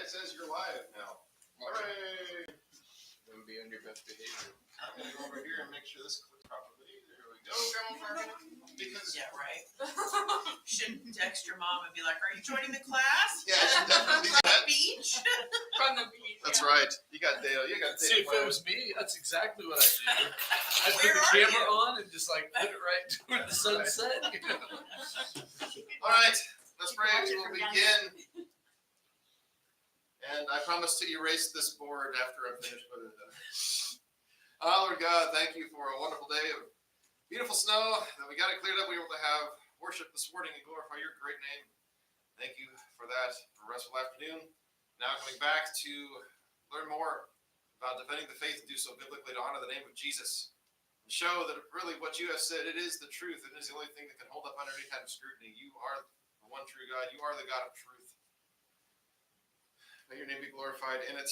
it says you're live now. Hooray! Don't be on your best behavior. I'm going to go over here and make sure this clicks properly. There we go, Grandma Fargo. Because Yeah, right. Shouldn't text your mom and be like, "Are you joining the class?" yeah, definitely From the that. beach. From the beach. That's yeah. right. You got Dale. You got See, Dale. if it was me, that's exactly what I do. I put Where the are camera you? on and just like put it right toward the sunset. All right, let's pray. We will begin. And I promise to erase this board after I'm finished with it. Lord God, thank you for a wonderful day of beautiful snow that we got it cleared up. We were able to have worship this morning and glorify your great name. Thank you for that for the restful afternoon. Now coming back to learn more about defending the faith and do so biblically to honor the name of Jesus. And show that really what you have said, it is the truth. It is the only thing that can hold up under any kind of scrutiny. You are the one true God. You are the God of truth. May your name be glorified in it.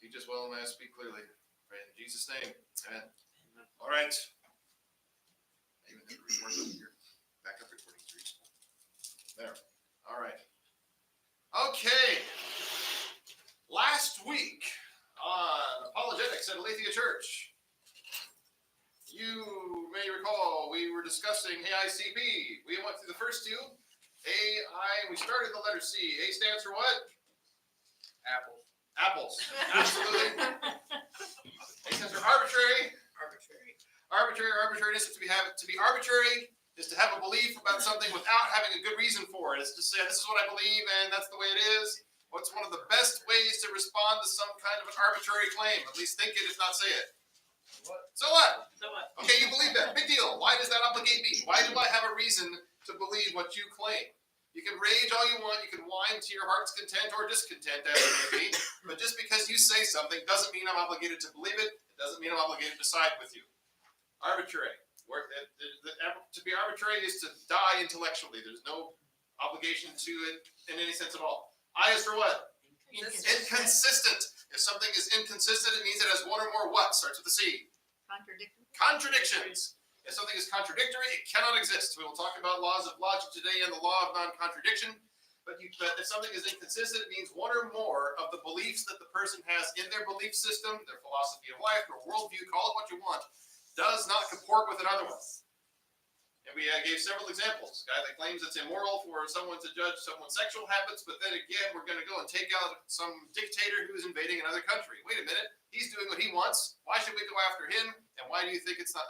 Teach us well and may I speak clearly. Pray in Jesus' name. Amen. All right. I even have to record it here. Backup recording is useful. There. All right. Okay. Last week on Apologetics at Aletheia Church, you may recall we were discussing AICP. We went through the first two. We started the letter C. A stands for what? Apple. Apples. Absolutely. A stands for arbitrary. Arbitrariness is to be arbitrary is to have a belief about something without having a good reason for it. It's to say, this is what I believe and that's the way it is. What's one of the best ways to respond to some kind of an arbitrary claim? At least think it, if not say it. What? So what? So what? Okay, you believe that. Big deal. Why does that obligate me? Why do I have a reason to believe what you claim? You can rage all you want. You can whine to your heart's content or discontent, as it may be. But just because you say something doesn't mean I'm obligated to believe it. It doesn't mean I'm obligated to side with you. Arbitrary. To be arbitrary is to die intellectually. There's no obligation to it in any sense at all. I is for what? Inconsistent. If something is inconsistent, it means it has one or more what? Starts with a C. Contradictions. If something is contradictory, it cannot exist. We will talk about laws of logic today and the law of non-contradiction. But if something is inconsistent, it means one or more of the beliefs that the person has in their belief system, their philosophy of life, their worldview, call it what you want, does not comport with another one. And we gave several examples. A guy that claims it's immoral for someone to judge someone's sexual habits, but then again, we're going to go and take out some dictator who's invading another country. Wait a minute. He's doing what he wants. Why should we go after him? And why do you think it's not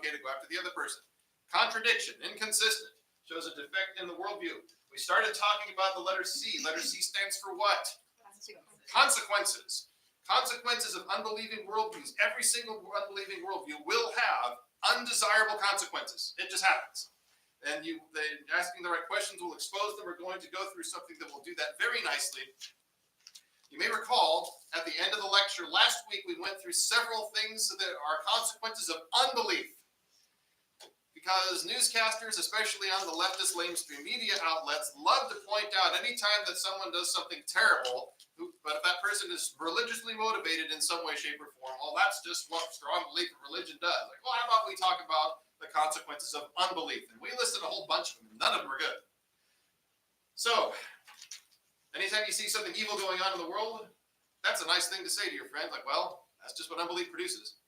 okay to go after the other person? Contradiction, inconsistent, shows a defect in the worldview. We started talking about the letter C. Letter C stands for what? Consequences. Consequences of unbelieving worldviews. Every single unbelieving worldview will have undesirable consequences. It just happens. And asking the right questions will expose them. We're going to go through something that will do that very nicely. You may recall at the end of the lecture last week, we went through several things that are consequences of unbelief. Because newscasters, especially on the leftist lamestream media outlets, love to point out anytime that someone does something terrible, but if that person is religiously motivated in some way, shape, or form, well, that's just what strong belief in religion does. Like, well, how about we talk about the consequences of unbelief? And we listed a whole bunch of them. None of them are good. So, anytime you see something evil going on in the world, that's a nice thing to say to your friend. Like, well, that's just what unbelief produces.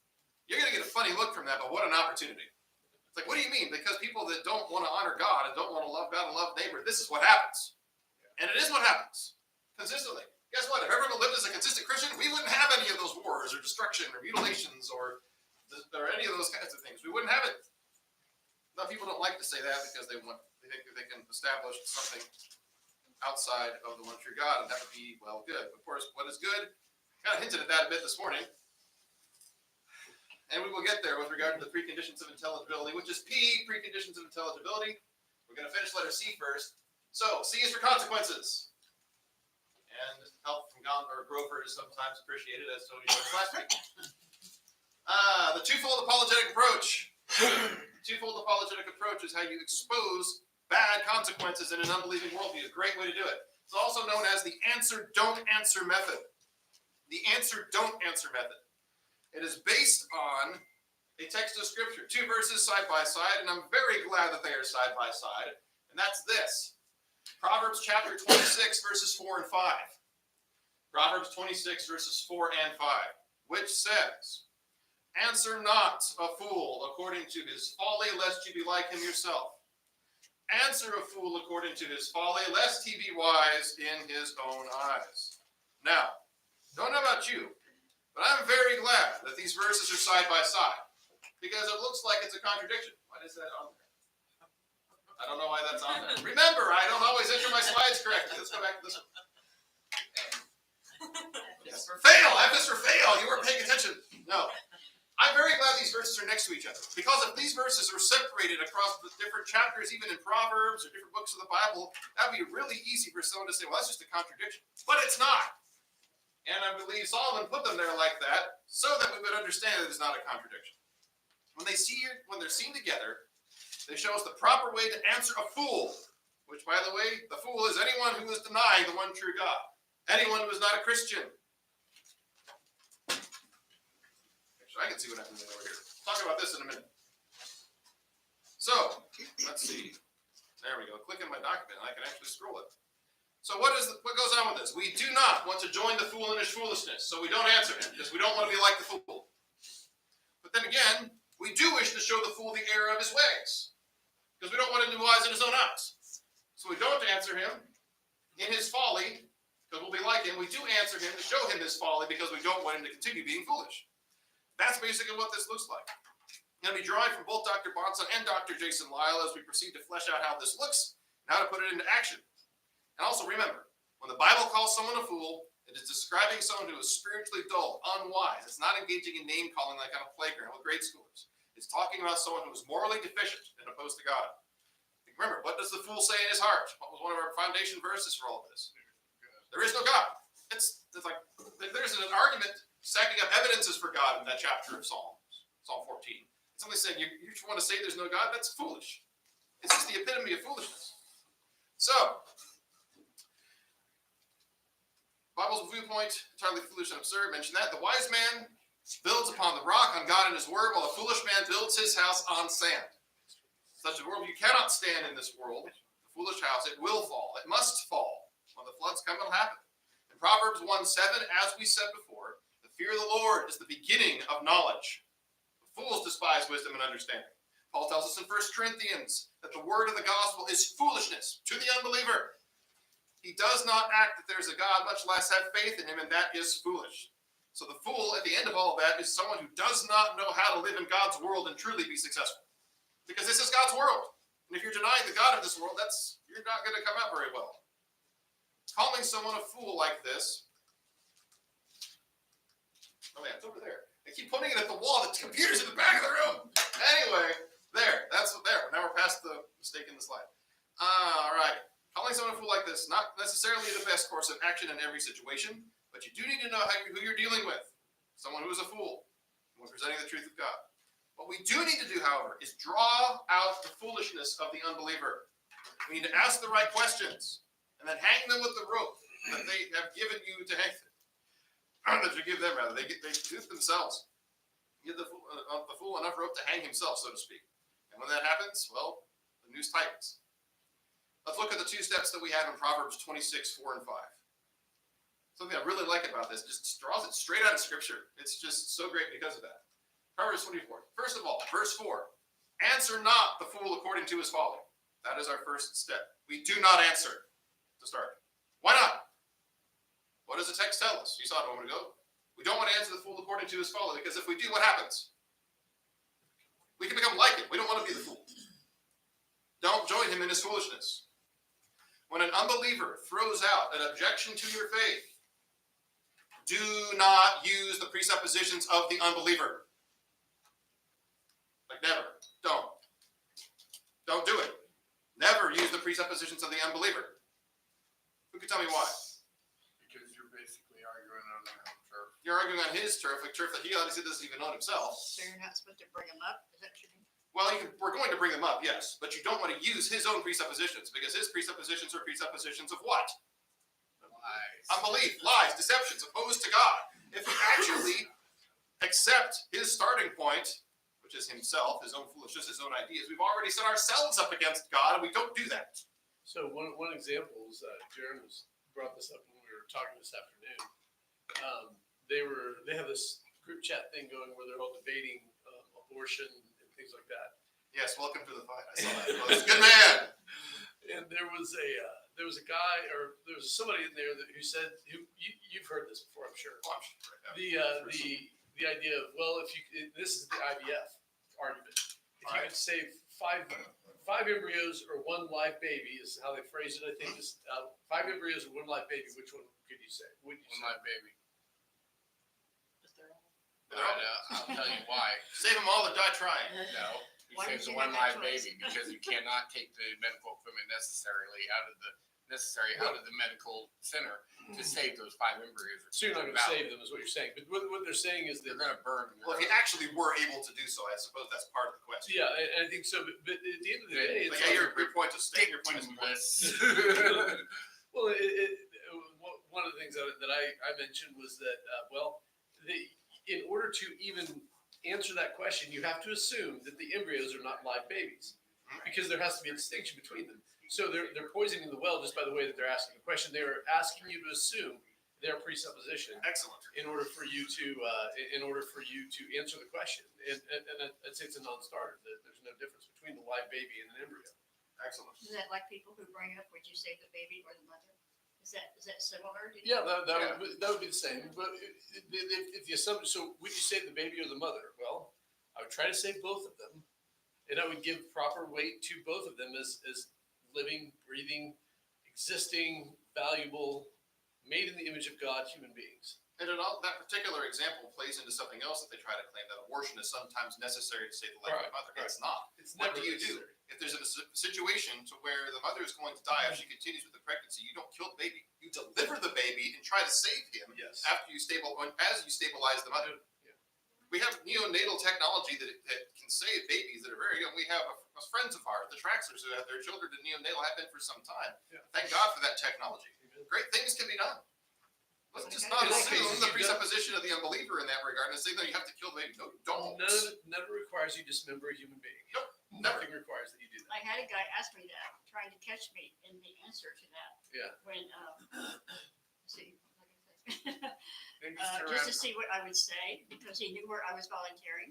You're going to get a funny look from that, but what an opportunity. It's like, what do you mean? Because people that don't want to honor God and don't want to love God and love neighbor, this is what happens. And it is what happens. Consistently. Guess what? If everyone lived as a consistent Christian, we wouldn't have any of those wars or destruction or mutilations or any of those kinds of things. We wouldn't have it. Now, people don't like to say that because they think that they can establish something outside of the one true God, and that would be, well, good. Of course, what is good? Kind of hinted at that a bit this morning. And we will get there with regard to the preconditions of intelligibility, which is P, preconditions of intelligibility. We're going to finish letter C first. So, C is for consequences. And help from Grover is sometimes appreciated, as Tony showed last week. The twofold apologetic approach. The twofold apologetic approach is how you expose bad consequences in an unbelieving worldview. A great way to do it. It's also known as the answer, don't answer method. The answer, don't answer method. It is based on a text of scripture, 2 verses side by side, and I'm very glad that they are side by side. And that's this. Proverbs chapter 26, verses 4 and 5. Proverbs 26, verses 4 and 5, which says, "Answer not a fool according to his folly, lest you be like him yourself. Answer a fool according to his folly, lest he be wise in his own eyes." Now, don't know about you, but I'm very glad that these verses are side by side, because it looks like it's a contradiction. Why is that on there? I don't know why that's on there. Remember, I don't always enter my slides correctly. Let's go back to this one. Yes. Fail! F is for fail. You weren't paying attention. No. I'm very glad these verses are next to each other, because if these verses were separated across the different chapters, even in Proverbs or different books of the Bible, that would be really easy for someone to say, well, that's just a contradiction. But it's not. And I believe Solomon put them there like that so that we would understand that it's not a contradiction. When they're seen together, they show us the proper way to answer a fool, which, by the way, the fool is anyone who is denying the one true God, anyone who is not a Christian. Actually, I can see what I'm doing over here. We'll talk about this in a minute. So, let's see. There we go. Click in my document, and I can actually scroll it. So what goes on with this? We do not want to join the fool in his foolishness, so we don't answer him, because we don't want to be like the fool. But then again, we do wish to show the fool the error of his ways, because we don't want him to be wise in his own eyes. So we don't answer him in his folly, because we'll be like him. We do answer him to show him his folly, because we don't want him to continue being foolish. That's basically what this looks like. I'm going to be drawing from both Dr. Bonson and Dr. Jason Lyle as we proceed to flesh out how this looks and how to put it into action. And also remember, when the Bible calls someone a fool, it is describing someone who is spiritually dull, unwise. It's not engaging in name calling like on a playground with grade schoolers. It's talking about someone who is morally deficient and opposed to God. Remember, what does the fool say in his heart? What was one of our foundation verses for all of this? There is no God. It's like there's an argument stacking up evidences for God in that chapter of Psalm 14. Somebody saying you want to say there's no God? That's foolish. It's just the epitome of foolishness. So, Bible's viewpoint, entirely foolish and absurd. Mention that. The wise man builds upon the rock, on God and his word, while the foolish man builds his house on sand. Such a world you cannot stand in this world. The foolish house, it will fall. It must fall. When the floods come, it'll happen. In Proverbs 1:7, as we said before, the fear of the Lord is the beginning of knowledge. The fools despise wisdom and understanding. Paul tells us in 1 Corinthians that the word of the gospel is foolishness to the unbeliever. He does not act that there's a God, much less have faith in him, and that is foolish. So the fool, at the end of all of that, is someone who does not know how to live in God's world and truly be successful. Because this is God's world. And if you're denying the God of this world, you're not going to come out very well. Calling someone a fool like this. Oh yeah, it's over there. I keep pointing it at the wall. The computer's in the back of the room. Anyway, there. Now we're past the mistake in the slide. All right. Calling someone a fool like this, not necessarily the best course of action in every situation, but you do need to know who you're dealing with. Someone who is a fool, when presenting the truth of God. What we do need to do, however, is draw out the foolishness of the unbeliever. We need to ask the right questions, and then hang them with the rope that they have given you to hang them. That you give them, rather. They do it themselves. Give the fool enough rope to hang himself, so to speak. And when that happens, well, the noose tightens. Let's look at the two steps that we have in Proverbs 26, 4 and 5. Something I really like about this, just draws it straight out of Scripture. It's just so great because of that. Proverbs 24. First of all, verse 4. Answer not the fool according to his folly. That is our first step. We do not answer to start. Why not? What does the text tell us? You saw it a moment ago. We don't want to answer the fool according to his folly, because if we do, what happens? We can become like him. We don't want to be the fool. Don't join him in his foolishness. When an unbeliever throws out an objection to your faith, do not use the presuppositions of the unbeliever. Like never. Don't do it. Never use the presuppositions of the unbeliever. Who can tell me why? Because you're basically arguing on their own turf. You're arguing on his turf, a turf that he obviously doesn't even own himself. So you're not supposed to bring them up? Is that true? Well, we're going to bring them up, yes, but you don't want to use his own presuppositions, because his presuppositions are presuppositions of what? Lies. Unbelief, lies, deceptions, opposed to God. If you actually accept his starting point, which is himself, his own foolishness, his own ideas, we've already set ourselves up against God, and we don't do that. So one example is Jaron brought this up when we were talking this afternoon. They have this group chat thing going where they're all debating abortion and things like that. Yes, welcome to the fight. I saw that. Good man. And there was a guy, or there was somebody in there who said, you've heard this before, I'm sure. Oh, I'm sure. The idea of, well, this is the IVF argument. If you could save five embryos or one live baby is how they phrase it. I think is 5 embryos or one live baby. Which one could you say? Would you One say? live baby. They're all- I'll tell you why. Save them all or die trying. No, he Why saves would you one have that live choice? baby because you cannot take the medical equipment out of the medical center to save those 5 embryos. So you're not going to save them, is what you're saying. But what they're saying is They're that, going to burn. Well, if you actually were able to do so, I suppose that's part of the question. yeah, and I think so. But at the end of the day, But it's yeah, your point is stick your point is to important. this. well, one of the things that I mentioned was that in order to even answer that question, you have to assume that the embryos are not live babies, because there has to be a distinction between them. So they're poisoning the well just by the way that they're asking the question. They're asking you to assume their presupposition Excellent. in order for you to answer the question. And I'd say it's a non-starter. There's no difference between the live baby and an embryo. Excellent. Is that like people who bring up, would you save the baby or the mother? Is that similar? Do you Yeah, think? that would be the same. But if the assumption, so would you save the baby or the mother? Well, I would try to save both of them, and I would give proper weight to both of them as living, breathing, existing, valuable, made in the image of God human beings. And that particular example plays into something else that they try to claim, that abortion is sometimes necessary to save the life of the mother. Right. It's not. It's What never do you do? necessary. If there's a situation to where the mother is going to die if she continues with the pregnancy, you don't kill the baby. You deliver the baby and try to save him Yes. as you stabilize the mother. Yeah. We have neonatal technology that can save babies that are very young. We have friends of ours, the Traxlers, who have their children in neonatal, have been for some time. Yeah. Thank God for that technology. Great things can be done. Let's just not assume the presupposition of the unbeliever in that regard and say that you have to kill the baby. No, you don't. None of it requires you to dismember a human being. Nope, never. Nothing requires that you do that. I had a guy ask me that, trying to catch me in the answer to that. Yeah. When, see, what was I gonna say? Then just turn Just to around. see what I would say, because he knew where I was volunteering.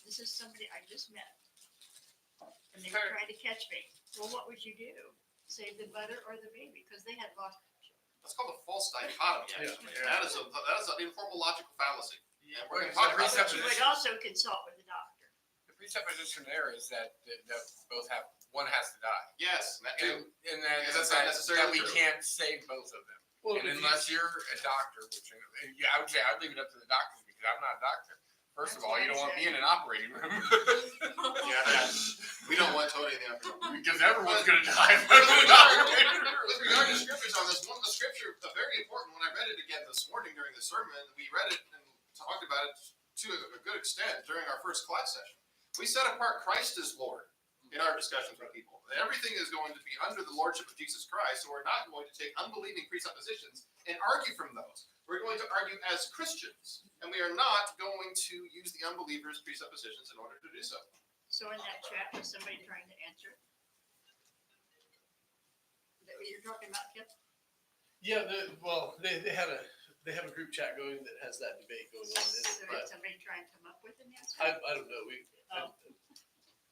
This is somebody I just met. And they were Sure. trying to catch me. Well, what would you do? Save the mother or the baby? Because they had lost their children. That's called a false dichotomy, actually. Yeah. That is an informal logical fallacy. And we're going to Well, talk about it's that. a But you would also consult with the doctor. The presupposition there is that one has to die. Yes, and that too. And that, Because that's not necessarily that we true. can't save both of them. Well, And unless you're a doctor, which I would say I'd leave it up to the doctors because I'm not a doctor. First of all, you don't want me in an operating room Yeah, we don't want Tony in the afternoon. because everyone's going to die. With regard to scriptures on this, one of the scripture, a very important one, I read it again this morning during the sermon. We read it and talked about it to a good extent during our first class session. We set apart Christ as Lord in our discussions with people. Everything is going to be under the lordship of Jesus Christ, so we're not going to take unbelieving presuppositions and argue from those. We're going to argue as Christians, and we are not going to use the unbelievers' presuppositions in order to do so. So in that chat, was somebody trying to answer? Is that what you're talking about, Kip? Yeah, they have a group chat going that has that debate going on in it. So did But somebody try and come up with an answer? I don't know. Oh.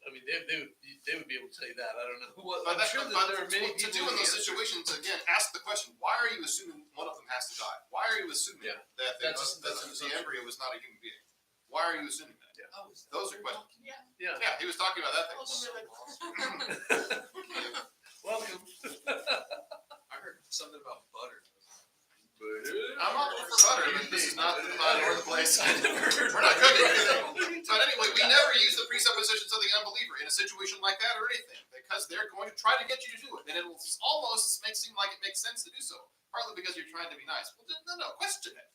I mean, they would be able to tell you that. I don't know. Well, But I'm sure that there are many to people do in who those answer. situations, again, ask the question: why are you assuming one of them has to die? Why are you assuming Yeah. that That's an the assumption. embryo is not a human being? Why are you assuming that? Those are questions. Yeah. Yeah. Yeah, he was talking about that thing. Welcome. I heard something about butter. I'm all for butter, but this is not the time or the place. I never heard We're not cooking anything. But anyway, we never use the presuppositions of the unbeliever in a situation like that or anything, because they're going to try to get you to do it, and it will almost seem like it makes sense to do so, partly because you're trying to be nice. Well, no, question it.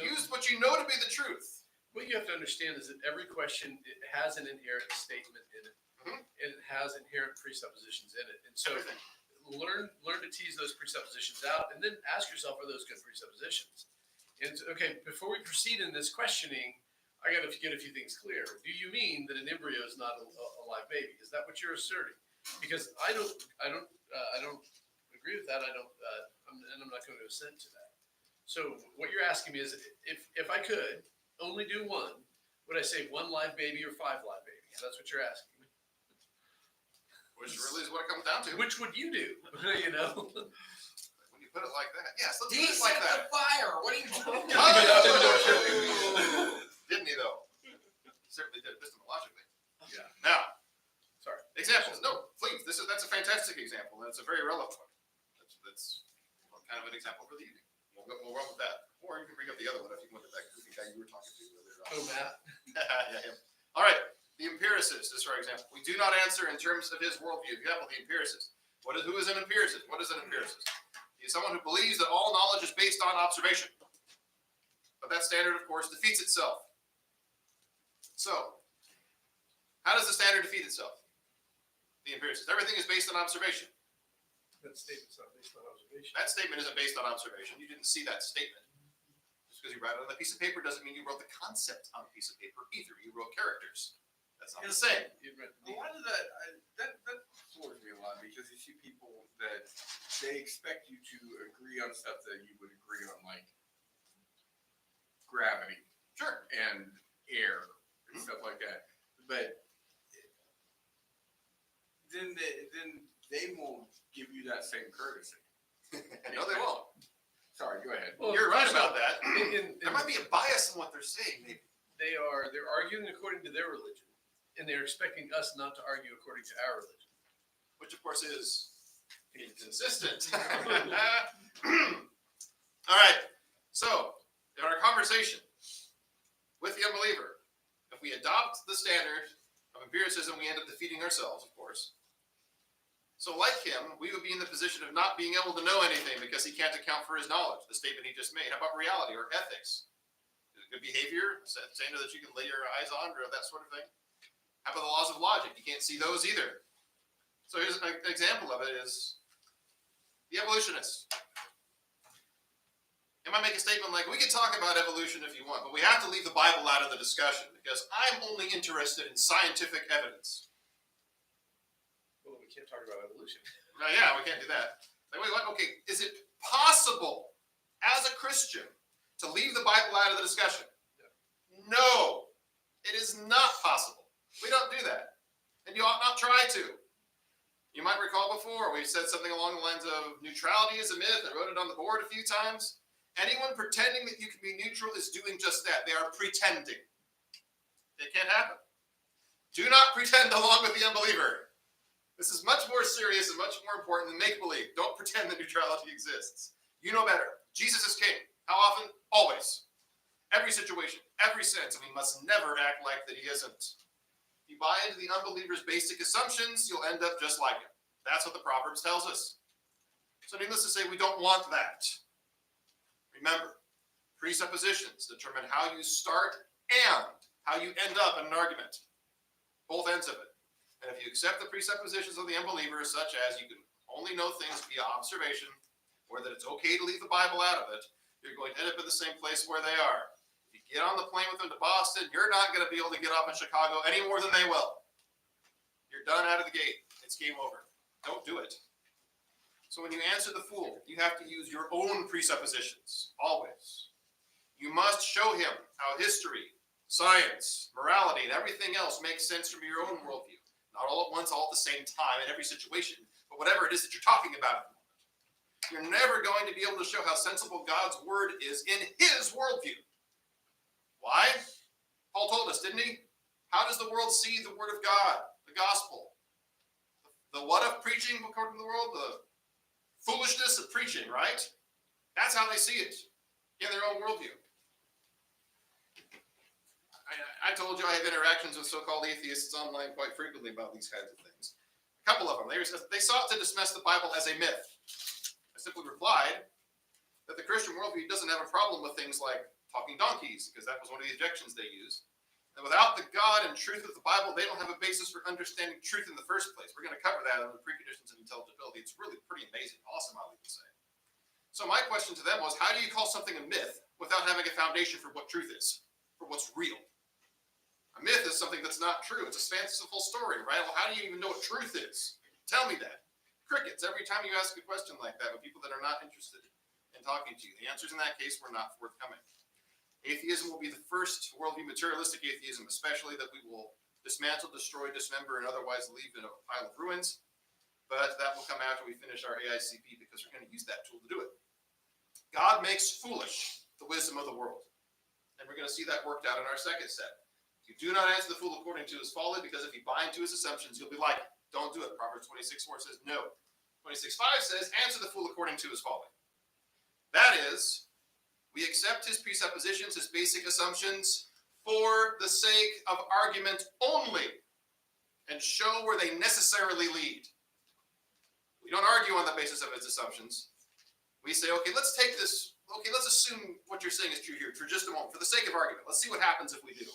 Use what you know to be the truth. What you have to understand is that every question it has an inherent statement in it, Mhm. and it has inherent presuppositions in it. And so, Everything. learn to tease those presuppositions out, and then ask yourself, are those good presuppositions? And okay, before we proceed in this questioning, I got to get a few things clear. Do you mean that an embryo is not a live baby? Is that what you're asserting? because I don't agree with that. I'm not going to assent to that. So what you're asking me is, if I could only do one, would I save one live baby or 5 live babies? That's what you're asking me. Which really is what it comes down to. Which would you do? You know. When you put it like that, yes, let's put it like Decent that. the fire. What are you talking Oh, about? didn't he though? Certainly did, epistemologically. Yeah. Now, Sorry. examples. No, please. That's a fantastic example, and it's a very relevant one. That's kind of an example for the evening. We'll run with that. Or you can bring up the other one if you wanted that goofy guy you were talking to earlier on. Oh, Matt. Yeah, him. All right. The empiricist is, for example. We do not answer in terms of his worldview. Example, the empiricist. Who is an empiricist? What is an empiricist? He is someone who believes that all knowledge is based on observation. But that standard, of course, defeats itself. So, how does the standard defeat itself? The empiricist. Everything is based on observation. That statement's not based on observation. That statement isn't based on observation. You didn't see that statement. Just because you write it on a piece of paper doesn't mean you wrote the concept on a piece of paper either. You wrote characters. That's not the same. You read A lot of that floors me a lot, because you see people that they expect you to agree on stuff that you would agree on, like gravity Sure. and air and stuff like that. But then they won't give you that same courtesy. No, they won't. Sorry, go ahead. Well, You're right first about off, that. in- There might be a bias in what they're saying, maybe. they're arguing according to their religion, and they're expecting us not to argue according to our religion. Which, of course, is inconsistent. All right. So, in our conversation with the unbeliever, if we adopt the standard of empiricism, we end up defeating ourselves, of course. So, like him, we would be in the position of not being able to know anything because he can't account for his knowledge, the statement he just made. How about reality or ethics? Is it good behavior, standard that you can lay your eyes on, or that sort of thing? How about the laws of logic? You can't see those either. So here's an example of it is the evolutionist. You might make a statement like, we can talk about evolution if you want, but we have to leave the Bible out of the discussion because I'm only interested in scientific evidence. Well, we can't talk about evolution. Yeah, we can't do that. Like, wait, what? Okay, is it possible as a Christian to leave the Bible out of the discussion? No, it is not possible. We don't do that. And you ought not try to. You might recall before we said something along the lines of neutrality is a myth. I wrote it on the board a few times. Anyone pretending that you can be neutral is doing just that. They are pretending. It can't happen. Do not pretend along with the unbeliever. This is much more serious and much more important than make-believe. Don't pretend that neutrality exists. You know better. Jesus is king. How often? Always. Every situation, every sense, and we must never act like that he isn't. If you buy into the unbeliever's basic assumptions, you'll end up just like him. That's what the Proverbs tells us. So needless to say, we don't want that. Remember, presuppositions determine how you start and how you end up in an argument. Both ends of it. And if you accept the presuppositions of the unbeliever, such as you can only know things via observation, or that it's okay to leave the Bible out of it, you're going to end up in the same place where they are. If you get on the plane with them to Boston, you're not going to be able to get off in Chicago any more than they will. You're done out of the gate. It's game over. Don't do it. So when you answer the fool, you have to use your own presuppositions, always. You must show him how history, science, morality, and everything else makes sense from your own worldview. Not all at once, all at the same time, in every situation, but whatever it is that you're talking about at the moment. You're never going to be able to show how sensible God's word is in his worldview. Why? Paul told us, didn't he? How does the world see the word of God, the gospel? The what of preaching, according to the world? The foolishness of preaching, right? That's how they see it in their own worldview. I told you I have interactions with so-called atheists online quite frequently about these kinds of things. A couple of them, they sought to dismiss the Bible as a myth. I simply replied that the Christian worldview doesn't have a problem with things like talking donkeys, because that was one of the objections they used. And without the God and truth of the Bible, they don't have a basis for understanding truth in the first place. We're going to cover that under the Preconditions of Intelligibility. It's really pretty amazing, awesome, I'll even say. So my question to them was, how do you call something a myth without having a foundation for what truth is, for what's real? A myth is something that's not true. It's a fanciful story, right? Well, how do you even know what truth is? Tell me that. Crickets every time you ask a question like that with people that are not interested in talking to you. The answers in that case were not forthcoming. Atheism will be the first worldview, materialistic atheism especially, that we will dismantle, destroy, dismember, and otherwise leave in a pile of ruins. But that will come after we finish our AICP because we're going to use that tool to do it. God makes foolish the wisdom of the world. And we're going to see that worked out in our second set. You do not answer the fool according to his folly, because if you bind to his assumptions, you'll be like it. Don't do it. Proverbs 26:4 says no. 26:5 says answer the fool according to his folly. That is, we accept his presuppositions, his basic assumptions, for the sake of argument only, and show where they necessarily lead. We don't argue on the basis of his assumptions. We say, okay, let's take this, okay, let's assume what you're saying is true here for just a moment, for the sake of argument. Let's see what happens if we do.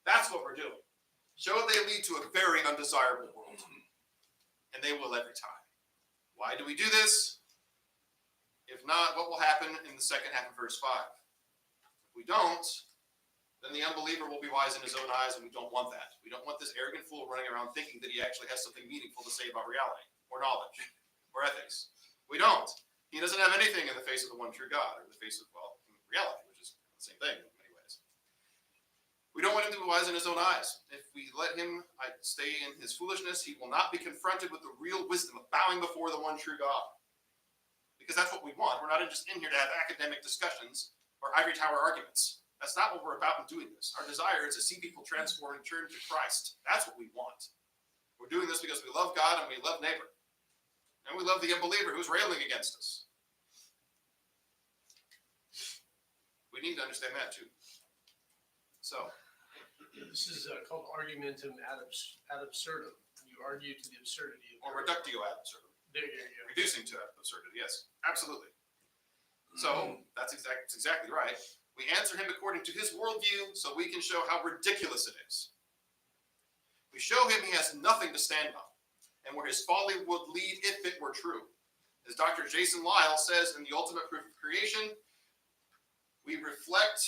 That's what we're doing. Show they lead to a very undesirable world. And they will every time. Why do we do this? If not, what will happen in the second half of verse 5? If we don't, then the unbeliever will be wise in his own eyes, and we don't want that. We don't want this arrogant fool running around thinking that he actually has something meaningful to say about reality, or knowledge, or ethics. We don't. He doesn't have anything in the face of the one true God, or in the face of, well, reality, which is the same thing in many ways. We don't want him to be wise in his own eyes. If we let him stay in his foolishness, he will not be confronted with the real wisdom of bowing before the one true God. Because that's what we want. We're not just in here to have academic discussions or ivory tower arguments. That's not what we're about in doing this. Our desire is to see people transform and turn to Christ. That's what we want. We're doing this because we love God and we love neighbor. And we love the unbeliever who's railing against us. We need to understand that too. So, This is called argumentum ad absurdum. You argue to the absurdity of or reductio ad absurdum. There you go. Reducing to absurdity, yes, absolutely. So that's exactly right. We answer him according to his worldview so we can show how ridiculous it is. We show him he has nothing to stand on, and where his folly would lead if it were true. As Dr. Jason Lyle says in The Ultimate Proof of Creation, we reflect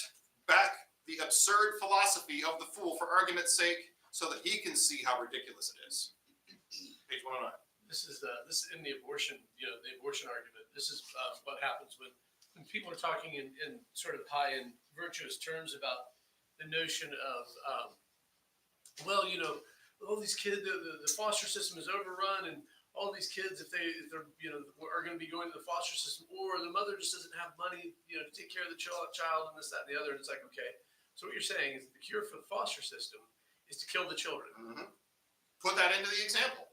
back the absurd philosophy of the fool for argument's sake so that he can see how ridiculous it is. Page 109. This is in the abortion, the abortion argument. This is what happens when people are talking in sort of high and virtuous terms about the notion of, all these kids, the foster system is overrun, and all these kids, if they're are going to be going to the foster system, or the mother just doesn't have money, to take care of the child, and this, that, and the other. And it's like, okay, so what you're saying is the cure for the foster system is to kill the children. Mm-hmm. Put that into the example.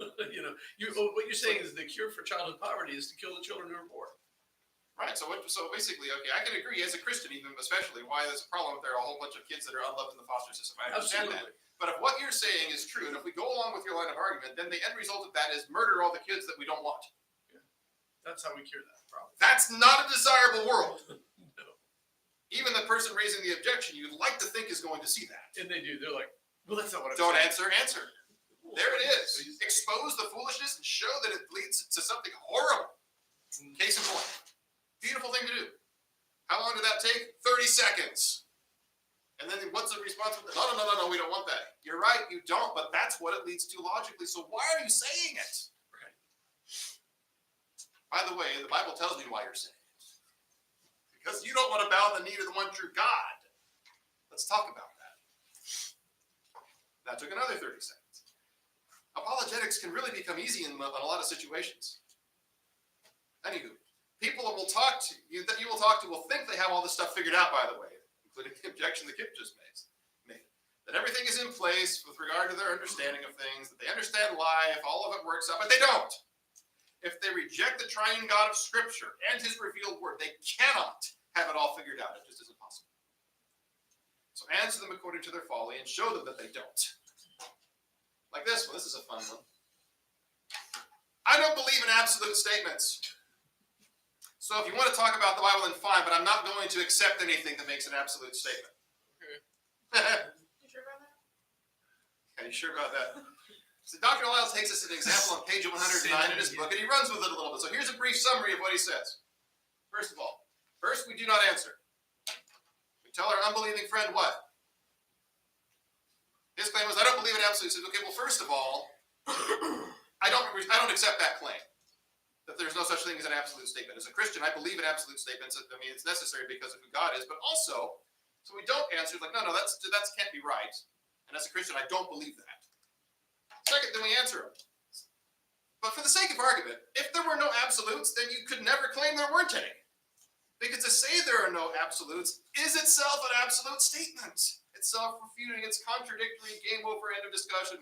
What you're saying is the cure for childhood poverty is to kill the children who are poor. Right. So basically, okay, I can agree as a Christian, even especially, why there's a problem if there are a whole bunch of kids that are unloved in the foster system. I understand Absolutely. that. But if what you're saying is true, and if we go along with your line of argument, then the end result of that is murder all the kids that we don't want. That's how we cure that problem. That's not a desirable world. No. Even the person raising the objection you'd like to think is going to see that. And they do. They're like, well, that's not what I'm Don't saying. answer. There it is. Expose the foolishness and show that it leads to something horrible. Case in point. Beautiful thing to do. How long did that take? 30 seconds. And then what's the response? No, we don't want that. You're right, you don't, but that's what it leads to logically. So why are you saying it? Right. By the way, the Bible tells me why you're saying it. Because you don't want to bow the knee to the one true God. Let's talk about that. That took another 30 seconds. Apologetics can really become easy in a lot of situations. Anywho, people will talk to you that you will talk to will think they have all this stuff figured out, by the way, including the objection that Kip just made. That everything is in place with regard to their understanding of things, that they understand life, all of it works out, but they don't. If they reject the triune God of Scripture and his revealed word, they cannot have it all figured out. It just isn't possible. So answer them according to their folly and show them that they don't. Like this one. This is a fun one. I don't believe in absolute statements. So if you want to talk about the Bible, then fine, but I'm not going to accept anything that makes an absolute statement. You sure about that? Are you sure about that? So Dr. Lyle takes us an example on page 109 in his book, and he runs with it a little bit. So here's a brief summary of what he says. First of all, we do not answer. We tell our unbelieving friend what? His claim was, I don't believe in absolute statements. Okay, well, first of all, I don't accept that claim that there's no such thing as an absolute statement. As a Christian, I believe in absolute statements. I mean, it's necessary because of who God is, but also, so we don't answer like, no, that's can't be right. And as a Christian, I don't believe that. Second, then we answer them. But for the sake of argument, if there were no absolutes, then you could never claim there weren't any. Because to say there are no absolutes is itself an absolute statement. It's self-refuting, it's contradictory, game over, end of discussion.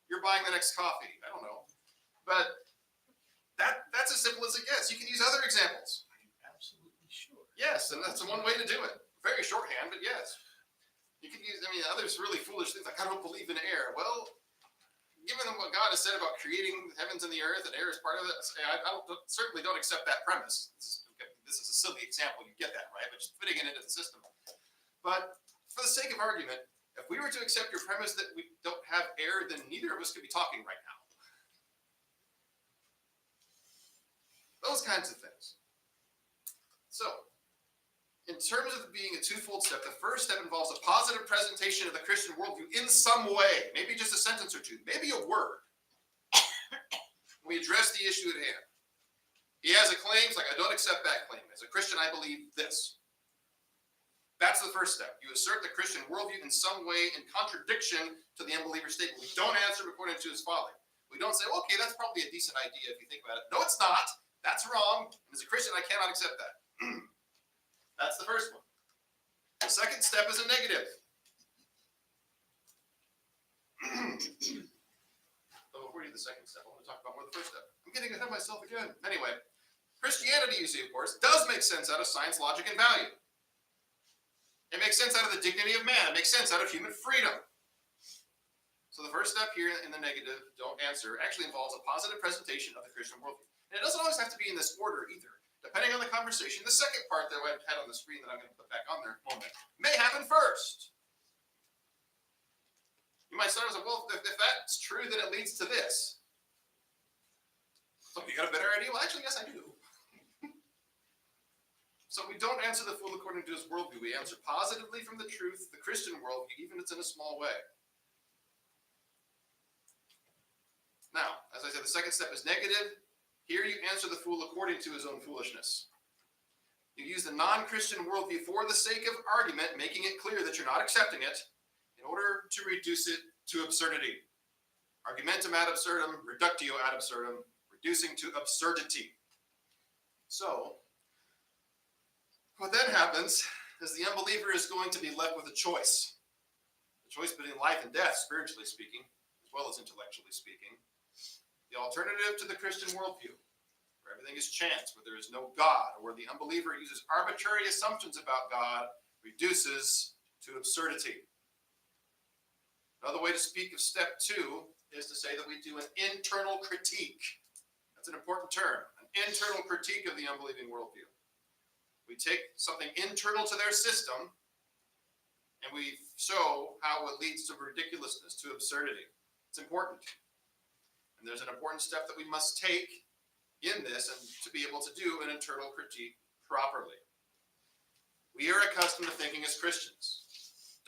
You're buying the next coffee. I don't know. But that's as simple as it gets. You can use other examples. Are you absolutely sure? Yes, and that's one way to do it. Very shorthand, but yes. You can use, others really foolish things like, I don't believe in air. Well, given what God has said about creating the heavens and the earth, and air is part of it, certainly don't accept that premise. This is a silly example, you get that, right? But just fitting it into the system. But for the sake of argument, if we were to accept your premise that we don't have air, then neither of us could be talking right now. Those kinds of things. So, in terms of being a twofold step, the first step involves a positive presentation of the Christian worldview in some way, maybe just a sentence or two, maybe a word. We address the issue at hand. He has a claim, it's like, I don't accept that claim. As a Christian, I believe this. That's the first step. You assert the Christian worldview in some way in contradiction to the unbeliever's statement. We don't answer according to his folly. We don't say, okay, that's probably a decent idea if you think about it. No, it's not. That's wrong. And as a Christian, I cannot accept that. That's the first one. The second step is a negative. But before we do the second step, I want to talk about more the first step. I'm getting ahead of myself again. Anyway, Christianity, you see, of course, does make sense out of science, logic, and value. It makes sense out of the dignity of man. It makes sense out of human freedom. So the first step here in the negative, don't answer, actually involves a positive presentation of the Christian worldview. And it doesn't always have to be in this order either. Depending on the conversation, the second part that I had on the screen that I'm going to put back on there in a moment may happen first. You might start as a, well, if that's true, then it leads to this. So you got a better idea? Well, actually, yes, I do. So we don't answer the fool according to his worldview. We answer positively from the truth, the Christian worldview, even if it's in a small way. Now, as I said, the second step is negative. Here you answer the fool according to his own foolishness. You use the non-Christian worldview for the sake of argument, making it clear that you're not accepting it, in order to reduce it to absurdity. Argumentum ad absurdum, reductio ad absurdum, reducing to absurdity. So, what then happens is the unbeliever is going to be left with a choice. A choice between life and death, spiritually speaking, as well as intellectually speaking. The alternative to the Christian worldview, where everything is chance, where there is no God, or where the unbeliever uses arbitrary assumptions about God, reduces to absurdity. Another way to speak of step 2 is to say that we do an internal critique. That's an important term, an internal critique of the unbelieving worldview. We take something internal to their system, and we show how it leads to ridiculousness, to absurdity. It's important. And there's an important step that we must take in this and to be able to do an internal critique properly. We are accustomed to thinking as Christians.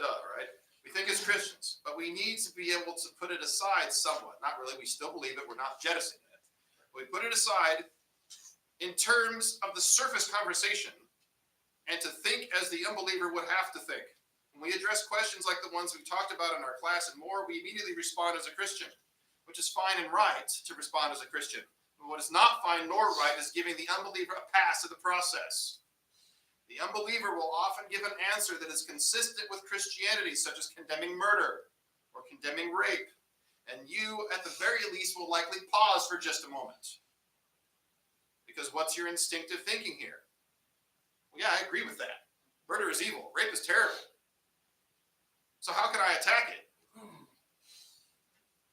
Duh, right? We think as Christians, but we need to be able to put it aside somewhat. Not really, we still believe it, we're not jettisoning it. We put it aside in terms of the surface conversation and to think as the unbeliever would have to think. When we address questions like the ones we talked about in our class and more, we immediately respond as a Christian, which is fine and right to respond as a Christian. But what is not fine nor right is giving the unbeliever a pass to the process. The unbeliever will often give an answer that is consistent with Christianity, such as condemning murder or condemning rape. And you, at the very least, will likely pause for just a moment. Because what's your instinctive thinking here? Well, yeah, I agree with that. Murder is evil. Rape is terrible. So how can I attack it?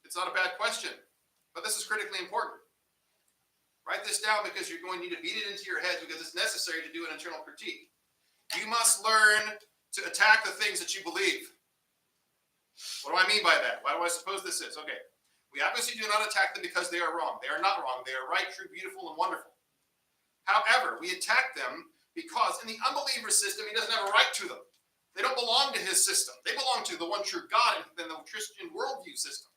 It's not a bad question, but this is critically important. Write this down because you're going to need to beat it into your head because it's necessary to do an internal critique. You must learn to attack the things that you believe. What do I mean by that? Why do I suppose this is? Okay, we obviously do not attack them because they are wrong. They are not wrong. They are right, true, beautiful, and wonderful. However, we attack them because in the unbeliever system, he doesn't have a right to them. They don't belong to his system. They belong to the one true God and the Christian worldview system.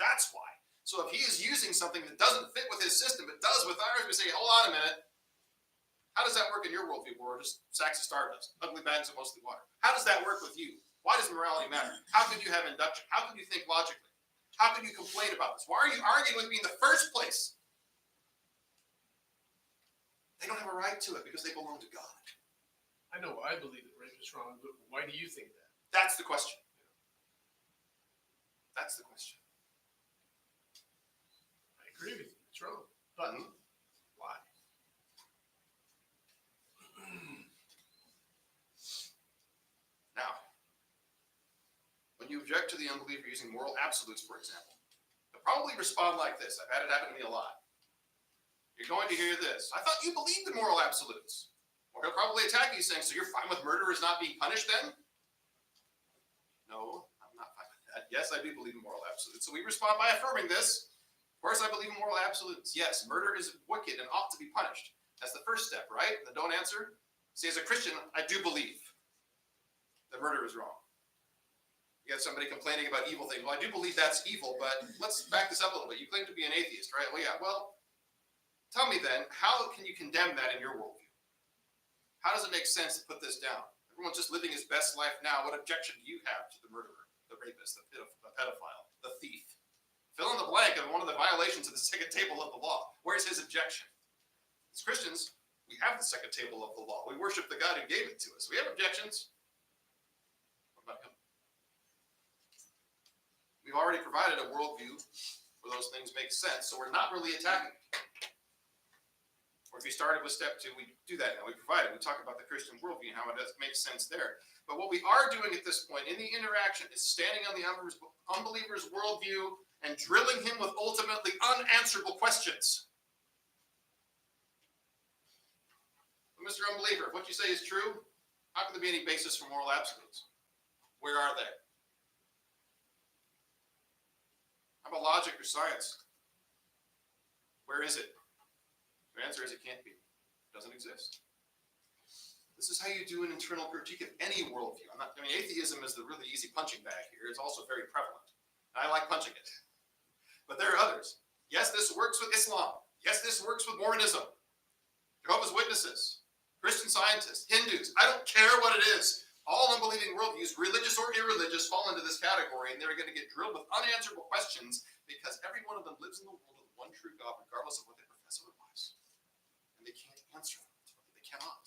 That's why. So if he is using something that doesn't fit with his system, but does with ours, we say, hold on a minute. How does that work in your worldview, where we're just sacks of stardust, ugly bags of mostly water? How does that work with you? Why does morality matter? How could you have induction? How could you think logically? How could you complain about this? Why are you arguing with me in the first place? They don't have a right to it because they belong to God. I know I believe that rape is wrong, but why do you think that? That's the question. That's the question. I agree with you. It's wrong. But Mhm. why? Now, when you object to the unbeliever using moral absolutes, for example, they'll probably respond like this. I've had it happen to me a lot. You're going to hear this. I thought you believed in moral absolutes. Or he'll probably attack you saying, so you're fine with murderers not being punished then? No, I'm not fine with that. Yes, I do believe in moral absolutes. So we respond by affirming this. Of course, I believe in moral absolutes. Yes, murder is wicked and ought to be punished. That's the first step, right? The don't answer. See, as a Christian, I do believe that murder is wrong. You have somebody complaining about evil things. Well, I do believe that's evil, but let's back this up a little bit. You claim to be an atheist, right? Well, yeah. Well, tell me then, how can you condemn that in your worldview? How does it make sense to put this down? Everyone's just living his best life now. What objection do you have to the murderer, the rapist, the pedophile, the thief? Fill in the blank of one of the violations of the second table of the law. Where's his objection? As Christians, we have the second table of the law. We worship the God who gave it to us. We have objections. What about him? We've already provided a worldview where those things make sense, so we're not really attacking it. Or if you started with step 2, we do that now. We provide it. We talk about the Christian worldview and how it does make sense there. But what we are doing at this point in the interaction is standing on the unbeliever's worldview and drilling him with ultimately unanswerable questions. But Mr. Unbeliever, if what you say is true, how can there be any basis for moral absolutes? Where are they? How about logic or science? Where is it? The answer is it can't be. It doesn't exist. This is how you do an internal critique of any worldview. Atheism is the really easy punching bag here. It's also very prevalent. And I like punching it. But there are others. Yes, this works with Islam. Yes, this works with Mormonism, Jehovah's Witnesses, Christian Scientists, Hindus. I don't care what it is. All unbelieving worldviews, religious or irreligious, fall into this category, and they're going to get drilled with unanswerable questions because every one of them lives in the world of one true God, regardless of what they profess otherwise. They can't answer them. They cannot.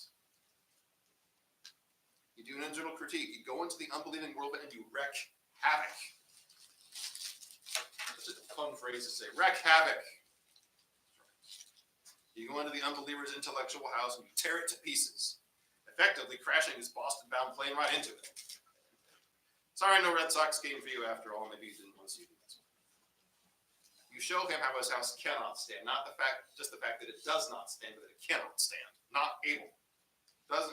You do an internal critique. You go into the unbelieving world and you wreak havoc. That's a fun phrase to say. Wreak havoc. You go into the unbeliever's intellectual house and you tear it to pieces, effectively crashing his Boston-bound plane right into it. Sorry, no Red Sox game for you after all. Maybe you didn't want to see it. You show him how his house cannot stand, not just the fact that it does not stand, but that it cannot stand, not able,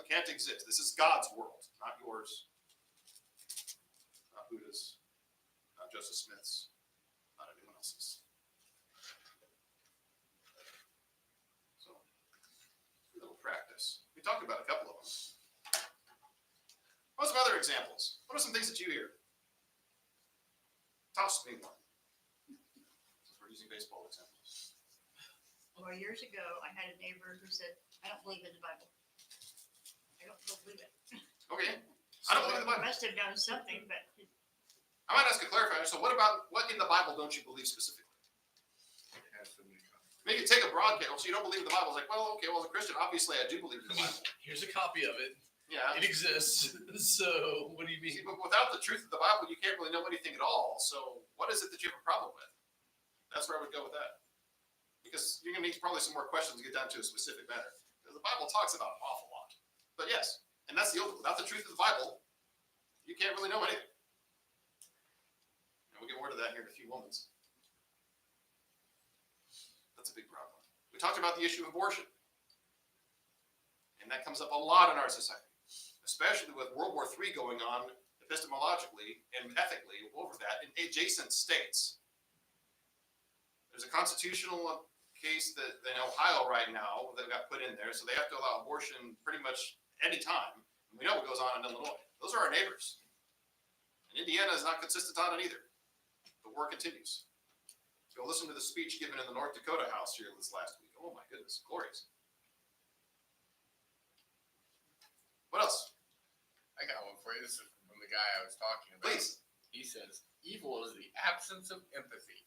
can't exist. This is God's world, not yours, not Buddha's, not Joseph Smith's, not anyone else's. So, a little practice. We talked about a couple of them. What are some other examples? What are some things that you hear? Toss me one. Using baseball examples. Well, years ago, I had a neighbor who said, I don't believe in the Bible. I don't believe it. Okay. I don't believe in the He Bible. must have done something, but I might ask a clarifier. So what in the Bible don't you believe specifically? Maybe take a broad case. So you don't believe in the Bible. It's like, well, okay, well, as a Christian, obviously I do believe in the Bible. Here's a copy of it. Yeah. It exists. So what do you mean? See, but without the truth of the Bible, you can't really know anything at all. So what is it that you have a problem with? That's where I would go with that. Because you're going to need probably some more questions to get down to a specific matter. Because the Bible talks about an awful lot. But yes, and that's the old, without the truth of the Bible, you can't really know anything. And we'll get more to that here in a few moments. That's a big problem. We talked about the issue of abortion. And that comes up a lot in our society, especially with World War III going on epistemologically and ethically over that in adjacent states. There's a constitutional case that in Ohio right now that got put in there, so they have to allow abortion pretty much any time. And we know what goes on in Illinois. Those are our neighbors. And Indiana is not consistent on it either. The war continues. Go listen to the speech given in the North Dakota House here this last week. Oh my goodness, glorious. What else? I got one for you. This is from the guy I was talking about. Please. He says, evil is the absence of empathy.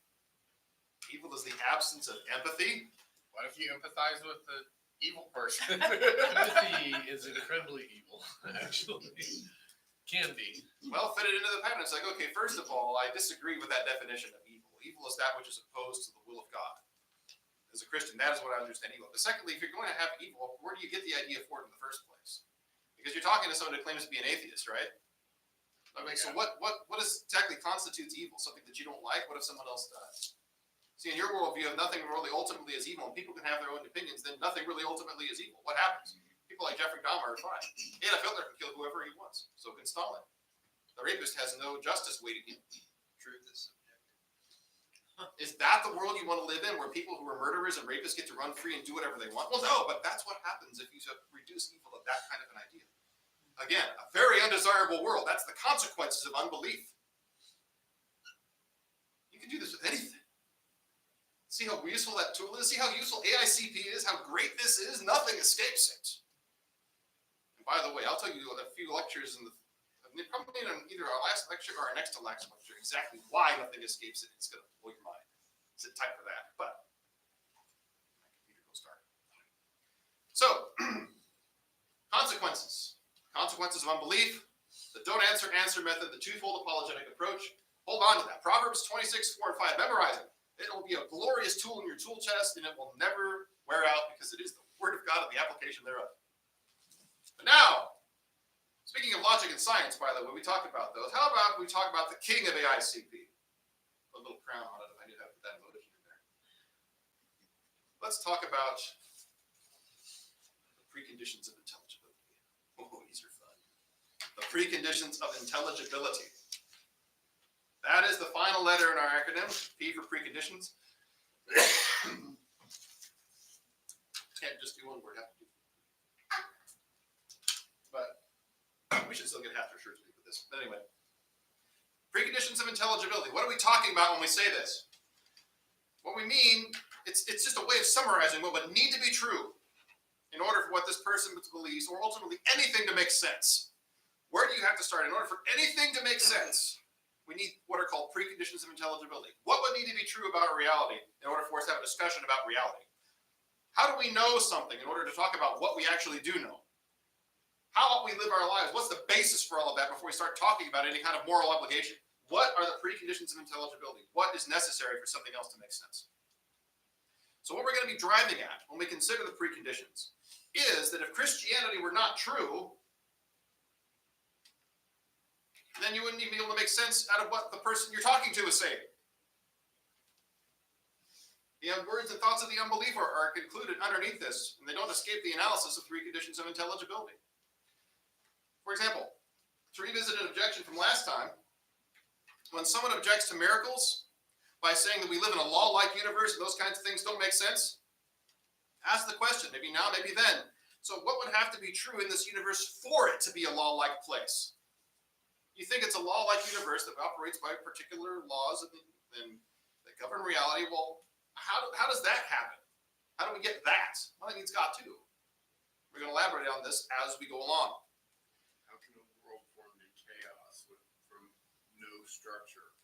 Evil is the absence of empathy. What if you empathize with the evil person? Empathy is incredibly evil, actually. Can be. Well, fit it into the pattern. It's like, okay, first of all, I disagree with that definition of evil. Evil is that which is opposed to the will of God. As a Christian, that is what I understand evil. But secondly, if you're going to have evil, where do you get the idea for it in the first place? Because you're talking to someone who claims to be an atheist, right? Okay, so what exactly constitutes evil? Something that you don't like? What if someone else does? See, in your worldview, if nothing really ultimately is evil, and people can have their own opinions, then nothing really ultimately is evil. What happens? People like Jeffrey Dahmer are fine. Adolf Hitler can kill whoever he wants. So can Stalin. The rapist has no justice waiting him. Truth is subjective. Is that the world you want to live in, where people who are murderers and rapists get to run free and do whatever they want? Well, no, but that's what happens if you reduce evil to that kind of an idea. Again, a very undesirable world. That's the consequences of unbelief. You can do this with anything. See how useful that tool is? See how useful AICP is? How great this is? Nothing escapes it. And by the way, I'll tell you a few lectures in the probably in either our last lecture or our next to last lecture exactly why nothing escapes it. It's going to blow your mind. Sit tight for that. But my computer will start. So, consequences. Consequences of unbelief, the don't answer method, the twofold apologetic approach. Hold on to that. Proverbs 26, 4 and 5. Memorize it. It will be a glorious tool in your tool chest, and it will never wear out because it is the word of God and the application thereof. But now, speaking of logic and science, by the way, we talked about those. How about we talk about the king of AICP? Put a little crown on it if I knew how to put that emoji in there. Let's talk about the preconditions of intelligibility. Oh, these are fun. The preconditions of intelligibility. That is the final letter in our acronym, P for preconditions. Can't just do one word, have to do. But we should still get half their shirts with this. But anyway, preconditions of intelligibility. What are we talking about when we say this? What we mean, it's just a way of summarizing what would need to be true in order for what this person believes, or ultimately anything to make sense. Where do you have to start? In order for anything to make sense, we need what are called preconditions of intelligibility. What would need to be true about reality in order for us to have a discussion about reality? How do we know something in order to talk about what we actually do know? How ought we live our lives? What's the basis for all of that before we start talking about any kind of moral obligation? What are the preconditions of intelligibility? What is necessary for something else to make sense? So what we're going to be driving at when we consider the preconditions is that if Christianity were not true, then you wouldn't even be able to make sense out of what the person you're talking to is saying. The words and thoughts of the unbeliever are included underneath this, and they don't escape the analysis of three conditions of intelligibility. For example, to revisit an objection from last time, when someone objects to miracles by saying that we live in a law-like universe and those kinds of things don't make sense, ask the question, maybe now, maybe then. So what would have to be true in this universe for it to be a law-like place? You think it's a law-like universe that operates by particular laws and that govern reality. Well, how does that happen? How do we get that? Well, it needs God too. We're going to elaborate on this as we go along. How can a world form in chaos from no structure?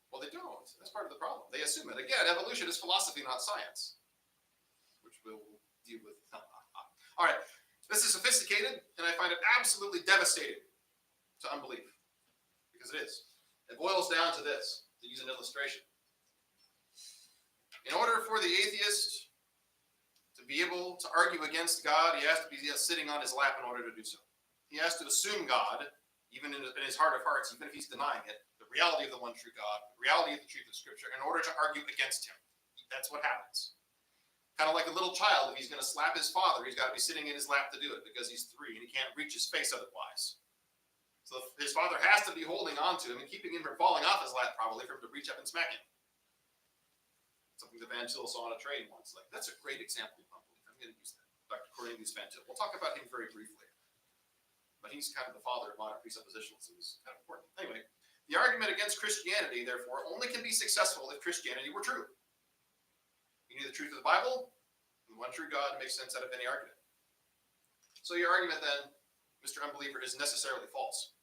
Well, they don't. That's part of the problem. They assume it. Again, evolution is philosophy, not science, which we'll deal with. All right. This is sophisticated, and I find it absolutely devastating to unbelief, because it is. It boils down to this, to use an illustration. In order for the atheist to be able to argue against God, he has to be sitting on his lap in order to do so. He has to assume God, even in his heart of hearts, even if he's denying it, the reality of the one true God, the reality of the truth of Scripture, in order to argue against him. That's what happens. Kind of like a little child, if he's going to slap his father, he's got to be sitting in his lap to do it, because he's 3 and he can't reach his face otherwise. So his father has to be holding on to him and keeping him from falling off his lap, probably, for him to reach up and smack him. Something that Van Til saw on a train once. Like, that's a great example of unbelief. I'm going to use that. Dr. Cornelius Van Til. We'll talk about him very briefly. But he's kind of the father of modern presuppositionalism. It's kind of important. Anyway, The argument against Christianity, therefore, only can be successful if Christianity were true. You need the truth of the Bible, and one true God makes sense out of any argument. So your argument then, Mr. Unbeliever, is necessarily false.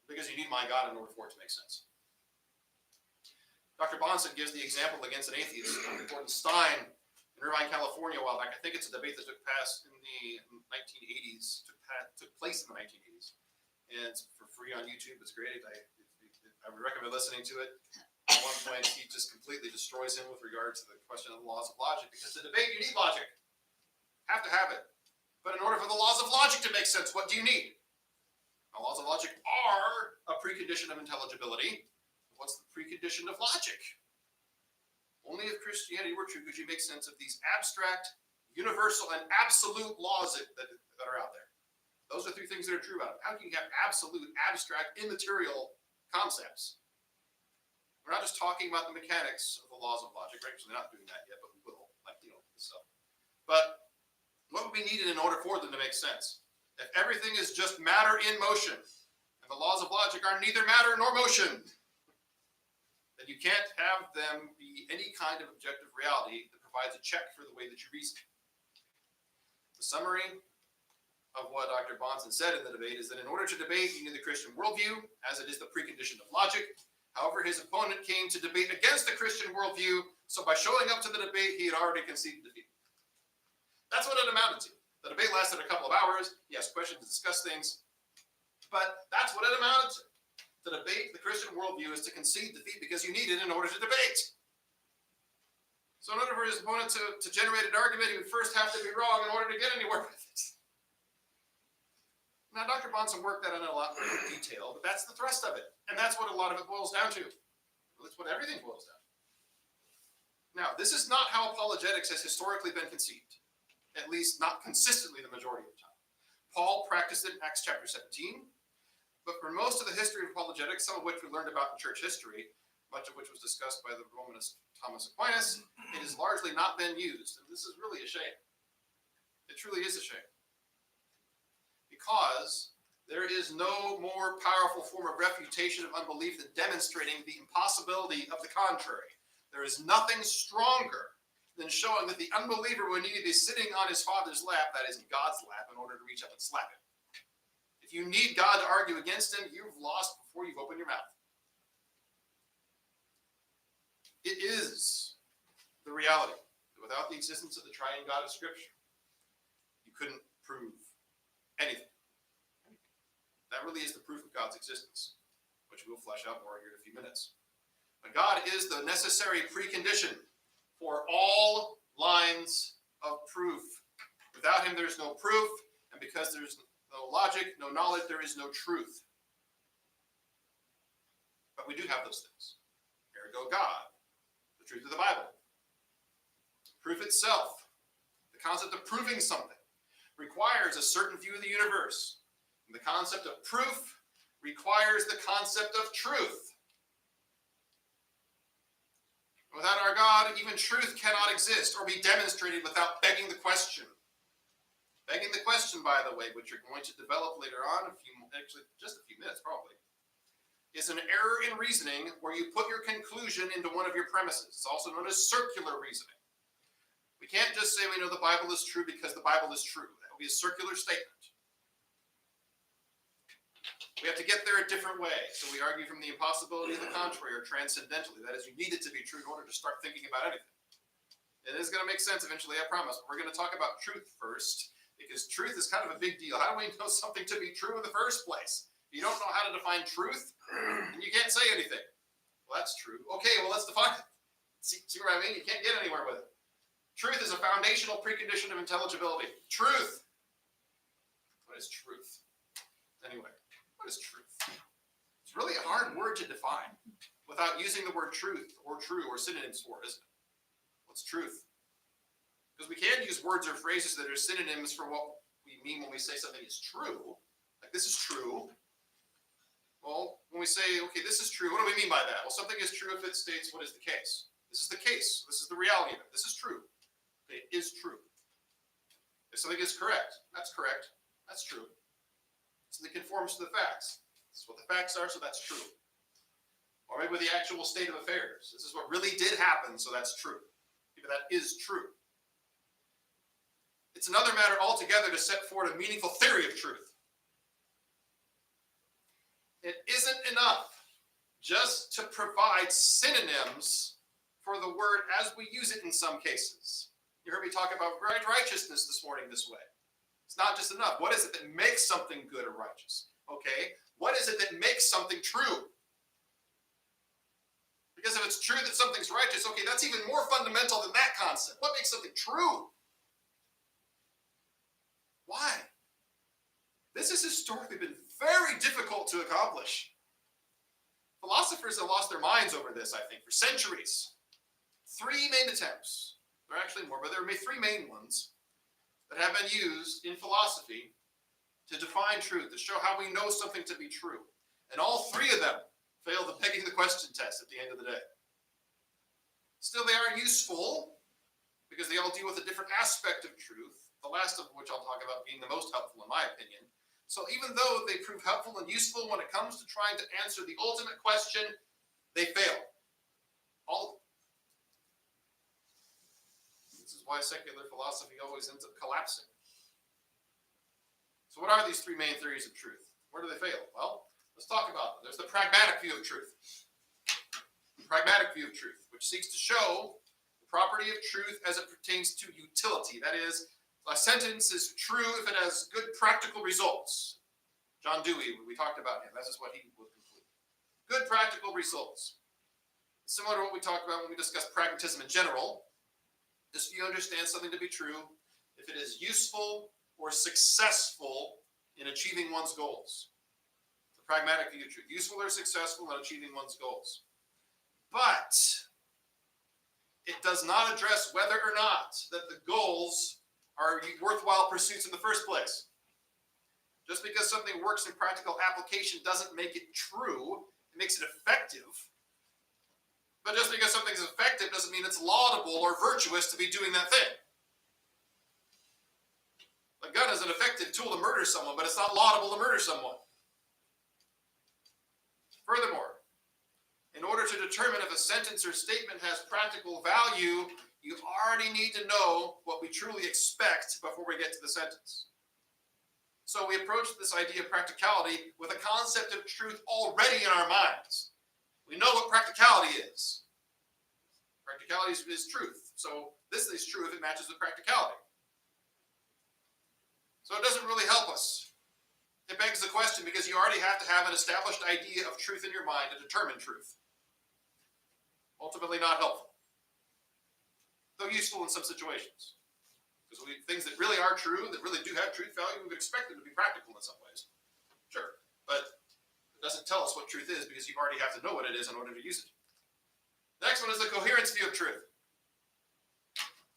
Because you need my God in order for it to make sense. Dr. Bonson gives the example against an atheist. Dr. Gordon Stein in Irvine, California, a while back. I think it's a debate that took place in the 1980s. Took place in the 1980s. And it's for free on YouTube. It's great. I would recommend listening to it. At one point, he just completely destroys him with regard to the question of the laws of logic. Because to debate, you need logic. Have to have it. But in order for the laws of logic to make sense, what do you need? Now, laws of logic are a precondition of intelligibility. What's the precondition of logic? Only if Christianity were true could you make sense of these abstract, universal, and absolute laws that are out there. Those are three things that are true about it. How can you have absolute, abstract, immaterial concepts? We're not just talking about the mechanics of the laws of logic. We're actually not doing that yet, but we will, this stuff. But what would be needed in order for them to make sense? If everything is just matter in motion, and the laws of logic are neither matter nor motion, then you can't have them be any kind of objective reality that provides a check for the way that you reason. The summary of what Dr. Bonson said in the debate is that in order to debate, you need the Christian worldview, as it is the precondition of logic. However, his opponent came to debate against the Christian worldview, so by showing up to the debate, he had already conceded defeat. That's what it amounted to. The debate lasted a couple of hours. He asked questions, discussed things, but that's what it amounted to. To debate the Christian worldview is to concede defeat because you need it in order to debate. So in order for his opponent to generate an argument, he would first have to be wrong in order to get anywhere with it. Now, Dr. Bonson worked that in a lot more detail, but that's the thrust of it. And that's what a lot of it boils down to. That's what everything boils down to. Now, this is not how apologetics has historically been conceived, at least not consistently the majority of the time. Paul practiced it in Acts chapter 17, but for most of the history of apologetics, some of which we learned about in church history, much of which was discussed by the Romanist Thomas Aquinas, it has largely not been used. And this is really a shame. It truly is a shame. Because there is no more powerful form of refutation of unbelief than demonstrating the impossibility of the contrary. There is nothing stronger than showing that the unbeliever would need to be sitting on his father's lap, that is in God's lap, in order to reach up and slap him. If you need God to argue against him, you've lost before you've opened your mouth. It is the reality that without the existence of the triune God of Scripture, you couldn't prove anything. That really is the proof of God's existence, which we'll flesh out more here in a few minutes. But God is the necessary precondition for all lines of proof. Without him, there's no proof, and because there's no logic, no knowledge, there is no truth. But we do have those things. Ergo God, the truth of the Bible. Proof itself, the concept of proving something, requires a certain view of the universe. And the concept of proof requires the concept of truth. Without our God, even truth cannot exist or be demonstrated without begging the question. Begging the question, by the way, which you're going to develop later on, just a few minutes probably, is an error in reasoning where you put your conclusion into one of your premises. It's also known as circular reasoning. We can't just say we know the Bible is true because the Bible is true. That would be a circular statement. We have to get there a different way. So we argue from the impossibility of the contrary or transcendentally. That is, you need it to be true in order to start thinking about anything. It is going to make sense eventually, I promise. But we're going to talk about truth first, because truth is kind of a big deal. How do we know something to be true in the first place? If you don't know how to define truth, then you can't say anything. Well, that's true. Okay, well, let's define it. See what I mean? You can't get anywhere with it. Truth is a foundational precondition of intelligibility. Truth. What is truth? Anyway. What is truth? It's really a hard word to define without using the word truth or true or synonyms for it, isn't it? What's truth? Because we can use words or phrases that are synonyms for what we mean when we say something is true. Like, this is true. Well, when we say, okay, this is true, what do we mean by that? Well, something is true if it states what is the case. This is the case. This is the reality of it. This is true. It is true. If something is correct, that's correct. That's true. Something conforms to the facts. This is what the facts are, so that's true. Or maybe with the actual state of affairs. This is what really did happen, so that's true. Maybe that is true. It's another matter altogether to set forward a meaningful theory of truth. It isn't enough just to provide synonyms for the word as we use it in some cases. You heard me talk about righteousness this morning this way. It's not just enough. What is it that makes something good or righteous? Okay, what is it that makes something true? Because if it's true that something's righteous, okay, that's even more fundamental than that concept. What makes something true? Why? This has historically been very difficult to accomplish. Philosophers have lost their minds over this, I think, for centuries. 3 main attempts. There are actually more, but there are 3 main ones that have been used in philosophy to define truth, to show how we know something to be true. And all 3 of them fail the pegging the question test at the end of the day. Still, they are useful because they all deal with a different aspect of truth, the last of which I'll talk about being the most helpful in my opinion. So even though they prove helpful and useful when it comes to trying to answer the ultimate question, they fail. All of them. This is why secular philosophy always ends up collapsing. So what are these 3 main theories of truth? Where do they fail? Well, let's talk about them. There's the pragmatic view of truth. The pragmatic view of truth, which seeks to show the property of truth as it pertains to utility. That is, a sentence is true if it has good practical results. John Dewey, we talked about him. This is what he would conclude. Good practical results. Similar to what we talked about when we discussed pragmatism in general. This view understands something to be true if it is useful or successful in achieving one's goals. The pragmatic view of truth. Useful or successful in achieving one's goals. But it does not address whether or not that the goals are worthwhile pursuits in the first place. Just because something works in practical application doesn't make it true. It makes it effective. But just because something's effective doesn't mean it's laudable or virtuous to be doing that thing. A gun is an effective tool to murder someone, but it's not laudable to murder someone. Furthermore, in order to determine if a sentence or statement has practical value, you already need to know what we truly expect before we get to the sentence. So we approach this idea of practicality with a concept of truth already in our minds. We know what practicality is. Practicality is truth. So this is true if it matches with practicality. So it doesn't really help us. It begs the question because you already have to have an established idea of truth in your mind to determine truth. Ultimately not helpful. Though useful in some situations. Because things that really are true, that really do have truth value, we would expect them to be practical in some ways. Sure. But it doesn't tell us what truth is because you already have to know what it is in order to use it. Next one is the coherence view of truth.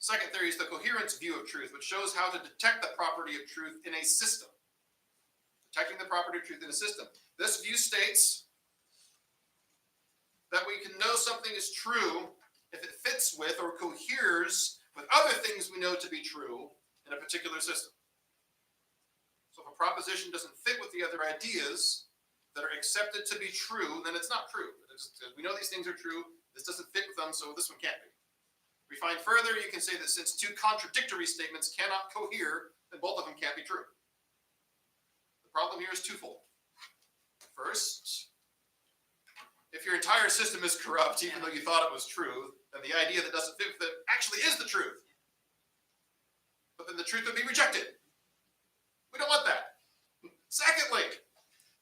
Second theory is the coherence view of truth, which shows how to detect the property of truth in a system. Detecting the property of truth in a system. This view states that we can know something is true if it fits with or coheres with other things we know to be true in a particular system. So if a proposition doesn't fit with the other ideas that are accepted to be true, then it's not true. We know these things are true. This doesn't fit with them, so this one can't be. Refined further, you can say that since 2 contradictory statements cannot cohere, then both of them can't be true. The problem here is twofold. First, if your entire system is corrupt, even though you thought it was true, then the idea that doesn't fit with it actually is the truth. But then the truth would be rejected. We don't want that. Secondly,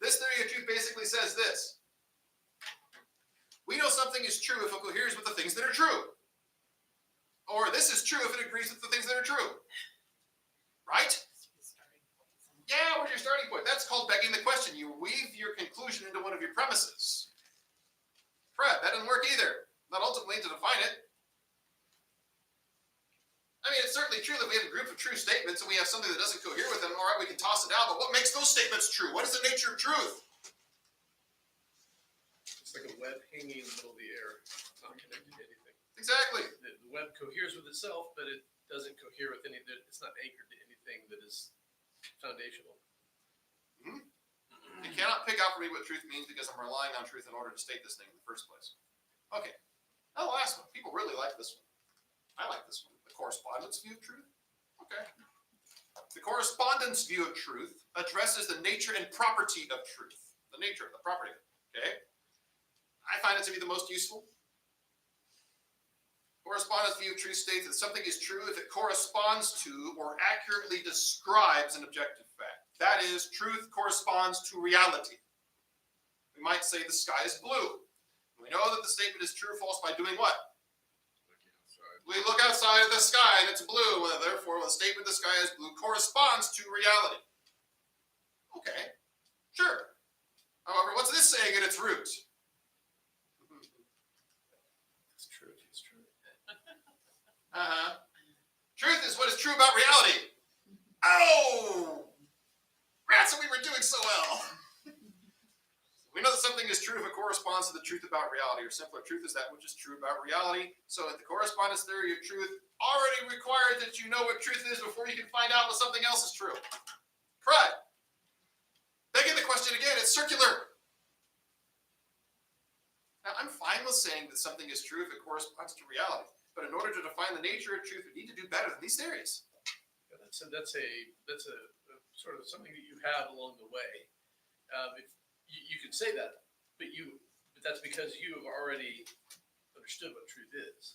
this theory of truth basically says this. We know something is true if it coheres with the things that are true. Or this is true if it agrees with the things that are true. Right? Yeah, where's your starting point? That's called begging the question. You weave your conclusion into one of your premises. Fred, that didn't work either. Not ultimately to define it. I mean, it's certainly true that we have a group of true statements and we have something that doesn't cohere with them. All right, we can toss it out, but what makes those statements true? What is the nature of truth? It's like a web hanging in the middle of the air, not connected to anything. Exactly. The web coheres with itself, but it doesn't cohere with it's not anchored to anything that is foundational. You cannot pick out for me what truth means because I'm relying on truth in order to state this thing in the first place. Okay. Now the last one. People really like this one. I like this one. The correspondence view of truth. Okay. The correspondence view of truth addresses the nature and property of truth. The nature of the property. Okay. I find it to be the most useful. Correspondence view of truth states that something is true if it corresponds to or accurately describes an objective fact. That is, truth corresponds to reality. We might say the sky is blue. We know that the statement is true or false by doing what? We look outside at the sky and it's blue. Well, therefore, the statement the sky is blue corresponds to reality. Okay, sure. However, what's this saying at its root? It's true. It's true. Truth is what is true about reality. Oh! Rats, we were doing so well. We know that something is true if it corresponds to the truth about reality, or simpler, truth is that which is true about reality. So the correspondence theory of truth already requires that you know what truth is before you can find out what something else is true. Correct. Begging the question again, it's circular. Now, I'm fine with saying that something is true if it corresponds to reality. But in order to define the nature of truth, we need to do better than these theories. Yeah, that's a sort of something that you have along the way. If you can say that, but that's because you have already understood what truth is.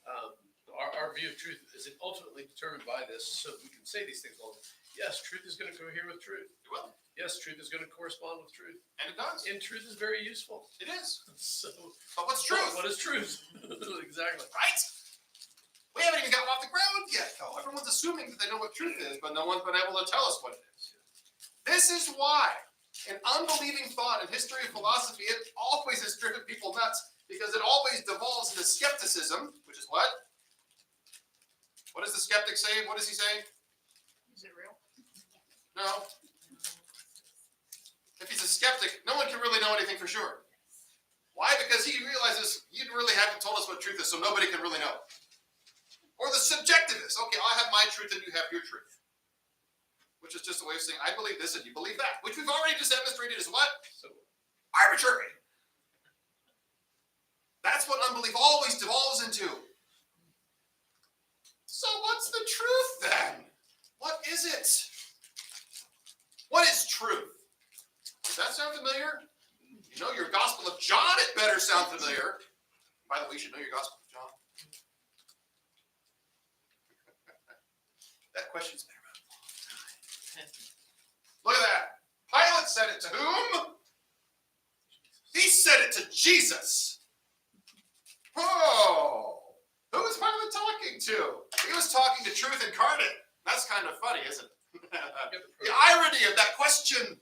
Our view of truth is ultimately determined by this, so we can say these things along. Yes, truth is going to cohere with truth. It will. Yes, truth is going to correspond with truth. And it does. And truth is very useful. It is. So, But what's truth? what is truth? Exactly. Right? We haven't even gotten off the ground yet, though. Everyone's assuming that they know what truth is, but no one's been able to tell us what it is. This is why in unbelieving thought and history of philosophy, it always has driven people nuts, because it always devolves into skepticism, which is what? What does the skeptic say? What is he saying? Is it real? No. If he's a skeptic, no one can really know anything for sure. Why? Because he realizes you really haven't told us what truth is, so nobody can really know. Or the subjectivist. Okay, I have my truth and you have your truth. Which is just a way of saying, I believe this and you believe that. Which we've already just demonstrated is what? So, Arbitrary. That's what unbelief always devolves into. So what's the truth then? What is it? What is truth? Does that sound familiar? You know your Gospel of John, it better sound familiar. By the way, you should know your Gospel of John. That question's been around a long time. Look at that. Pilate said it to whom? He said it to Jesus. Oh, who was Pilate talking to? He was talking to truth incarnate. That's kind of funny, isn't it? The irony of that question.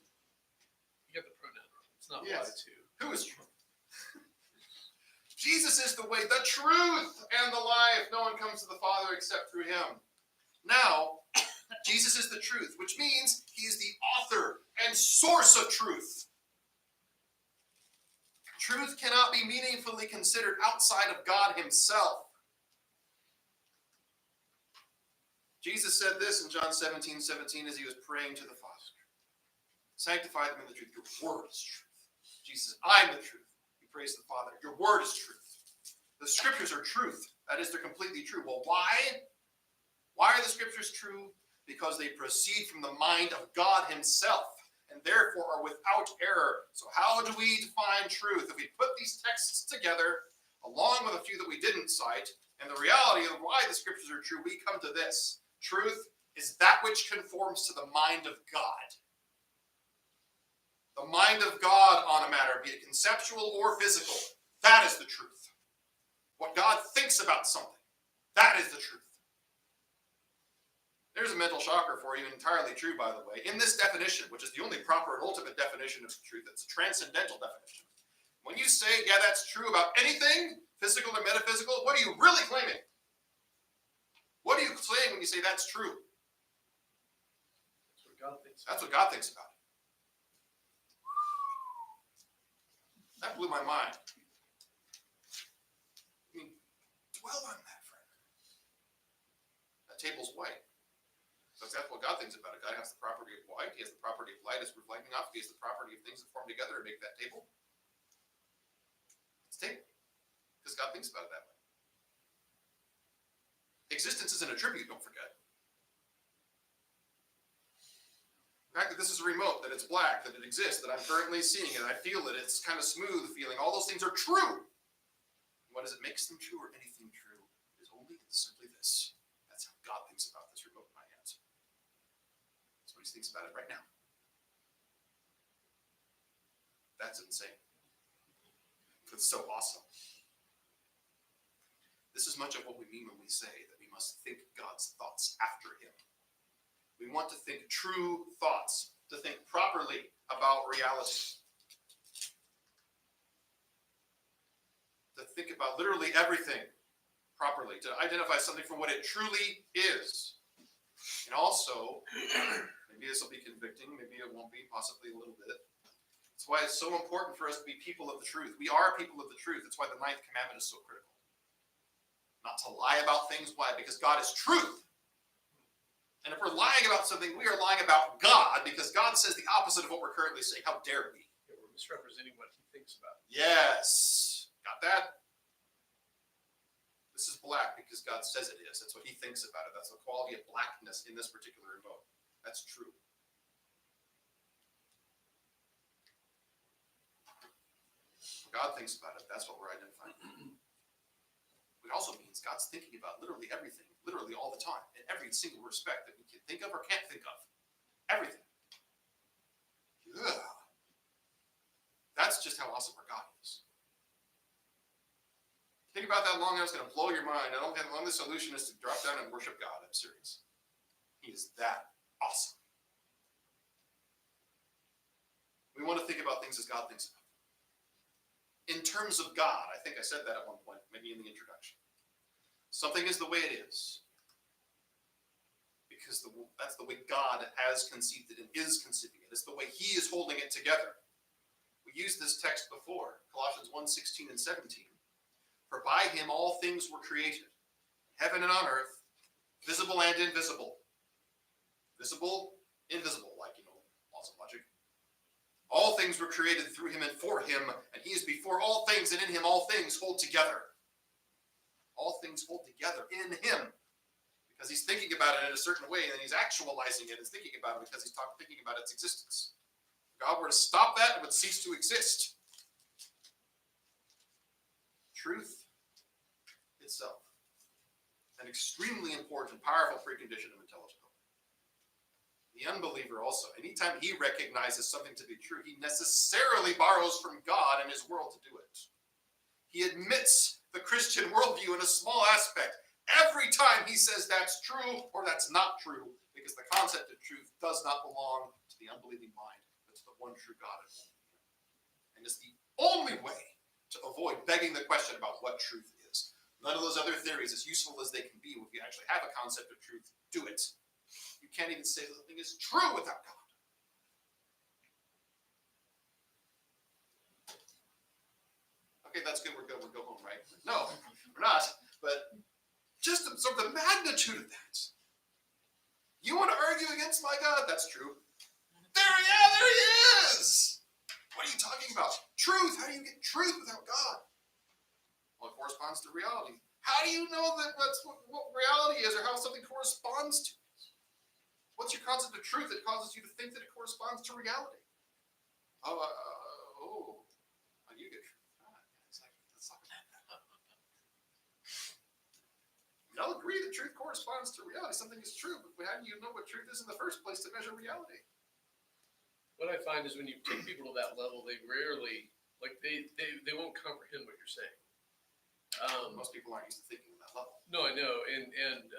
you get the pronoun wrong. It's not Yes. applied to. Who is true? Jesus is the way, the truth, and the life. No one comes to the Father except through him. Now, Jesus is the truth, which means he is the author and source of truth. Truth cannot be meaningfully considered outside of God himself. Jesus said this in John 17:17 as he was praying to the Father. Sanctify them in the truth. Your word is truth. Jesus, I'm the truth. He prays the Father. Your word is truth. The scriptures are truth. That is, they're completely true. Well, why? Why are the scriptures true? Because they proceed from the mind of God himself, and therefore are without error. So how do we define truth? If we put these texts together, along with a few that we didn't cite, and the reality of why the scriptures are true, we come to this. Truth is that which conforms to the mind of God. The mind of God on a matter, be it conceptual or physical. That is the truth. What God thinks about something. That is the truth. There's a mental shocker for you, entirely true, by the way. In this definition, which is the only proper and ultimate definition of truth, it's a transcendental definition. When you say, yeah, that's true about anything, physical or metaphysical, what are you really claiming? What are you saying when you say that's true? That's what God thinks. That's what God thinks about it. That blew my mind. I mean, dwell on that for a minute. That table's white. That's what God thinks about it. God has the property of white. He has the property of light as reflecting off. He has the property of things that form together and make that table. It's a table. Because God thinks about it that way. Existence isn't a tribute, don't forget. The fact that this is a remote, that it's black, that it exists, that I'm currently seeing it, I feel it, it's kind of smooth feeling, all those things are true. What does it makes them true or anything true is only and simply this. That's how God thinks about this remote in my hands. That's what he thinks about it right now. That's insane. It's so awesome. This is much of what we mean when we say that we must think God's thoughts after him. We want to think true thoughts, to think properly about reality. To think about literally everything properly, to identify something for what it truly is. And also, maybe this will be convicting, maybe it won't be, possibly a little bit. That's why it's so important for us to be people of the truth. We are people of the truth. That's why the 9th commandment is so critical. Not to lie about things. Why? Because God is truth. And if we're lying about something, we are lying about God, because God says the opposite of what we're currently saying. How dare we? Yeah, we're misrepresenting what he thinks about it. Yes. Got that? This is black because God says it is. That's what he thinks about it. That's the quality of blackness in this particular remote. That's true. God thinks about it. That's what we're identifying. It also means God's thinking about literally everything, literally all the time, in every single respect that we can think of or can't think of. Everything. Yeah. That's just how awesome our God is. Think about that long, and it's going to blow your mind. The only solution is to drop down and worship God. I'm serious. He is that awesome. We want to think about things as God thinks about them. In terms of God, I think I said that at one point, maybe in the introduction. Something is the way it is because that's the way God has conceived it and is conceiving it. It's the way he is holding it together. We used this text before, Colossians 1:16 and 17. For by him all things were created, heaven and on earth, visible and invisible. Visible, invisible, like, laws of logic. All things were created through him and for him, and he is before all things, and in him all things hold together. All things hold together in him. Because he's thinking about it in a certain way, and then he's actualizing it and thinking about it because he's thinking about its existence. If God were to stop that, it would cease to exist. Truth itself. An extremely important, powerful precondition of intelligibility. The unbeliever also, anytime he recognizes something to be true, he necessarily borrows from God and his world to do it. He admits the Christian worldview in a small aspect every time he says that's true or that's not true, because the concept of truth does not belong to the unbelieving mind, but to the one true God and only him. And it's the only way to avoid begging the question about what truth is. None of those other theories, as useful as they can be, if you actually have a concept of truth, do it. You can't even say something is true without God. Okay, that's good. We're good. We'll go home, right? No, we're not. But just absorb the magnitude of that. You want to argue against my God? That's true. There he is. What are you talking about? Truth. How do you get truth without God? Well, it corresponds to reality. How do you know that that's what reality is, or how something corresponds to it? What's your concept of truth that causes you to think that it corresponds to reality? How do you get truth? Let's talk about that. We all agree that truth corresponds to reality. Something is true, but how do you know what truth is in the first place to measure reality? What I find is when you take people to that level, they rarely, they won't comprehend what you're saying. Most people aren't used to thinking on that level. No, I know, and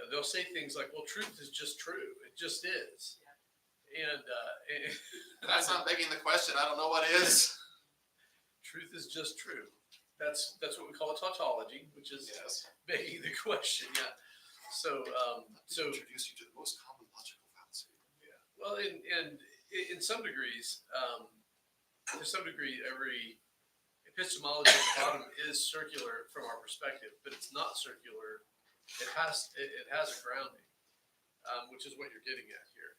they'll say things like, "Well, truth is just true. It just is." Yeah. And That's not begging the question. I don't know what is. Truth is just true. That's what we call a tautology, which is Yes. begging the question. Yeah. So Introduce you to the most common logical fallacy. yeah. Well, and in some degrees, to some degree, every epistemology at the bottom is circular from our perspective, but it's not circular. It has a grounding. which is what you're getting at here,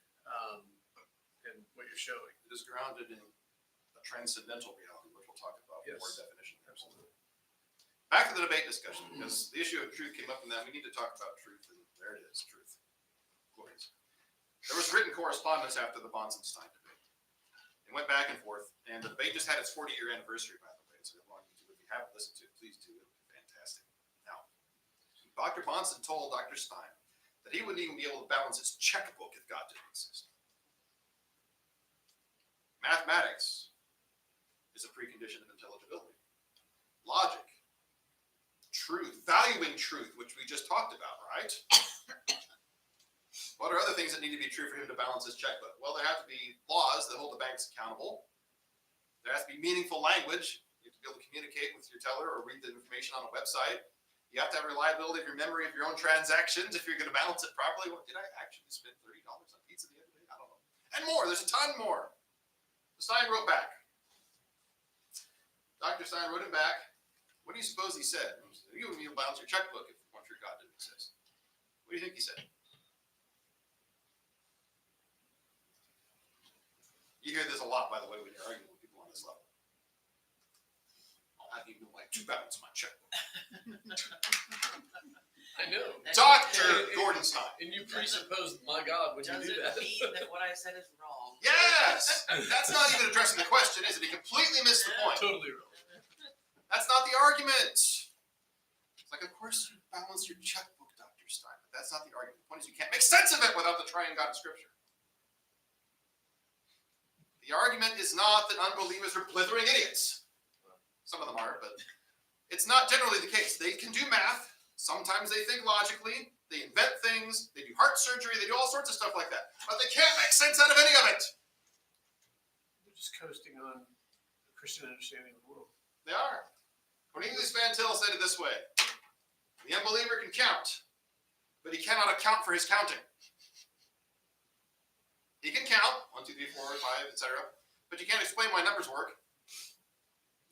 and what you're showing. It is grounded in a transcendental reality, which we'll talk about Yes. more definition. Absolutely. Back to the debate discussion, because the issue of truth came up, and then we need to talk about truth, and there it is, truth. Glorious. There was written correspondence after the Bonsenstein debate. It went back and forth, and the debate just had its 40-year anniversary, by the way. So if you haven't listened to it, please do. It would be fantastic. Now, Dr. Bonsen told Dr. Stein that he wouldn't even be able to balance his checkbook if God didn't exist. Mathematics is a precondition of intelligibility. Logic, truth, valuing truth, which we just talked about, right? What are other things that need to be true for him to balance his checkbook? Well, there have to be laws that hold the banks accountable. There has to be meaningful language. You have to be able to communicate with your teller or read the information on a website. You have to have reliability of your memory of your own transactions if you're going to balance it properly. Well, did I actually spend $30 on pizza the other day? I don't know. And more. There's a ton more. Stein wrote back. Dr. Stein wrote him back. What do you suppose he said? You wouldn't be able to balance your checkbook if one true God didn't exist. What do you think he said? You hear this a lot, by the way, when you're arguing with people on this level. I'll have you know I do balance my checkbook. I know. Dr. Gordon Stein. And you presuppose, my God, when you do that. Doesn't mean that what I said is wrong. Yes! That's not even addressing the question, is it? He completely missed the point. Totally wrong. That's not the argument. It's like, of course you balance your checkbook, Dr. Stein, but that's not the argument. The point is you can't make sense of it without the triune God of Scripture. The argument is not that unbelievers are blithering idiots. Some of them are, but it's not generally the case. They can do math. Sometimes they think logically. They invent things. They do heart surgery. They do all sorts of stuff like that. But they can't make sense out of any of it. They're just coasting on the Christian understanding of the world. They are. Cornelius Van Til said it this way. The unbeliever can count, but he cannot account for his counting. He can count, 1, 2, 3, 4, 5, etc. But you can't explain why numbers work.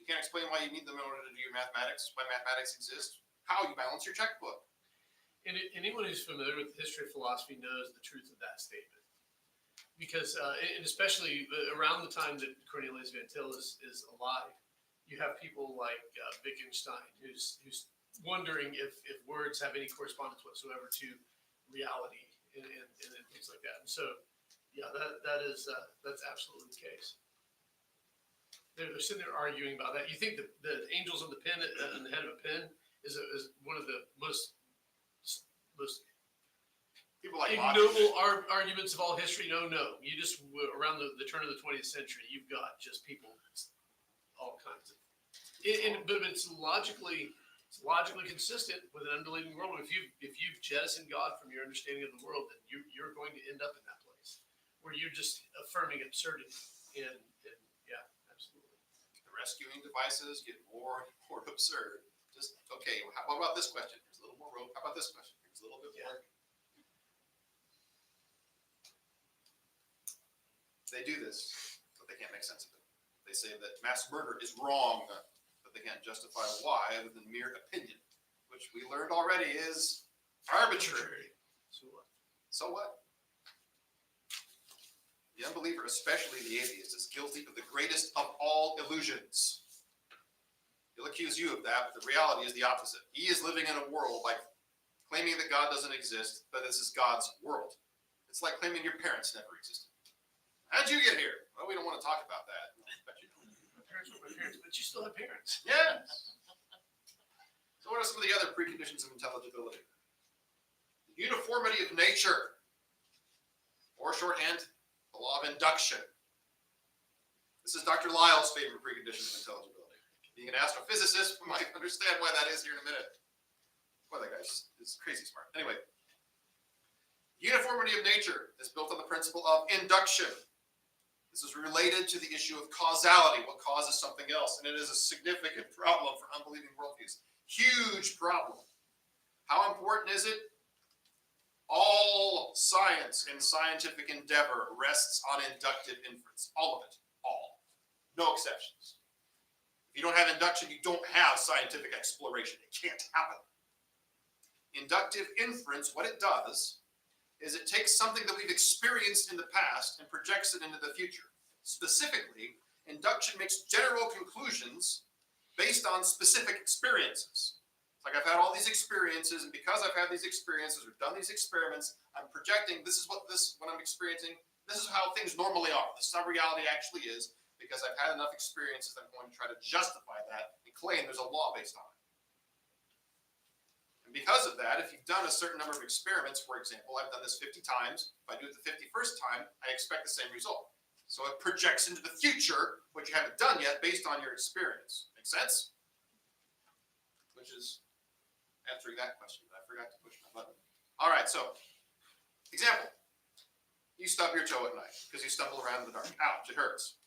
You can't explain why you need them in order to do your mathematics, why mathematics exists, how you balance your checkbook. And anyone who's familiar with the history of philosophy knows the truth of that statement. Because, and especially around the time that Cornelius Van Til is alive, you have people like Wittgenstein, who's wondering if words have any correspondence whatsoever to reality and things like that. And so, yeah, that's absolutely the case. They're sitting there arguing about that. You think the angels on the pen on the head of a pen is one of the most People like ignoble arguments of all history? No. You just around the turn of the 20th century, you've got just people, all kinds of. But it's logically consistent with an unbelieving world. If you've jettisoned God from your understanding of the world, then you're going to end up in that place where you're just affirming absurdity. And yeah, absolutely. The rescuing devices get more and more absurd. Just, okay, what about this question? Here's a little more rope. How about this question? Here's a little bit more. They do this, but they can't make sense of it. They say that mass murder is wrong, but they can't justify why other than mere opinion, which we learned already is arbitrary. So what? The unbeliever, especially the atheist, is guilty of the greatest of all illusions. He'll accuse you of that, but the reality is the opposite. He is living in a world like claiming that God doesn't exist, but this is God's world. It's like claiming your parents never existed. How'd you get here? Well, we don't want to talk about that. But you know. My parents were my parents, but you still have parents. Yes. So what are some of the other preconditions of intelligibility? The uniformity of nature, or shorthand, the law of induction. This is Dr. Lyell's favorite precondition of intelligibility. Being an astrophysicist, we might understand why that is here in a minute. Boy, that guy is crazy smart. Anyway, uniformity of nature is built on the principle of induction. This is related to the issue of causality, what causes something else, and it is a significant problem for unbelieving worldviews. Huge problem. How important is it? All science and scientific endeavor rests on inductive inference. All of it. All. No exceptions. If you don't have induction, you don't have scientific exploration. It can't happen. Inductive inference, what it does, is it takes something that we've experienced in the past and projects it into the future. Specifically, induction makes general conclusions based on specific experiences. It's like I've had all these experiences, and because I've had these experiences or done these experiments, I'm projecting this is what I'm experiencing. This is how things normally are. This is how reality actually is, because I've had enough experiences. I'm going to try to justify that and claim there's a law based on it. And because of that, if you've done a certain number of experiments, for example, I've done this 50 times. If I do it the 51st time, I expect the same result. So it projects into the future what you haven't done yet based on your experience. Make sense? Which is answering that question. I forgot to push my button. All right, so example. You stub your toe at night because you stumble around in the dark. Ouch, it hurts.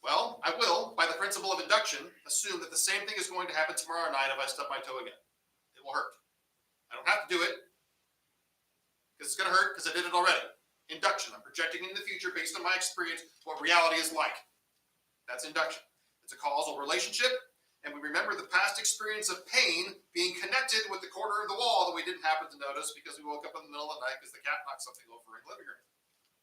Well, I will, by the principle of induction, assume that the same thing is going to happen tomorrow night if I stub my toe again. It will hurt. I don't have to do it because it's going to hurt because I did it already. Induction. I'm projecting into the future based on my experience what reality is like. That's induction. It's a causal relationship, and we remember the past experience of pain being connected with the corner of the wall that we didn't happen to notice because we woke up in the middle of the night because the cat knocked something over in the living room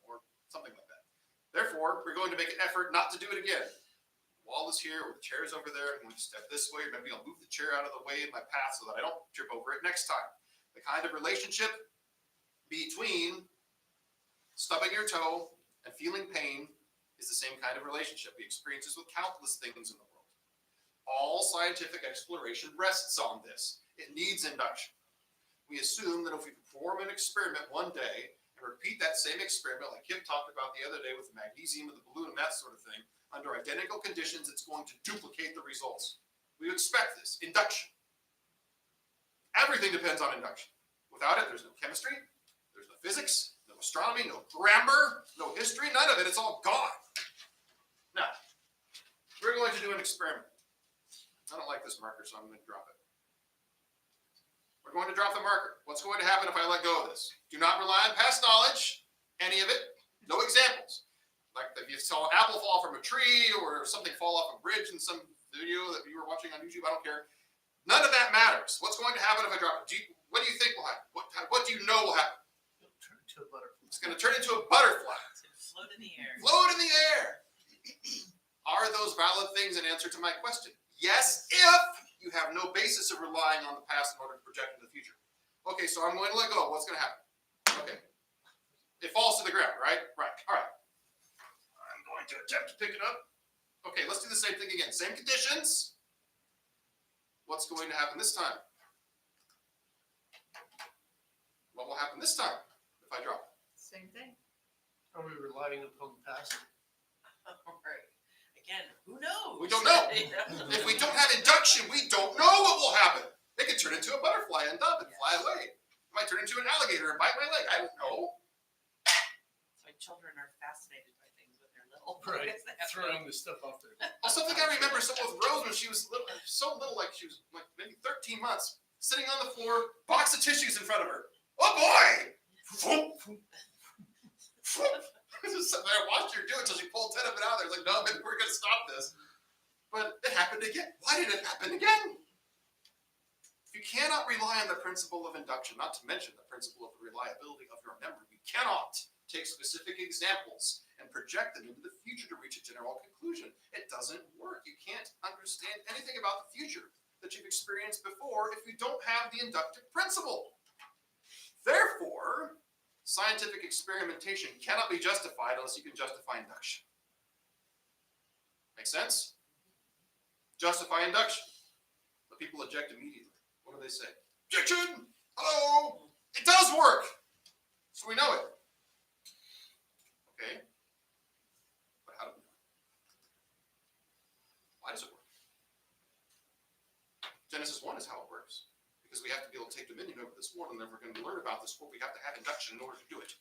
or something like that. Therefore, we're going to make an effort not to do it again. The wall is here, or the chair is over there. I'm going to step this way, or maybe I'll move the chair out of the way in my path so that I don't trip over it next time. The kind of relationship between stubbing your toe and feeling pain is the same kind of relationship we experience with countless things in the world. All scientific exploration rests on this. It needs induction. We assume that if we perform an experiment one day and repeat that same experiment like Kim talked about the other day with the magnesium and the balloon and that sort of thing, under identical conditions, it's going to duplicate the results. We expect this. Induction. Everything depends on induction. Without it, there's no chemistry, there's no physics, no astronomy, no grammar, no history, none of it. It's all gone. Now, we're going to do an experiment. I don't like this marker, so I'm going to drop it. We're going to drop the marker. What's going to happen if I let go of this? Do not rely on past knowledge, any of it. No examples. Like if you saw an apple fall from a tree or something fall off a bridge in some video that you were watching on YouTube, I don't care. None of that matters. What's going to happen if I drop it? What do you think will happen? What do you know will happen? It'll turn into a butterfly. It's going to turn into a butterfly. It's gonna float in the air. Float in the air. Are those valid things in answer to my question? Yes, if you have no basis of relying on the past in order to project into the future. Okay, so I'm going to let go. What's going to happen? Okay. It falls to the ground, right? Right. All right. I'm going to attempt to pick it up. Okay, let's do the same thing again. Same conditions. What's going to happen this time? What will happen this time if I drop it? Same thing. Are we relying upon the past? Right. Again, who knows? We don't know. If we don't have induction, we don't know what will happen. It could turn into a butterfly and up and fly away. It might turn into an alligator and bite my leg. I don't know. That's why children are fascinated by things when they're little. Right. Because they have Throwing the stuff off there. Well, something I remember someone with Rose when she was little, so little, like she was like maybe 13 months, sitting on the floor, box of tissues in front of her. Oh boy! I watched her do it until she pulled 10 of it out there. It's like, no, maybe we're going to stop this. But it happened again. Why did it happen again? If you cannot rely on the principle of induction, not to mention the principle of the reliability of your memory, you cannot take specific examples and project them into the future to reach a general conclusion. It doesn't work. You can't understand anything about the future that you've experienced before if you don't have the inductive principle. Therefore, scientific experimentation cannot be justified unless you can justify induction. Make sense? Justify induction. The people eject immediately. What do they say? Objection! Hello! It does work! So we know it. Okay? But how do we know? Why does it work? Genesis 1 is how it works. Because we have to be able to take dominion over this world, and then we're going to learn about this world. We have to have induction in order to do it.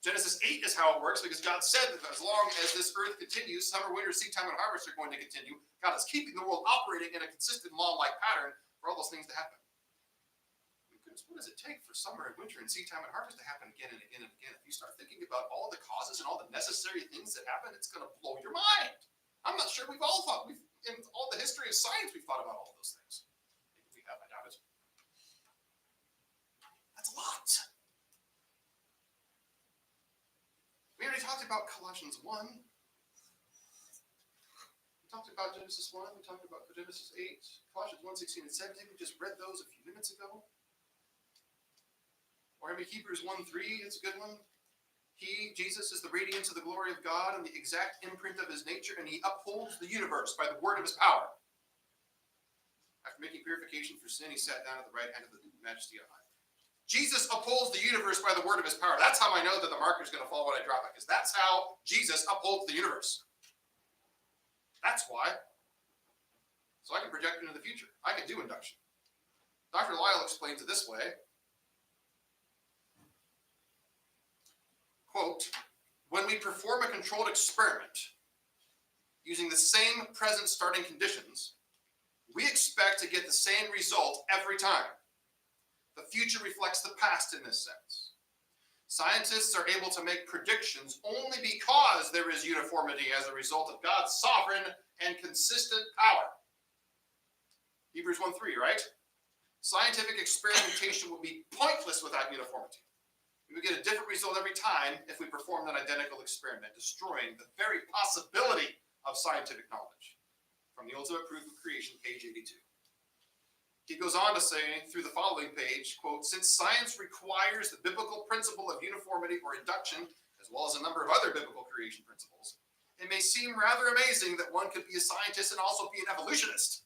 Genesis 8 is how it works, because God said that as long as this earth continues, summer, winter, seed time, and harvest are going to continue. God is keeping the world operating in a consistent law-like pattern for all those things to happen. Goodness, what does it take for summer and winter and seed time and harvest to happen again and again and again? If you start thinking about all the causes and all the necessary things that happen, it's going to blow your mind. I'm not sure we've all thought, in all the history of science, we've thought about all those things. Maybe we have, I doubt it. That's a lot. We already talked about Colossians 1. We talked about Genesis 1. We talked about Genesis 8. Colossians 1, 16 and 17. We just read those a few minutes ago. Or maybe Hebrews 1, 3. It's a good one. He, Jesus, is the radiance of the glory of God and the exact imprint of his nature, and he upholds the universe by the word of his power. After making purification for sin, he sat down at the right hand of the majesty on high. Jesus upholds the universe by the word of his power. That's how I know that the marker is going to fall when I drop it, because that's how Jesus upholds the universe. That's why. So I can project into the future. I can do induction. Dr. Lyle explains it this way. Quote, when we perform a controlled experiment using the same present starting conditions, we expect to get the same result every time. The future reflects the past in this sense. Scientists are able to make predictions only because there is uniformity as a result of God's sovereign and consistent power. Hebrews 1:3, right? Scientific experimentation would be pointless without uniformity. We would get a different result every time if we performed an identical experiment, destroying the very possibility of scientific knowledge. From the Ultimate Proof of Creation, page 82. He goes on to say, through the following page, quote, since science requires the biblical principle of uniformity or induction, as well as a number of other biblical creation principles, it may seem rather amazing that one could be a scientist and also be an evolutionist.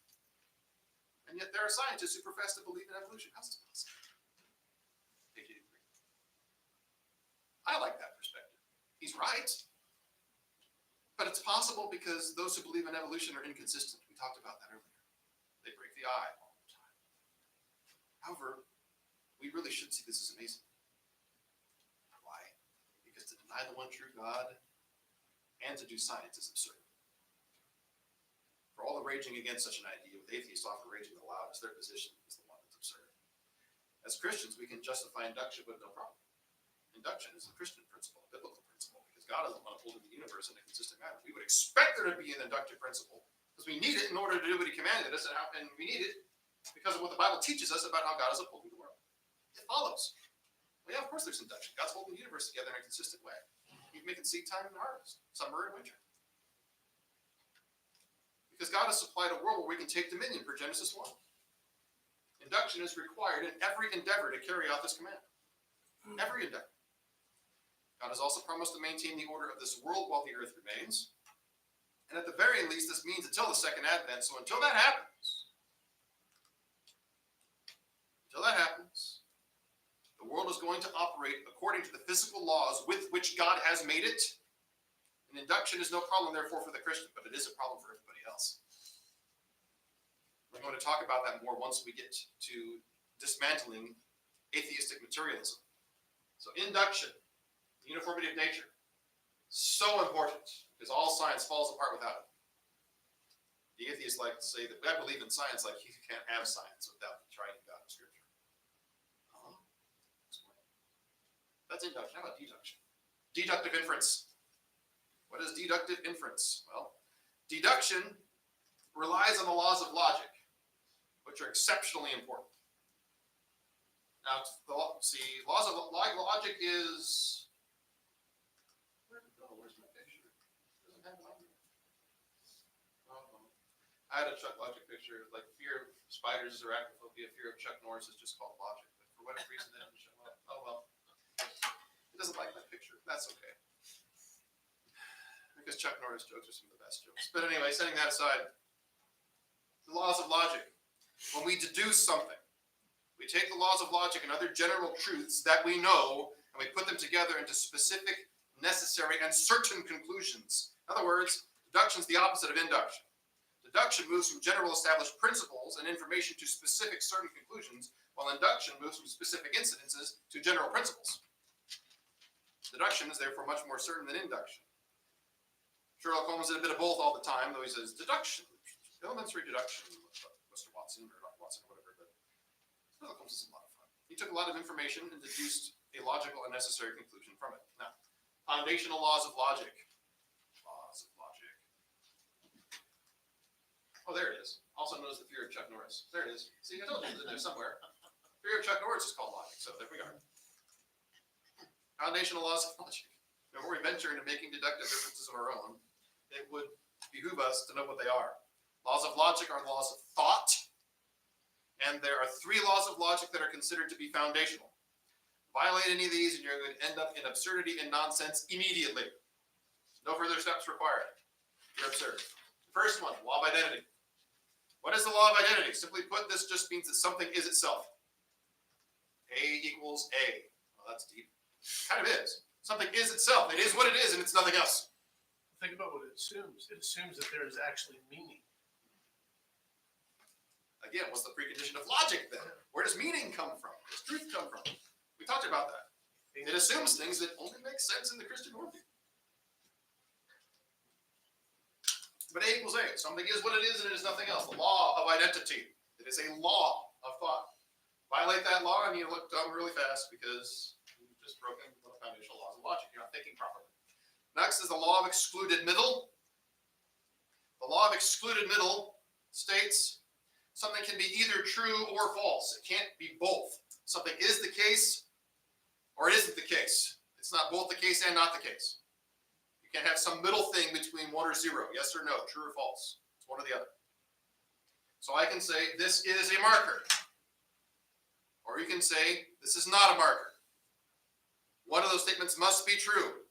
And yet there are scientists who profess to believe in evolution. How's this possible? Page 83. I like that perspective. He's right. But it's possible because those who believe in evolution are inconsistent. We talked about that earlier. They break the eye. However, we really should see this as amazing. Why? Because to deny the one true God and to do science is absurd. For all the raging against such an idea, with atheists often raging the loudest, their position is the one that's absurd. As Christians, we can justify induction with no problem. Induction is a Christian principle, a biblical principle, because God is the one upholding the universe in a consistent manner. We would expect there to be an inductive principle because we need it in order to do what he commanded us, and we need it because of what the Bible teaches us about how God is upholding the world. It follows. Well, yeah, of course there's induction. God's holding the universe together in a consistent way. He's making seed time and harvest, summer and winter. Because God has supplied a world where we can take dominion per Genesis 1. Induction is required in every endeavor to carry out this command. Every endeavor. God has also promised to maintain the order of this world while the earth remains. And at the very least, this means until the second advent. So until that happens, the world is going to operate according to the physical laws with which God has made it. And induction is no problem, therefore, for the Christian, but it is a problem for everybody else. We're going to talk about that more once we get to dismantling atheistic materialism. So induction, uniformity of nature, so important, because all science falls apart without it. The atheists like to say that I believe in science like you can't have science without the triune God of Scripture. That's induction. How about deduction? Deductive inference. What is deductive inference? Well, deduction relies on the laws of logic, which are exceptionally important. Now, see, laws of logic is. Where'd it go? Where's my picture? It doesn't have it on here. Oh, I had a Chuck Logic picture, like fear of spiders is arachnophobia, fear of Chuck Norris is just called logic. But for whatever reason, they didn't show up. Oh well. It doesn't like that picture. That's okay. Because Chuck Norris jokes are some of the best jokes. But anyway, setting that aside, the laws of logic. When we deduce something, we take the laws of logic and other general truths that we know, and we put them together into specific, necessary, and certain conclusions. In other words, deduction is the opposite of induction. Deduction moves from general established principles and information to specific, certain conclusions, while induction moves from specific incidences to general principles. Deduction is therefore much more certain than induction. Sherlock Holmes did a bit of both all the time, though he says deduction, elementary deduction, Mr. Watson, or not Watson, or whatever, but Sherlock Holmes is a lot of fun. He took a lot of information and deduced a logical and necessary conclusion from it. Now, foundational laws of logic. Laws of logic. Oh, there it is. Also known as the fear of Chuck Norris. There it is. See, I told you it was in there somewhere. Fear of Chuck Norris is called logic, so there we are. Foundational laws of logic. before we venture into making deductive inferences of our own, it would behoove us to know what they are. Laws of logic are laws of thought, and there are 3 laws of logic that are considered to be foundational. Violate any of these, and you're going to end up in absurdity and nonsense immediately. No further steps required. You're absurd. First one, law of identity. What is the law of identity? Simply put, this just means that something is itself. A equals A. Well, that's deep. It kind of is. Something is itself. It is what it is, and it's nothing else. Think about what it assumes. It assumes that there is actually meaning. Again, what's the precondition of logic then? Where does meaning come from? Where does truth come from? We talked about that. It assumes things that only make sense in the Christian worldview. But A equals A. Something is what it is, and it is nothing else. The law of identity. It is a law of thought. Violate that law, and you look dumb really fast because you've just broken the foundational laws of logic. You're not thinking properly. Next is the law of excluded middle. The law of excluded middle states something can be either true or false. It can't be both. Something is the case or it isn't the case. It's not both the case and not the case. You can't have some middle thing between 1 or 0, yes or no, true or false. It's one or the other. So I can say this is a marker. Or you can say this is not a marker. One of those statements must be true.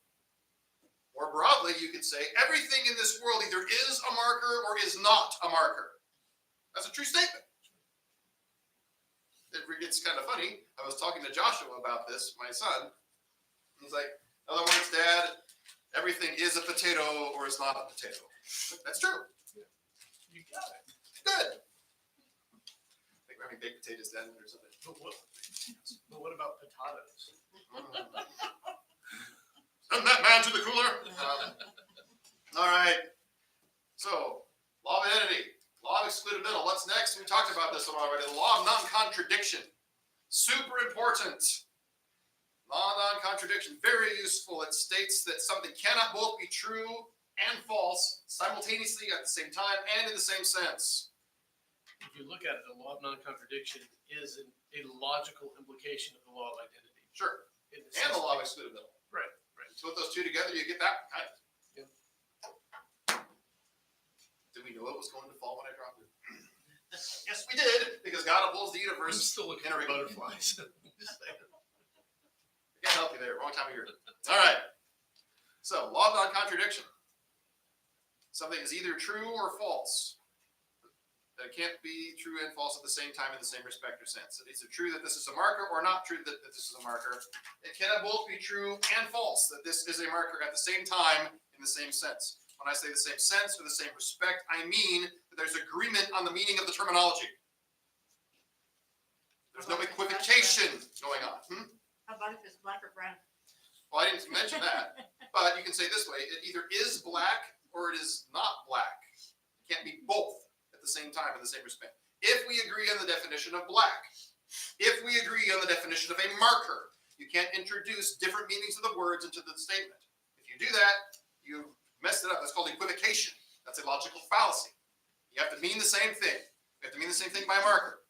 More broadly, you could say everything in this world either is a marker or is not a marker. That's a true statement. It gets kind of funny. I was talking to Joshua about this, my son. He's like, in other words, Dad, everything is a potato or is not a potato. That's true. You got it. Good. I think we're having baked potatoes down there or something. But what about potatoes? Send that man to the cooler. All right. So, law of identity, law of excluded middle. What's next? We talked about this one already. The law of non-contradiction. Super important. Law of non-contradiction, very useful. It states that something cannot both be true and false simultaneously at the same time and in the same sense. If you look at it, the law of non-contradiction is a logical implication of the law of identity. Sure. In the And sense the law of that- excluded middle. Right. So put those two together, you get that kind of. Yep. Did we know it was going to fall when I dropped it? Yes, we did, because God upholds the I'm universe. still looking Henry. at butterflies. I can't help you there. Wrong time of year. All right. So, law of non-contradiction. Something is either true or false. That it can't be true and false at the same time in the same respect or sense. It is true that this is a marker or not true that this is a marker. It cannot both be true and false that this is a marker at the same time in the same sense. When I say the same sense or the same respect, I mean that there's agreement on the meaning of the terminology. There's no equivocation going on. How about if it's black or brown? Well, I didn't mention that, but you can say this way: it either is black or it is not black. It can't be both at the same time in the same respect. If we agree on the definition of black, if we agree on the definition of a marker, you can't introduce different meanings of the words into the statement. If you do that, you messed it up. That's called equivocation. That's a logical fallacy. You have to mean the same thing. You have to mean the same thing by a marker.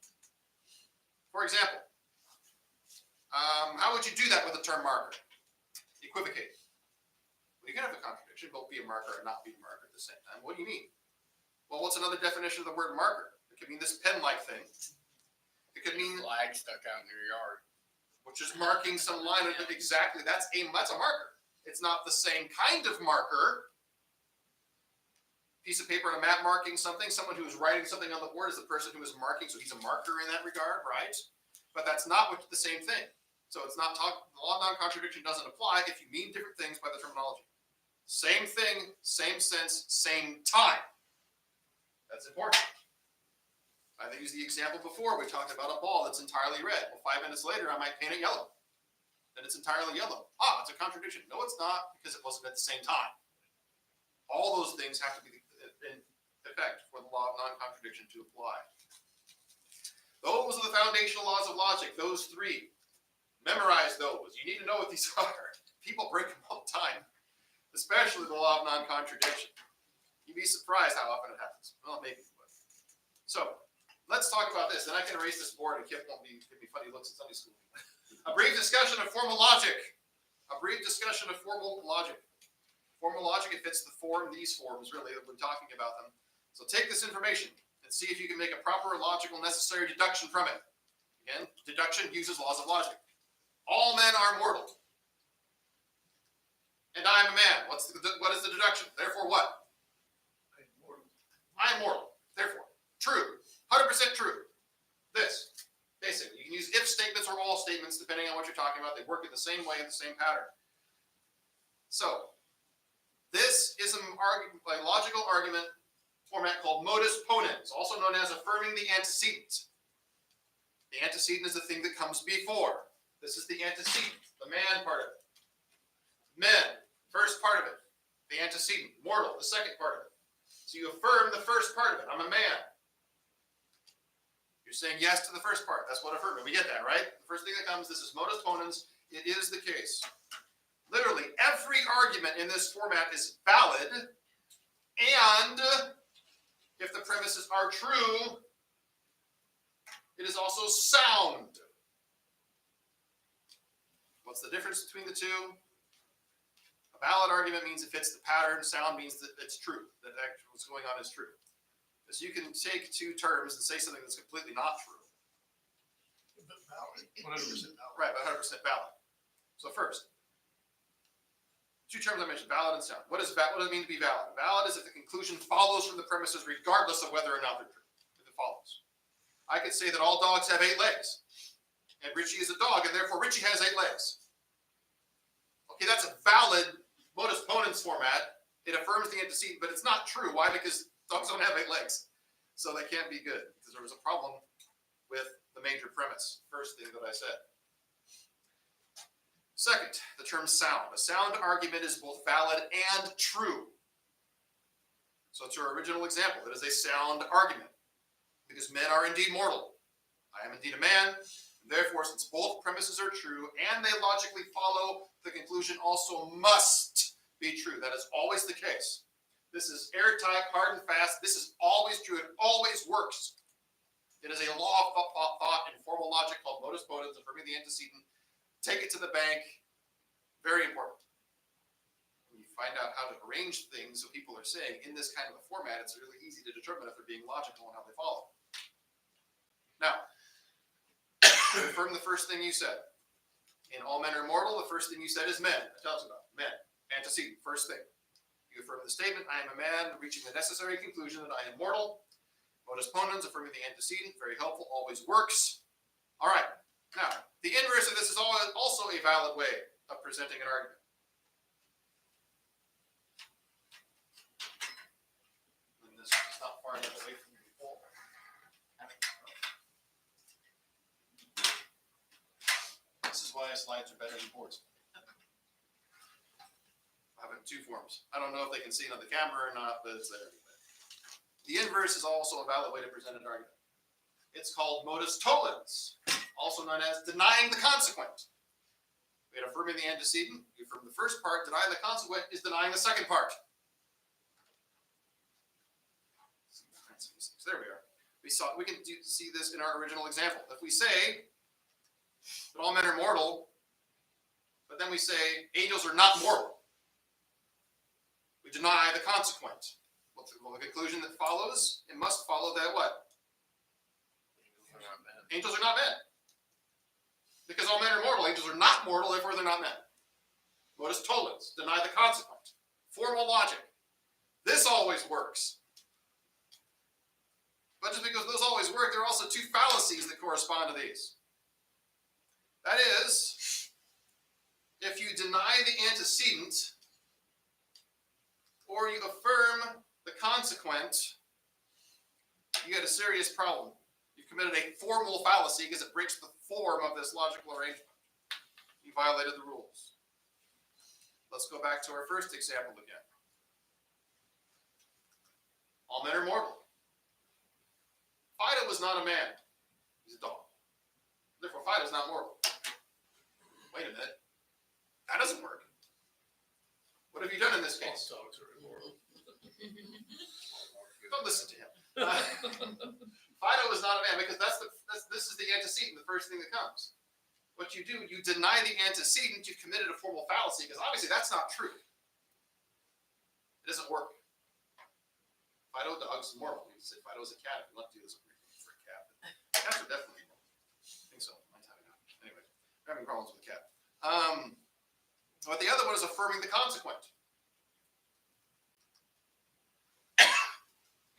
For example, how would you do that with the term marker? Equivocate. Well, you can have a contradiction, both be a marker and not be a marker at the same time. What do you mean? Well, what's another definition of the word marker? It could mean this pen-like thing. It could mean, Flag stuck out in your yard. which is marking some line. Exactly, that's a marker. It's not the same kind of marker. Piece of paper on a map marking something. Someone who is writing something on the board is the person who is marking, so he's a marker in that regard, right? But that's not the same thing. So it's not the law of non-contradiction doesn't apply if you mean different things by the terminology. Same thing, same sense, same time. That's important. I used the example before. We talked about a ball that's entirely red. Well, 5 minutes later, I might paint it yellow. Then it's entirely yellow. Ah, it's a contradiction. No, it's not, because it wasn't at the same time. All those things have to be in effect for the law of non-contradiction to apply. Those are the foundational laws of logic, those 3. Memorize those. You need to know what these are. People break them all the time, especially the law of non-contradiction. You'd be surprised how often it happens. Well, maybe. So, let's talk about this. Then I can erase this board and Kip won't give me funny looks in Sunday school. A brief discussion of formal logic. A A brief discussion of formal logic. Formal logic, it fits the form, these forms really, that we're talking about them. So take this information and see if you can make a proper, logical, necessary deduction from it. Again, deduction uses laws of logic. All men are mortal. And I am a man. What is the deduction? Therefore what? I am mortal. Therefore, true. 100% true. This. Basically, you can use if statements or all statements depending on what you're talking about. They work in the same way, in the same pattern. So, this is a logical argument format called modus ponens, also known as affirming the antecedent. The antecedent is the thing that comes before. This is the antecedent, the man part of it. Men, first part of it. The antecedent, mortal, the second part of it. So you affirm the first part of it. I'm a man. You're saying yes to the first part. That's what affirming. We get that, right? The first thing that comes, this is modus ponens. It is the case. Literally, every argument in this format is valid, and if the premises are true, it is also sound. What's the difference between the two? A valid argument means it fits the pattern. Sound means that it's true, that what's going on is true. So you can take two terms and say something that's completely not true. But valid, 100% valid. Right, but 100% valid. So first, two terms I mentioned, valid and sound. What does it mean to be valid? Valid is if the conclusion follows from the premises regardless of whether or not they're true. If it follows. I could say that all dogs have 8 legs. And Richie is a dog, and therefore Richie has 8 legs. Okay, that's a valid modus ponens format. It affirms the antecedent, but it's not true. Why? Because dogs don't have 8 legs. So they can't be good, because there was a problem with the major premise, first thing that I said. Second, the term sound. A sound argument is both valid and true. So it's your original example. It is a sound argument, because men are indeed mortal. I am indeed a man. Therefore, since both premises are true and they logically follow, the conclusion also must be true. That is always the case. This is airtight, hard and fast. This is always true. It always works. It is a law of thought in formal logic called modus ponens, affirming the antecedent. Take it to the bank. Very important. When you find out how to arrange things so people are saying in this kind of a format, it's really easy to determine if they're being logical and how they follow. Now, affirm the first thing you said. In all men are mortal, the first thing you said is men. It tells you about men. Antecedent, first thing. You affirm the statement, I am a man, reaching the necessary conclusion that I am mortal. Modus ponens, affirming the antecedent, very helpful, always works. All right. Now, the inverse of this is also a valid way of presenting an argument. And this is not far enough away from you before. This is why slides are better than boards. I have it in two forms. I don't know if they can see it on the camera or not, but it's there. The inverse is also a valid way to present an argument. It's called modus tollens, also known as denying the consequent. We had affirming the antecedent. You affirm the first part, denying the consequent is denying the second part. There we are. We can see this in our original example. If we say that all men are mortal, but then we say angels are not mortal, we deny the consequent. Well, the conclusion that follows, it must follow that what? Angels are not men. Because all men are mortal, angels are not mortal, therefore they're not men. Modus tollens, deny the consequent. Formal logic. This always works. But just because those always work, there are also two fallacies that correspond to these. That is, if you deny the antecedent, or you affirm the consequent, you get a serious problem. You've committed a formal fallacy because it breaks the form of this logical arrangement. You violated the rules. Let's go back to our first example again. All men are mortal. Fido was not a man. He's a dog. Therefore, Fido's not mortal. Wait a minute. That doesn't work. What have you done in this case? All dogs are immoral. Don't listen to him. Fido is not a man because this is the antecedent, the first thing that comes. What you do, you deny the antecedent, you've committed a formal fallacy. Obviously, that's not true. It doesn't work. Fido dog's moral. You say Fido's a cat. If you want to do this for a cat. But cats are definitely moral. I think so. Mine's having that. Anyway, we're having problems with the cat. But the other one is affirming the consequent.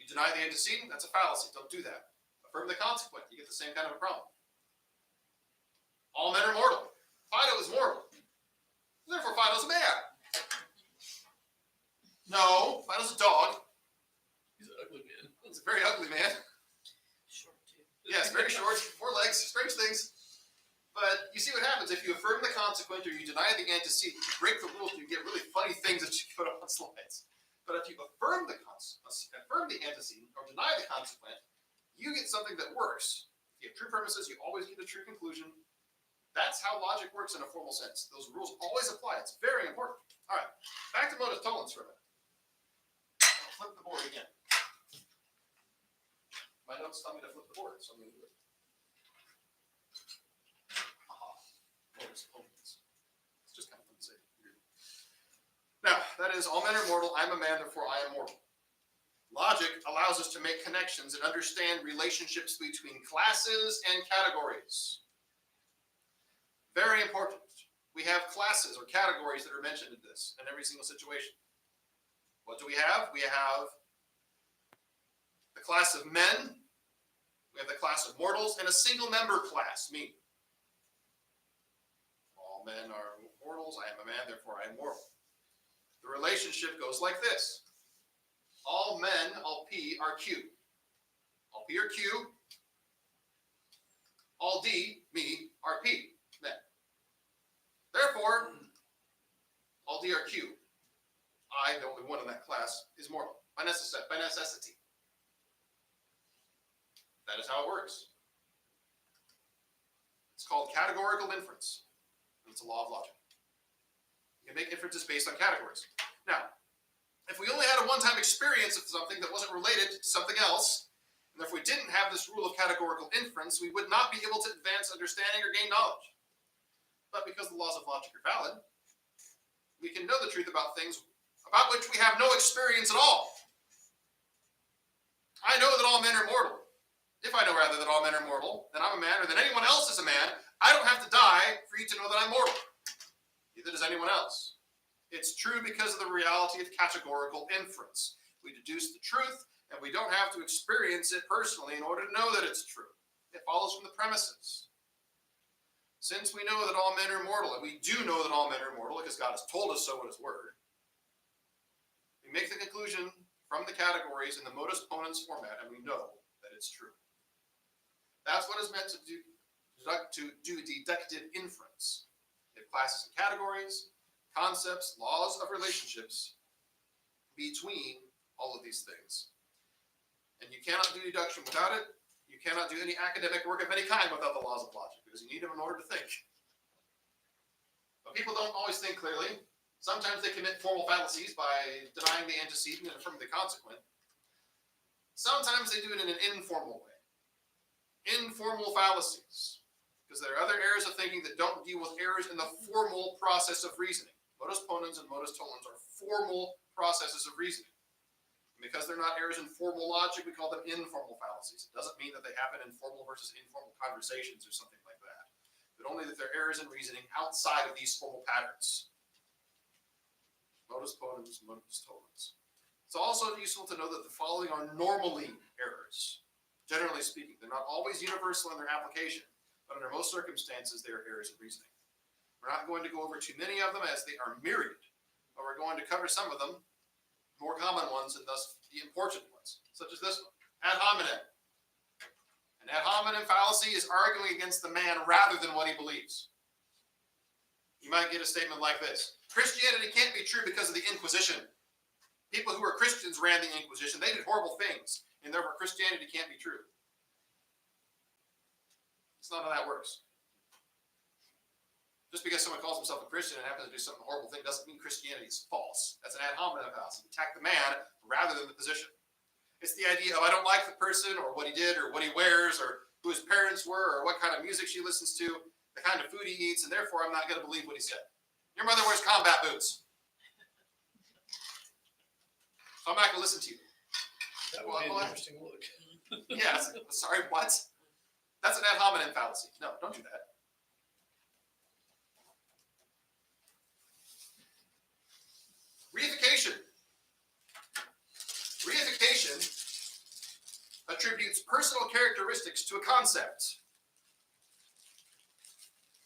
You deny the antecedent, that's a fallacy. Don't do that. Affirm the consequent. You get the same kind of a problem. All men are mortal. Fido is mortal. Therefore, Fido's a man. No, Fido's a dog. He's an ugly man. He's a very ugly man. Short too. Yes, very short, 4 legs, strange things. But you see what happens if you affirm the consequent or you deny the antecedent, you break the rules, you get really funny things that you put up on slides. But if you affirm the antecedent or deny the consequent, you get something that works. If you have true premises, you always get a true conclusion. That's how logic works in a formal sense. Those rules always apply. It's very important. All right, back to modus tollens for a minute. I'll flip the board again. My notes tell me to flip the board, so I'm going to do it. Modus tollens. It's just kind of fun to say. Now, that is, all men are mortal. I'm a man, therefore I am mortal. Logic allows us to make connections and understand relationships between classes and categories. Very important. We have classes or categories that are mentioned in this in every single situation. What do we have? We have the class of men, we have the class of mortals, and a single member class, me. All men are mortals, I am a man, therefore I am mortal. The relationship goes like this. All men, all P, are Q. All P are Q. All D, me, are P, men. Therefore, all D are Q. I, the only one in that class, is mortal, by necessity. That is how it works. It's called categorical inference. And it's a law of logic. You can make inferences based on categories. Now, if we only had a one-time experience of something that wasn't related to something else, and if we didn't have this rule of categorical inference, we would not be able to advance understanding or gain knowledge. But because the laws of logic are valid, we can know the truth about things about which we have no experience at all. I know that all men are mortal. If I know rather that all men are mortal, then I'm a man, or that anyone else is a man. I don't have to die for you to know that I'm mortal. Neither does anyone else. It's true because of the reality of categorical inference. We deduce the truth, and we don't have to experience it personally in order to know that it's true. It follows from the premises. Since we know that all men are mortal, and we do know that all men are mortal because God has told us so in his word, we make the conclusion from the categories in the modus ponens format, and we know that it's true. That's what is meant to do deductive inference. We have classes and categories, concepts, laws of relationships between all of these things. And you cannot do deduction without it. You cannot do any academic work of any kind without the laws of logic, because you need them in order to think. But people don't always think clearly. Sometimes they commit formal fallacies by denying the antecedent and affirming the consequent. Sometimes they do it in an informal way. Informal fallacies. Because there are other errors of thinking that don't deal with errors in the formal process of reasoning. Modus ponens and modus tollens are formal processes of reasoning. And because they're not errors in formal logic, we call them informal fallacies. It doesn't mean that they happen in formal versus informal conversations or something like that, but only that they're errors in reasoning outside of these formal patterns. Modus ponens, modus tollens. It's also useful to know that the following are normally errors. Generally speaking, they're not always universal in their application, but under most circumstances, they are errors in reasoning. We're not going to go over too many of them as they are myriad, but we're going to cover some of them, more common ones, and thus the important ones, such as this one, ad hominem. An ad hominem fallacy is arguing against the man rather than what he believes. You might get a statement like this: Christianity can't be true because of the Inquisition. People who were Christians ran the Inquisition. They did horrible things, and therefore Christianity can't be true. It's not how that works. Just because someone calls himself a Christian and happens to do something horrible thing doesn't mean Christianity is false. That's an ad hominem fallacy. Attack the man rather than the position. It's the idea of I don't like the person or what he did or what he wears or who his parents were or what kind of music she listens to, the kind of food he eats, and therefore I'm not going to believe what he said. Your mother wears combat moods. So I'm not gonna listen to you. That would be Well, an interesting look. Yeah, sorry, what? That's an ad hominem fallacy. No, don't do that. Reification. Reification attributes personal characteristics to a concept.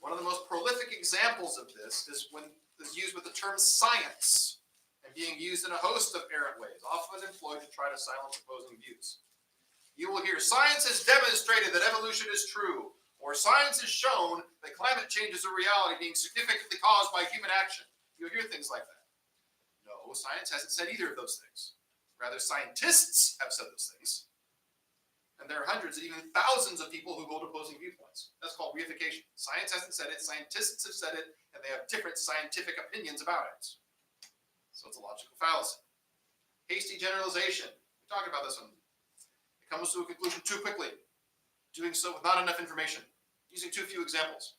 One of the most prolific examples of this is when is used with the term science and being used in a host of errant ways, often employed to try to silence opposing views. You will hear science has demonstrated that evolution is true, or science has shown that climate change is a reality being significantly caused by human action. You'll hear things like that. No, science hasn't said either of those things. Rather, scientists have said those things. And there are hundreds, even thousands of people who hold opposing viewpoints. That's called reification. Science hasn't said it, scientists have said it, and they have different scientific opinions about it. So it's a logical fallacy. Hasty generalization. We talked about this one. It comes to a conclusion too quickly, doing so with not enough information, using too few examples.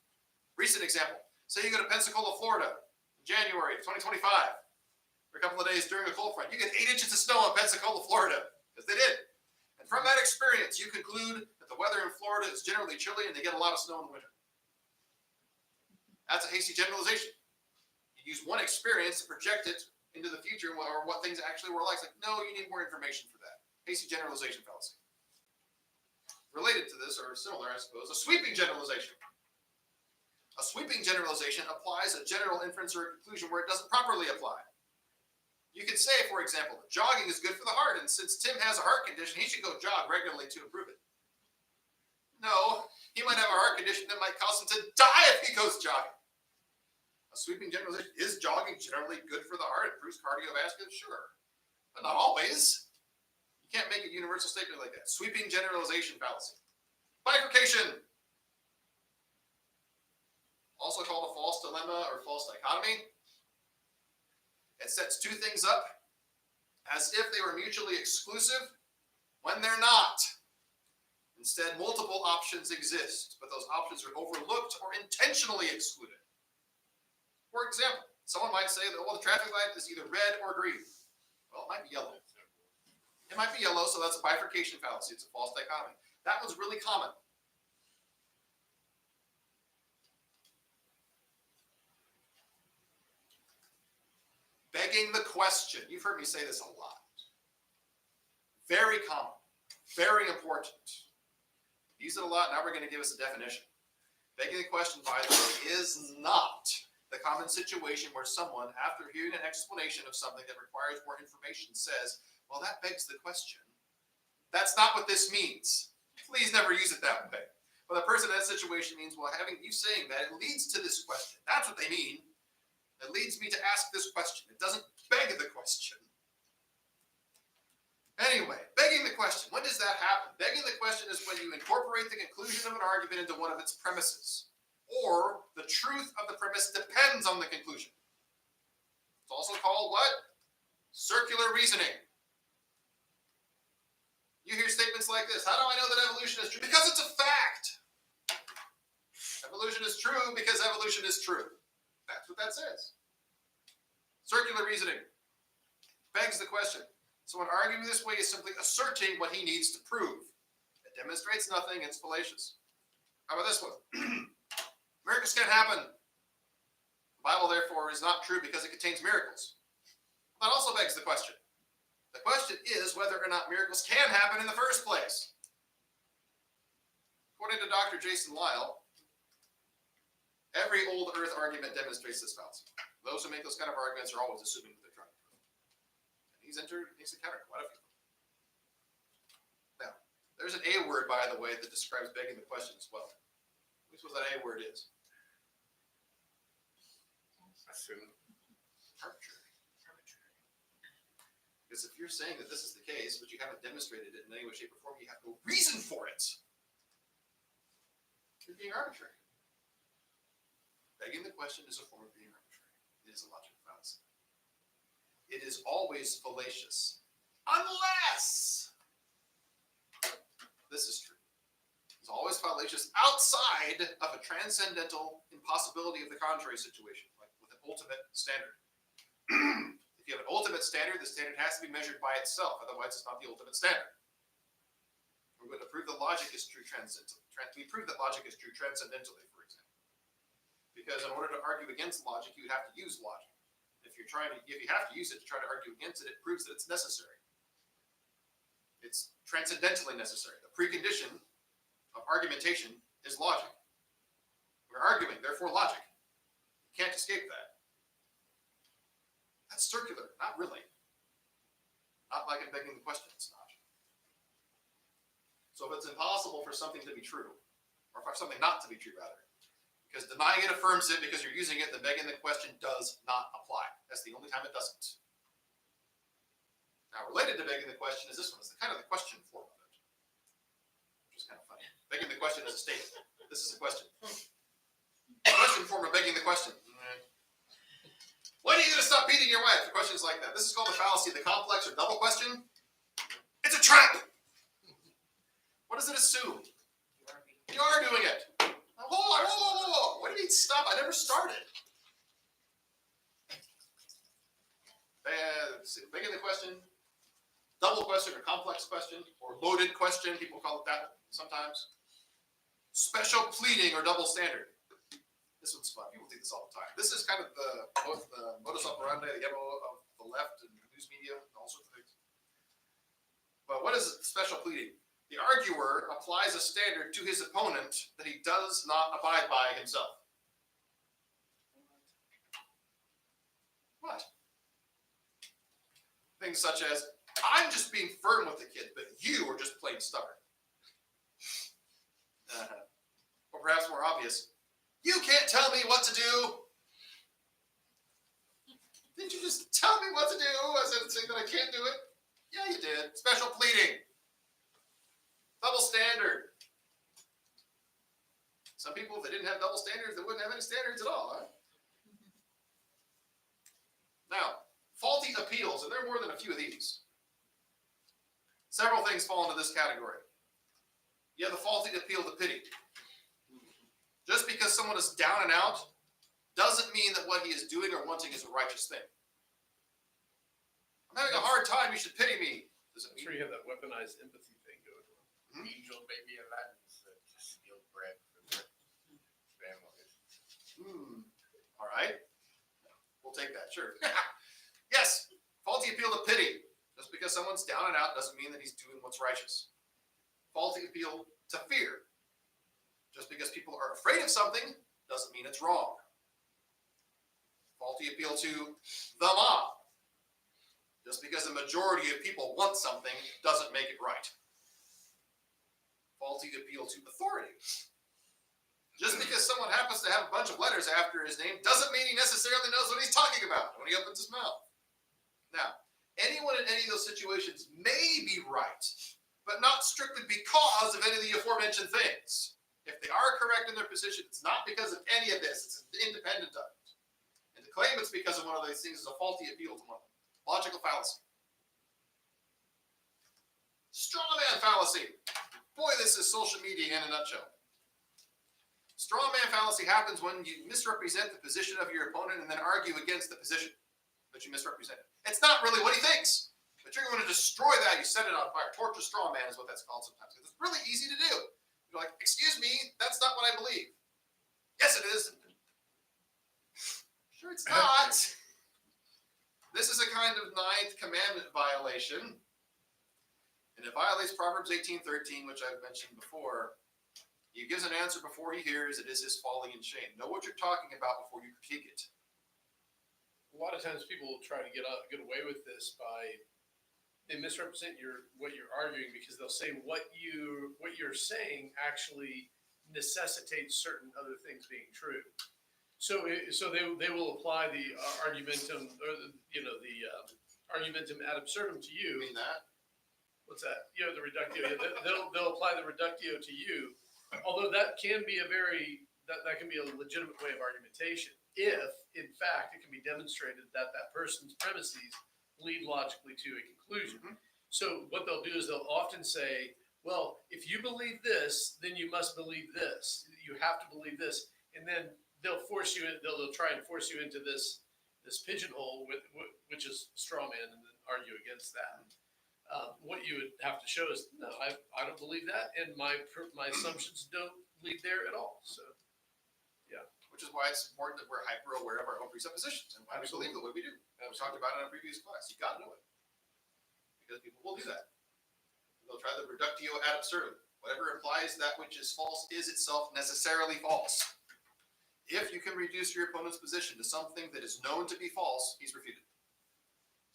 Recent example. Say you go to Pensacola, Florida, in January 2025. For a couple of days during a cold front. You get 8 inches of snow in Pensacola, Florida, because they did. And from that experience, you conclude that the weather in Florida is generally chilly and they get a lot of snow in the winter. That's a hasty generalization. You use one experience to project it into the future or what things actually were like. It's like, no, you need more information for that. Hasty generalization fallacy. Related to this, or similar, I suppose, a sweeping generalization. A sweeping generalization applies a general inference or a conclusion where it doesn't properly apply. You could say, for example, that jogging is good for the heart, and since Tim has a heart condition, he should go jog regularly to improve it. No, he might have a heart condition that might cause him to die if he goes jogging. A sweeping generalization, is jogging generally good for the heart? Improves cardiovascular? Sure, but not always. You can't make a universal statement like that. Sweeping generalization fallacy. Bifurcation, also called a false dilemma or false dichotomy. It sets two things up as if they were mutually exclusive when they're not. Instead, multiple options exist, but those options are overlooked or intentionally excluded. For example, someone might say that, well, the traffic light is either red or green. Well, it might be yellow. It might be yellow, so that's a bifurcation fallacy. It's a false dichotomy. That one's really common. Begging the question. You've heard me say this a lot. Very common. Very important. Use it a lot. Now we're going to give us a definition. Begging the question, by the way, is not the common situation where someone, after hearing an explanation of something that requires more information, says, well, that begs the question. That's not what this means. Please never use it that way. But the person in that situation means, well, having you saying that, it leads to this question. That's what they mean. It leads me to ask this question. It doesn't beg the question. Anyway, begging the question. When does that happen? Begging the question is when you incorporate the conclusion of an argument into one of its premises, or the truth of the premise depends on the conclusion. It's also called what? Circular reasoning. You hear statements like this. How do I know that evolution is true? Because it's a fact. Evolution is true because evolution is true. That's what that says. Circular reasoning begs the question. Someone arguing this way is simply asserting what he needs to prove. It demonstrates nothing, it's fallacious. How about this one? Miracles can't happen. The Bible, therefore, is not true because it contains miracles. That also begs the question. The question is whether or not miracles can happen in the first place. According to Dr. Jason Lyle, every old earth argument demonstrates this fallacy. Those who make those kind of arguments are always assuming that they're trying to prove. And he's encountered quite a few. Now, there's an A word, by the way, that describes begging the question as well. Which what that A word is? Assume. Arbitrary. Because if you're saying that this is the case, but you haven't demonstrated it in any way, shape, or form, you have no reason for it. You're being arbitrary. Begging the question is a form of being arbitrary. It is a logical fallacy. It is always fallacious, unless this is true. It's always fallacious outside of a transcendental impossibility of the contrary situation, like with an ultimate standard. If you have an ultimate standard, the standard has to be measured by itself. Otherwise, it's not the ultimate standard. We're going to prove that logic is true transcendentally. We prove that logic is true transcendentally, for example. Because in order to argue against logic, you would have to use logic. If you have to use it to try to argue against it, it proves that it's necessary. It's transcendentally necessary. The precondition of argumentation is logic. We're arguing, therefore logic. You can't escape that. That's circular. Not really. Not like in begging the question, it's not. So if it's impossible for something to be true, or for something not to be true, rather, because denying it affirms it because you're using it, then begging the question does not apply. That's the only time it doesn't. Now, related to begging the question is this one. It's kind of the question form of it, which is kind of funny. Begging the question is a statement. This is a question. The question form of begging the question. When are you going to stop beating your wife? The question is like that. This is called the fallacy of the complex or double question. It's a trap. What does it assume? You are doing it. Whoa. What do you mean stop? I never started. Begging the question, double question or complex question, or loaded question, people call it that sometimes. Special pleading or double standard. This one's fun. People do this all the time. This is kind of both the modus operandi, the MO of the left and news media and all sorts of things. But what is special pleading? The arguer applies a standard to his opponent that he does not abide by himself. What? Things such as, I'm just being firm with the kid, but you are just plain stubborn. Or perhaps more obvious, you can't tell me what to do. Didn't you just tell me what to do? I said saying that I can't do it. Yeah, you did. Special pleading. Double standard. Some people, if they didn't have double standards, they wouldn't have any standards at all, huh? Now, faulty appeals, and there are more than a few of these. Several things fall into this category. You have the faulty appeal to pity. Just because someone is down and out doesn't mean that what he is doing or wanting is a righteous thing. I'm having a hard time, you should pity me. Does it I'm sure mean you have that weaponized empathy thing going on. Angel baby Aladdin's that just steal bread from their families. All right. We'll take that, sure. Yes, faulty appeal to pity. Just because someone's down and out doesn't mean that he's doing what's righteous. Faulty appeal to fear. Just because people are afraid of something doesn't mean it's wrong. Faulty appeal to the mob. Just because the majority of people want something doesn't make it right. Faulty appeal to authority. Just because someone happens to have a bunch of letters after his name doesn't mean he necessarily knows what he's talking about when he opens his mouth. Now, anyone in any of those situations may be right, but not strictly because of any of the aforementioned things. If they are correct in their position, it's not because of any of this. It's independent of it. And to claim it's because of one of these things is a faulty appeal to one of them. Logical fallacy. Straw man fallacy. Boy, this is social media in a nutshell. Straw man fallacy happens when you misrepresent the position of your opponent and then argue against the position that you misrepresented. It's not really what he thinks, but you're going to destroy that. You set it on fire. Torture straw man is what that's called sometimes. It's really easy to do. You're like, excuse me, that's not what I believe. Yes, it is. Sure, it's not. This is a kind of ninth commandment violation. And it violates Proverbs 18:13, which I've mentioned before. He gives an answer before he hears, it is his folly and shame. Know what you're talking about before you critique it. A lot of times people will try to get away with this by they misrepresent what you're arguing because they'll say what you're saying actually necessitates certain other things being true. So they will apply the argumentum or the argumentum ad absurdum to You you. mean that? What's that? The reductio. They'll apply the reductio to you, although that can be that can be a legitimate way of argumentation if, in fact, it can be demonstrated that person's premises lead logically to a conclusion. Mm-hmm. So what they'll do is they'll often say, well, if you believe this, then you must believe this. You have to believe this, and then they'll force you in. They'll try and force you into this this pigeonhole, which is straw man, and then argue against that. What you would have to show is, no, I don't believe that, and my assumptions don't lead there at all. So, Which is why it's important that we're hyper aware of our own presuppositions and why we believe the way we do. And we talked about it in a previous class. You got to know it. Because people will do that. They'll try the reductio ad absurdum. Whatever implies that which is false is itself necessarily false. If you can reduce your opponent's position to something that is known to be false, he's refuted.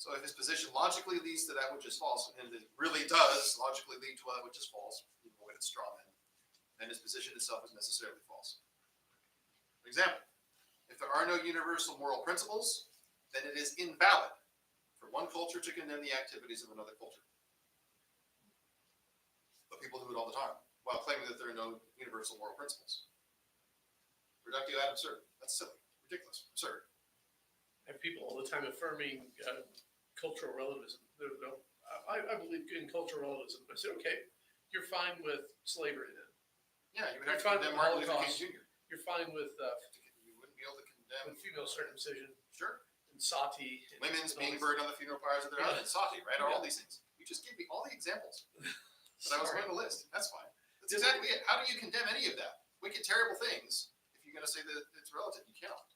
So if his position logically leads to that which is false, and it really does logically lead to that which is false, even though it's straw man, then his position itself is necessarily false. For example, if there are no universal moral principles, then it is invalid for one culture to condemn the activities of another culture. But people do it all the time while claiming that there are no universal moral principles. Reductio ad absurdum. That's silly, ridiculous, absurd. I have people all the time affirming cultural relativism. I believe in cultural relativism. I say, okay, you're fine with slavery then. Yeah, you would have to You're fine condemn with Martin Luther Holocaust. King Jr. You're fine with You wouldn't be able to condemn female circumcision Sure. and sati. And Women's all being this. burned on the funeral pyres of their Yeah. husbands, sati, right? Or all Yeah. these things. You just give me all the examples that I was Sorry. going to list. That's fine. That's Yeah. exactly it. How do you condemn any of that? Wicked, terrible things. If you're going to say that it's relative, you cannot.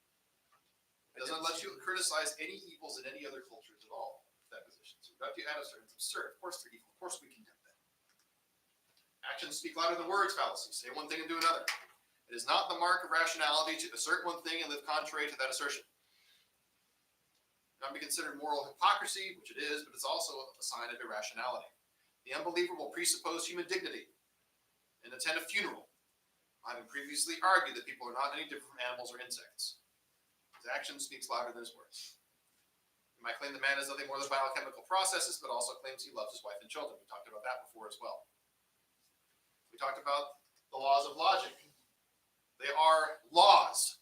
It doesn't let you criticize any evils in any other cultures at all. That position. So reductio ad absurdum. It's absurd. Of course they're evil. Of course we condemn them. Actions speak louder than words fallacy. Say one thing and do another. It is not the mark of rationality to assert one thing and live contrary to that assertion. It can be considered moral hypocrisy, which it is, but it's also a sign of irrationality. The unbeliever will presuppose human dignity and attend a funeral, having previously argued that people are not any different from animals or insects. His action speaks louder than his words. He might claim the man is nothing more than biochemical processes, but also claims he loves his wife and children. We talked about that before as well. We talked about the laws of logic. They are laws.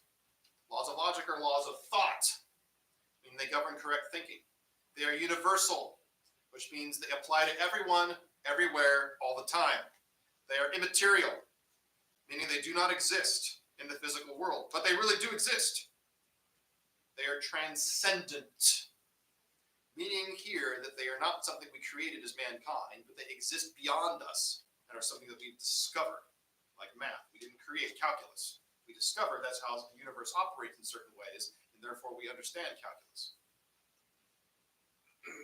Laws of logic are laws of thought, meaning they govern correct thinking. They are universal, which means they apply to everyone, everywhere, all the time. They are immaterial, meaning they do not exist in the physical world, but they really do exist. They are transcendent, meaning here that they are not something we created as mankind, but they exist beyond us and are something that we've discovered. Like math, we didn't create calculus. We discovered that's how the universe operates in certain ways, and therefore we understand calculus.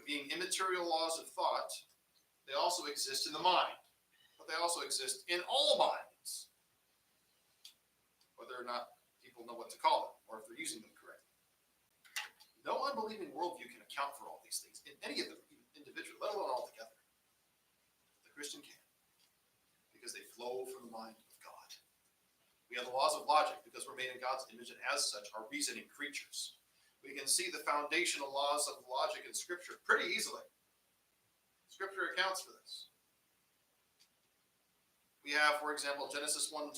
Being immaterial laws of thought, they also exist in the mind, but they also exist in all minds, whether or not people know what to call them or if they're using them correctly. No unbelieving worldview can account for all these things, in any of them, individually, let alone all together. The Christian can, because they flow from the mind of God. We have the laws of logic because we're made in God's image and as such are reasoning creatures. We can see the foundational laws of logic in Scripture pretty easily. Scripture accounts for this. We have, for example, Genesis 1:12,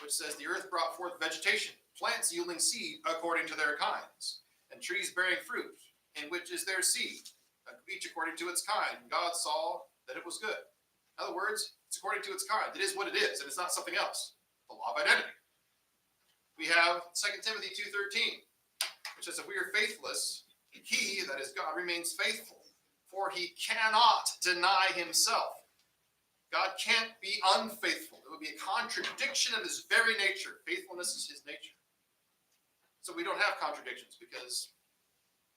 which says the earth brought forth vegetation, plants yielding seed according to their kinds, and trees bearing fruit, in which is their seed, each according to its kind. And God saw that it was good. In other words, it's according to its kind. It is what it is, and it's not something else. The law of identity. We have 2 Timothy 2:13, which says, if we are faithless, he, that is God, remains faithful, for he cannot deny himself. God can't be unfaithful. It would be a contradiction of his very nature. Faithfulness is his nature. So we don't have contradictions because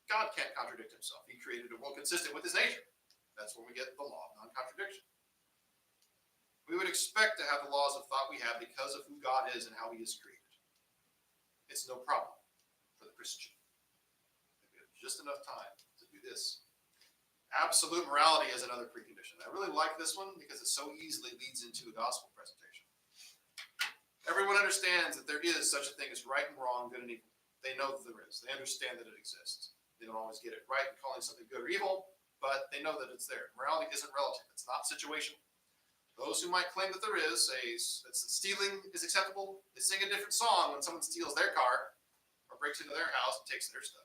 God can't contradict himself. He created a world consistent with his nature. That's where we get the law of non-contradiction. We would expect to have the laws of thought we have because of who God is and how he is created. It's no problem for the Christian. We have just enough time to do this. Absolute morality is another precondition. I really like this one because it so easily leads into a gospel presentation. Everyone understands that there is such a thing as right and wrong, good and evil. They know that there is. They understand that it exists. They don't always get it right in calling something good or evil, but they know that it's there. Morality isn't relative. It's not situational. Those who might claim that there is say that stealing is acceptable. They sing a different song when someone steals their car or breaks into their house and takes their stuff.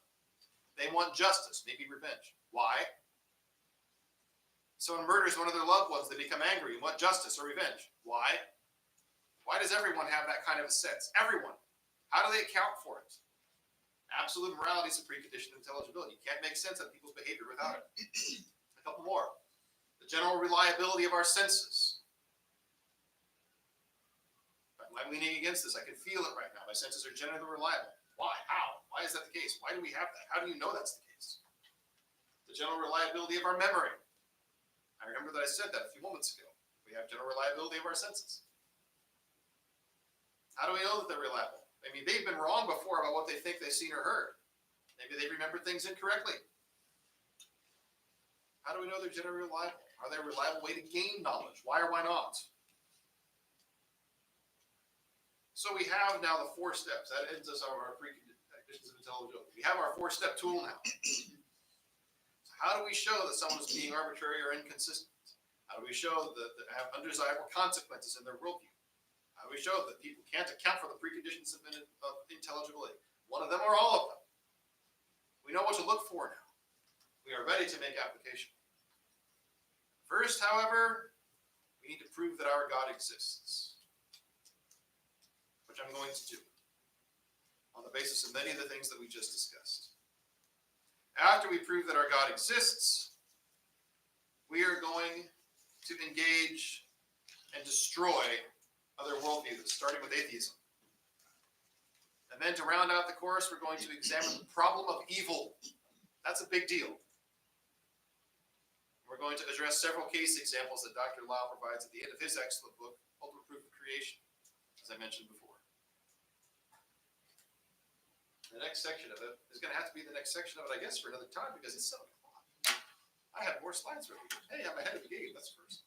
They want justice, maybe revenge. Why? Someone murders one of their loved ones, they become angry and want justice or revenge. Why? Why does everyone have that kind of a sense? Everyone. How do they account for it? Absolute morality is a precondition of intelligibility. You can't make sense of people's behavior without it. A couple more. The general reliability of our senses. I'm leaning against this. I can feel it right now. My senses are generally reliable. Why? How? Why is that the case? Why do we have that? How do you know that's the case? The general reliability of our memory. I remember that I said that a few moments ago. We have general reliability of our senses. How do we know that they're reliable? I mean, they've been wrong before about what they think they've seen or heard. Maybe they remember things incorrectly. How do we know they're generally reliable? Are they a reliable way to gain knowledge? Why or why not? So we have now the 4 steps. That ends us on our preconditions of intelligibility. We have our 4-step tool now. So how do we show that someone is being arbitrary or inconsistent? How do we show that they have undesirable consequences in their worldview? How do we show that people can't account for the preconditions of intelligibility? One of them or all of them. We know what to look for now. We are ready to make application. First, however, we need to prove that our God exists, which I'm going to do on the basis of many of the things that we just discussed. After we prove that our God exists, we are going to engage and destroy other worldviews, starting with atheism. And then to round out the course, we're going to examine the problem of evil. That's a big deal. We're going to address several case examples that Dr. Lau provides at the end of his excellent book, Ultimate Proof of Creation, as I mentioned before. The next section of it is going to have to be the next section of it, I guess, for another time because it's 7 o'clock. I have more slides for you. Hey, I'm ahead of the game. That's first.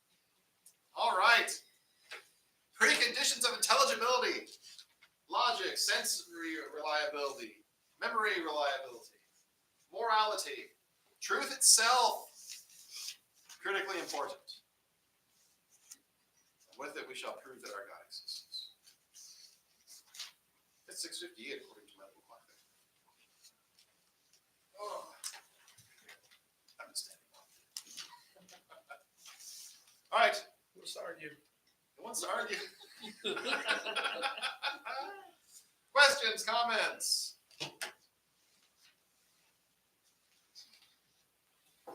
All right. Preconditions of intelligibility. Logic, sensory reliability, memory reliability, morality, truth itself. Critically important. And with it, we shall prove that our God exists. It's 6:58 according to my little clock there. Oh, I'm just standing up. All right. Who wants to argue? Who wants to argue? Questions, comments?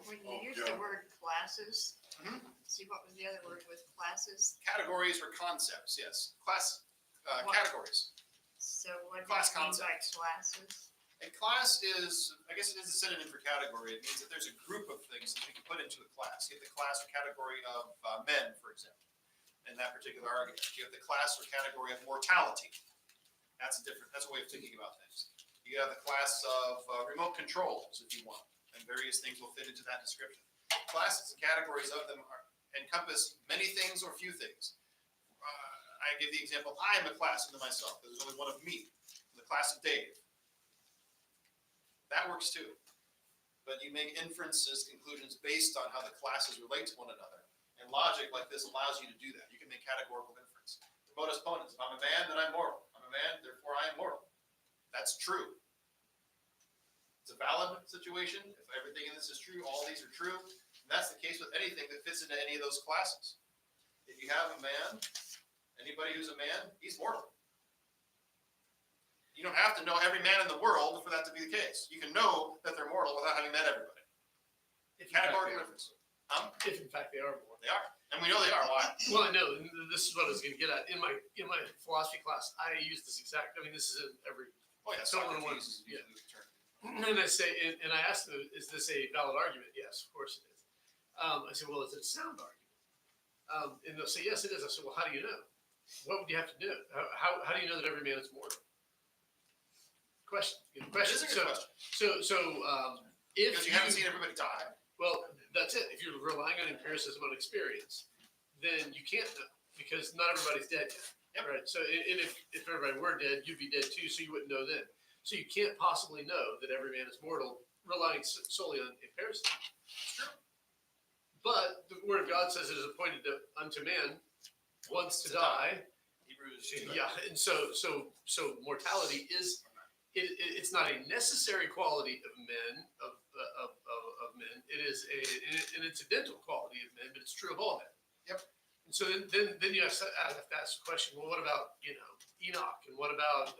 When you Oh, use yeah. the word classes, Mhm. see what was the other word with classes? Categories or concepts, yes. Class What? categories. So what do Class you mean by concepts. classes? A class is, I guess it is a synonym for category. It means that there's a group of things that you can put into a class. You have the class or category of men, for example, in that particular argument. You have the class or category of mortality. That's a way of thinking about things. You have the class of remote controls, if you want, and various things will fit into that description. Classes and categories of them encompass many things or few things. I give the example, I am a class unto myself. There's only one of me, the class of Dave. That works too. But you make inferences, conclusions based on how the classes relate to one another. And logic like this allows you to do that. You can make categorical inference. The modus ponens. If I'm a man, then I'm mortal. I'm a man, therefore I am mortal. That's true. It's a valid situation. If everything in this is true, all these are true. And that's the case with anything that fits into any of those classes. If you have a man, anybody who's a man, he's mortal. You don't have to know every man in the world for that to be the case. You can know that they're mortal without having met everybody. If in fact Categorical they are. inference. If in fact they are more. They are. And we know they are. Why? Well, I know, and this is what I was going to get at. In my philosophy class, I use this exact. I mean, this is in every. Oh, yeah. Someone Socrates wants- yeah. uses the term. And I say, and I asked them, is this a valid argument? Yes, of course it is. I said, well, is it a sound argument? And they'll say, yes, it is. I said, well, how do you know? What would you have to do? How do you know that every man is mortal? Question. That Question. is a good question. So if Because you haven't seen everybody die. well, that's it. If you're relying on empiricism on experience, then you can't know because not everybody's dead yet. Yep. Right. So, and if everybody were dead, you'd be dead too, so you wouldn't know then. So you can't possibly know that every man is mortal relying solely on empiricism. True. But the Word of God says it is appointed unto man once to die. Hebrews. Yeah, and so mortality is it's not a necessary quality of men of men. It is an incidental quality of men, but it's true of all men. Yep. And so then you have to ask the question. Well, what about Enoch, and what about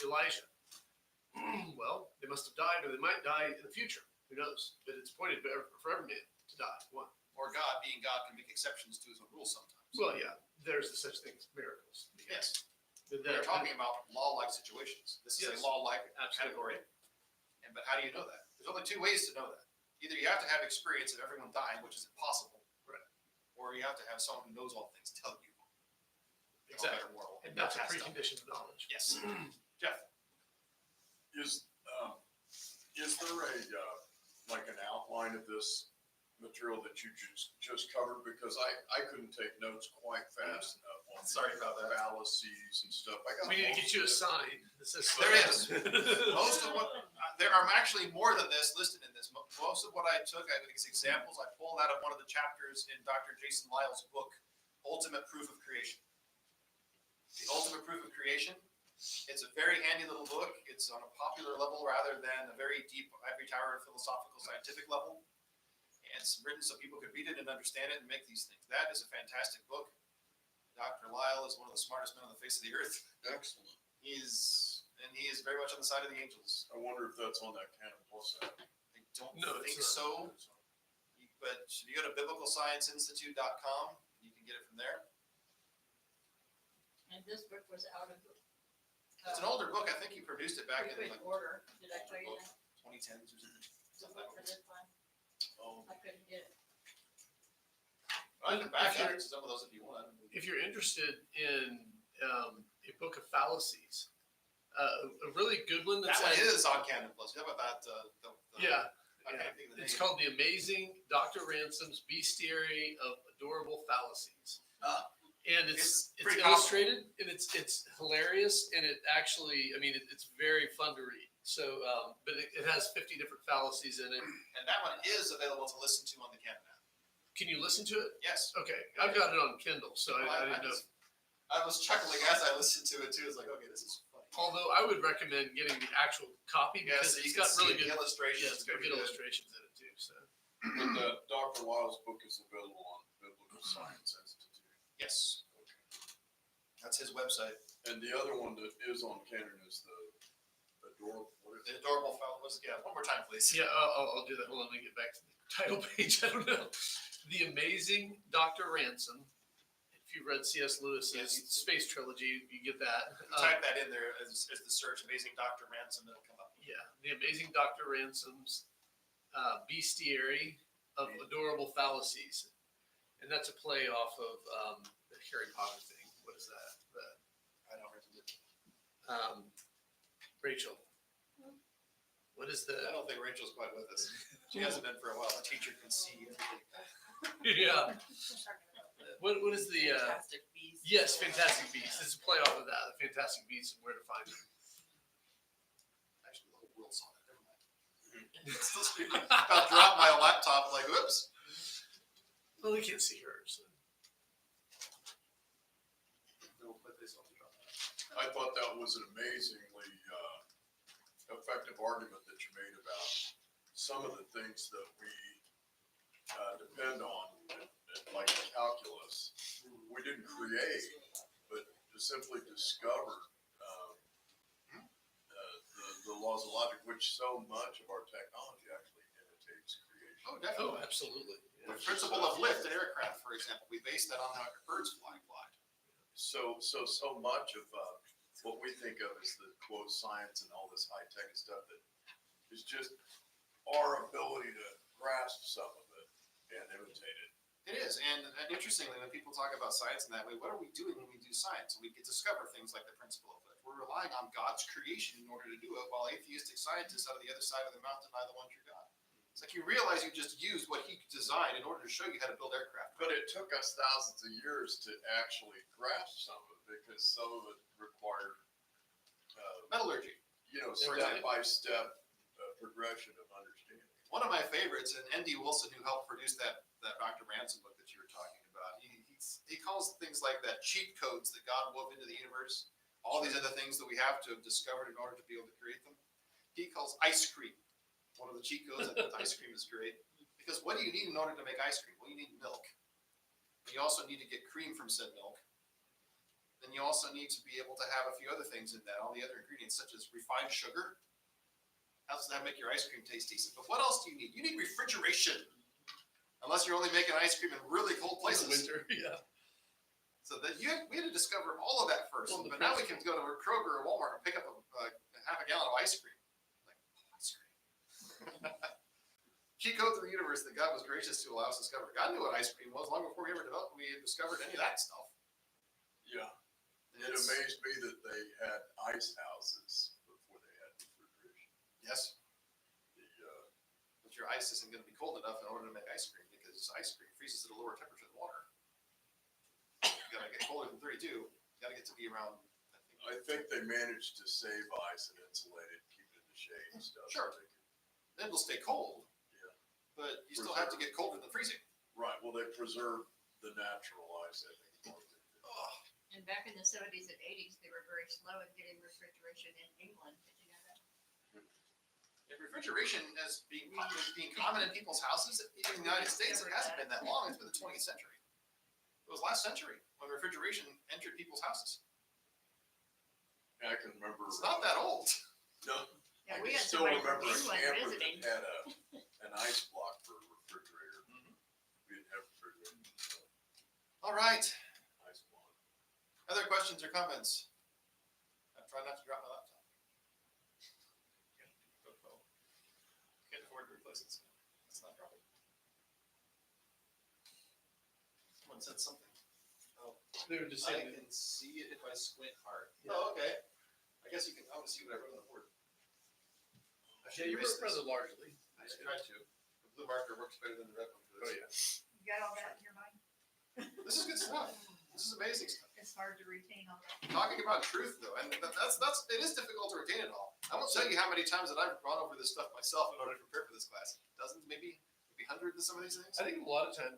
Elijah? Well, they must have died, or they might die in the future. Who knows? But it's appointed for every man to die. One. Or God, being God, can make exceptions to his own rules sometimes. Well, yeah, there's such thing as miracles. Yes. But We're talking about law-like situations. This is Yes. a law-like Absolutely. category. But how do you know that? There's only two ways to know that. Either you have to have experience of everyone dying, which is impossible. Right. Or you have to have someone who knows all things tell you. Exactly. All moral. And that's a Passed up. precondition of knowledge. Yes. Jeff. Is there like an outline of this material that you just covered? Because I couldn't take notes quite fast enough on Sorry about that. fallacies and stuff. I got We need to most get you a of it. sign that says. There is. Most of what, there are actually more than this listed in this. Most of what I took, I these examples, I pulled out of one of the chapters in Dr. Jason Lyle's book, Ultimate Proof of Creation. The Ultimate Proof of Creation. It's a very handy little book. It's on a popular level rather than a very deep ivory tower philosophical scientific level. And it's written so people could read it and understand it and make these things. That is a fantastic book. Dr. Lyle is one of the smartest men on the face of the earth. Excellent. He is very much on the side of the angels. I wonder if that's on that Canon Plus app. I don't No, think it's so. But if you go to biblicalscienceinstitute.com, you can get it from there. And this book was out of. It's an older book. I think he produced it back in Pretty like quick order. Did I tell you that? 2010s or something. The book for this one, Oh, I couldn't get it. I can back out to some of those if you want. If you're interested in a book of fallacies, a really good one That that's one is on Canon Plus. How about that? yeah, I can't think of the it's name. called The Amazing Dr. Ransom's Bestiary of Adorable Fallacies. And It's it's pretty illustrated and it's hilarious, and it actually, I mean, it's very fun to read. So, but it has 50 different fallacies in it. And that one is available to listen to on the Canon app. Can you listen to it? Yes. Okay, I've got it on Kindle, so I didn't know. I was chuckling as I listened to it too. It's like, okay, this is funny. Although I would recommend getting the actual copy Yes, because you it's can got see really the good illustrations. Yeah, it's got pretty good illustrations in it too. So but Dr. Lyle's book is available on Biblical Science Institute. Yes. That's his website. And the other one that is on Canon is the Adorable. What is The it? adorable fellow was, yeah, one more time, please. yeah, I'll do that. Hold on, let me get back to the title page. I don't know. The Amazing Dr. Ransom. If you read C.S. Lewis's Yes. Space Trilogy, you get that. You type that in there as the search, Amazing Dr. Ransom, it'll come up. Yeah, The Amazing Dr. Ransom's Bestiary of Adorable Fallacies. And that's a play off of the Harry Potter thing. What is that? I don't remember. Rachel. What is I the? don't think Rachel's quite with us. She hasn't been for a while. The teacher can see everything. Yeah. What is the? Fantastic Beasts. Yes, Fantastic Beasts. It's a play off of that. The Fantastic Beasts and Where to Find Them. Actually, the whole world saw that. Never mind. Still screaming. About dropped my laptop. Like, whoops. Well, they can't see her. So. We'll put this on the drop. I thought that was an amazingly effective argument that you made about some of the things that we depend on, like calculus. We didn't create, but simply discovered the laws of logic, which so much of our technology actually imitates creation. Oh, definitely. Oh, absolutely. The principle of lift in aircraft, for example, we base that on how birds fly. So much of what we think of as the quote science and all this high tech stuff that is just our ability to grasp some of it and imitate it. It is, and interestingly, when people talk about science in that way, what are we doing when we do science? We can discover things like the principle of lift. We're relying on God's creation in order to do it, while atheistic scientists out of the other side of the mountain deny the one true God. It's like you realize you just used what he designed in order to show you how to build aircraft. But it took us thousands of years to actually grasp some of it because some of it required, Metallurgy. step-by-step progression of understanding. One of my favorites, and N.D. Wilson, who helped produce that Dr. Ransom book that you were talking about, he calls things like that cheat codes that God wove into the universe, all these other things that we have to have discovered in order to be able to create them. He calls ice cream one of the cheat codes that ice cream is great. Because what do you need in order to make ice cream? Well, you need milk. And you also need to get cream from said milk. Then you also need to be able to have a few other things in that, all the other ingredients, such as refined sugar, How does that make your ice cream taste decent? But what else do you need? You need refrigeration. Unless you're only making ice cream in really cold In the places. winter, yeah. So that we had to discover all of that first. Well, the But now we can go to Kroger or Walmart and pick up a half a gallon of ice cream. Like, ice cream. Key code to the universe that God was gracious to allow us to discover. God knew what ice cream was long before we ever developed. We had discovered any of that stuff. Yeah, it It's- amazed me that they had ice houses before they had refrigeration. Yes, The, but your ice isn't going to be cold enough in order to make ice cream because ice cream freezes at a lower temperature than water. You gotta get colder than 32. You gotta get to be around. I think they managed to save ice and insulate it, keep it in the shade and stuff. Sure. Then it'll stay cold. Yeah. But you still have to get colder than freezing. Right, well, they preserve the natural ice, I think. is what they do. And back in the 70s and 80s, they were very slow in getting refrigeration in England. Did you know that? And refrigeration as being common in people's houses, even in the United States, it hasn't been that long. It's been the 20th century. It was last century when refrigeration entered people's houses. Yeah, I can remember. It's not that old. No, Yeah, I we can had still somebody from remember a England camper visiting. that had an ice block for a refrigerator. Mhm. We didn't have refrigerator, so All right. ice block. Other questions or comments? I'm trying not to drop my laptop. Can't afford to replace it. So it's not dropping. Someone said something. They were just I saying, can see it if I squint hard. Yeah. Oh, okay. I guess you can. I want to see what I wrote on the board. I yeah, should you erase wrote this. rather largely. I tried to. The blue marker works better than the red one for Oh, this. yeah. You got all that in your mind? This is good stuff. This is amazing stuff. It's hard to retain all that. Talking about truth though, and that's it is difficult to retain it all. I won't tell you how many times that I've gone over this stuff myself in order to prepare for this class. Dozens, maybe hundreds of some of these things. I think a lot of times,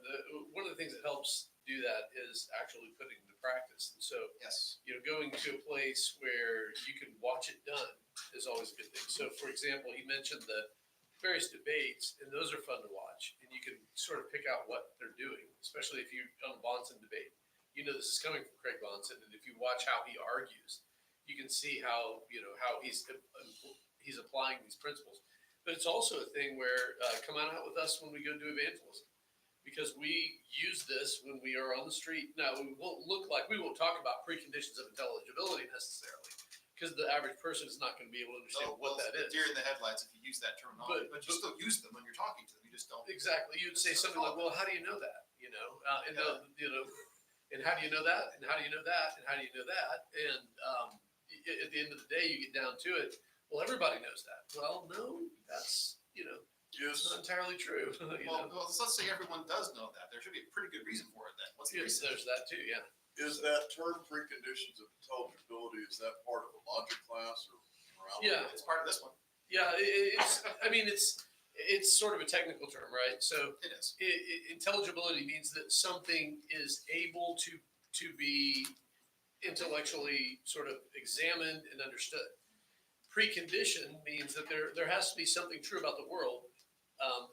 one of the things that helps do that is actually putting it into practice. And so, Yes. going to a place where you can watch it done is always a good thing. So, for example, he mentioned the various debates, and those are fun to watch. And you can sort of pick out what they're doing, especially if you're on the Bonson debate. You know this is coming from Craig Bonson, and if you watch how he argues, you can see how how he's applying these principles. But it's also a thing where come on out with us when we go do evangelism, because we use this when we are on the street. Now we won't talk about preconditions of intelligibility necessarily, because the average person is not going to be able to understand what that is. Deer in the headlights if you use that terminology, but you but- still use them when you're talking to them. You just don't. Exactly. You'd say something like, "Well, how do you know that?" And and how do you know that? And how do you know that? And how do you know that? And at the end of the day, you get down to it. Well, everybody knows that. Well, no, that's Yes, not entirely true. Well, let's say everyone does know that. There should be a pretty good reason for it then. What's the Yes, reason? there's that too. Yeah. is that term preconditions of intelligibility, is that part of a logic class or morality? Yeah. It's part of this one. Yeah. It's sort of a technical term, right? So It is. intelligibility means that something is able to be intellectually sort of examined and understood. Precondition means that there has to be something true about the world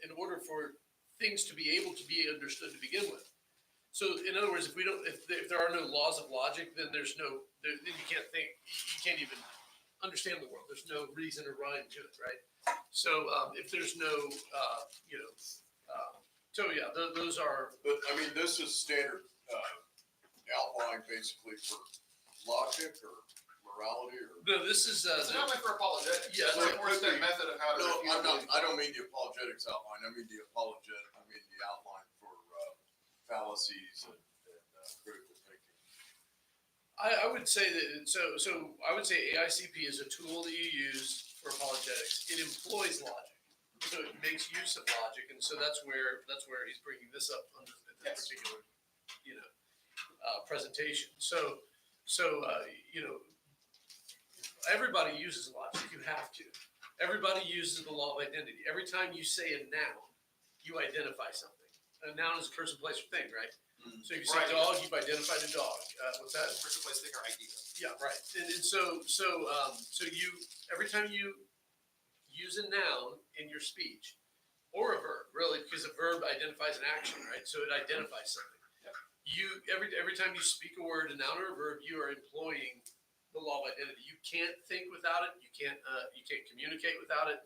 in order for things to be able to be understood to begin with. So, in other words, if there are no laws of logic, then then you can't think, you can't even understand the world. There's no reason or rhyme to it, right? So, if there's no, those are. But, I mean, this is standard outline basically for logic or morality or? No, this is It's not like for apologetics. Yeah, It's like a so- four-step method of how to. No, refute I'm not, unbelief. I don't mean the apologetics outline, I mean the outline for fallacies and critical thinking. I would say that I would say AICP is a tool that you use for apologetics. It employs logic, so it makes use of logic, and so that's where he's bringing this up under this Yes. particular presentation. So everybody uses logic. You have to. Everybody uses the law of identity. Every time you say a noun, you identify something. A noun is a person, place, or thing, right? So if you say Right. dog, you've identified a dog. What's that? First place, think or idea. Yeah, right. And so you every time you use a noun in your speech or a verb, really, because a verb identifies an action, right? So it identifies something. Yep. You every time you speak a word, a noun or a verb, you are employing the law of identity. You can't think without it. You can't communicate without it.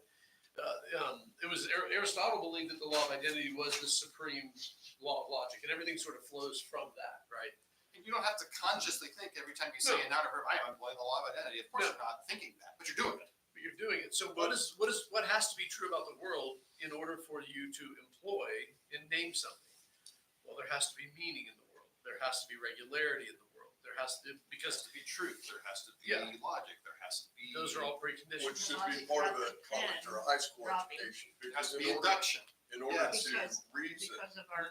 It was Aristotle believed that the law of identity was the supreme law of logic, and everything sort of flows from that, right? And you don't have to consciously think every time you say a noun or verb, I am employing the law of identity. Of course, No. you're not thinking that, but you're doing it. But you're doing it. So what has to be true about the world in order for you to employ and name something? Well, there has to be meaning in the world. There has to be regularity in the world. There has to There because has to be truth. There has to be Yeah. logic. There has to be. those are all Which preconditions. should be part of a college or a high school Dropping. education. There has Because to in be order, induction. in order Yes. to Because- reason Because of our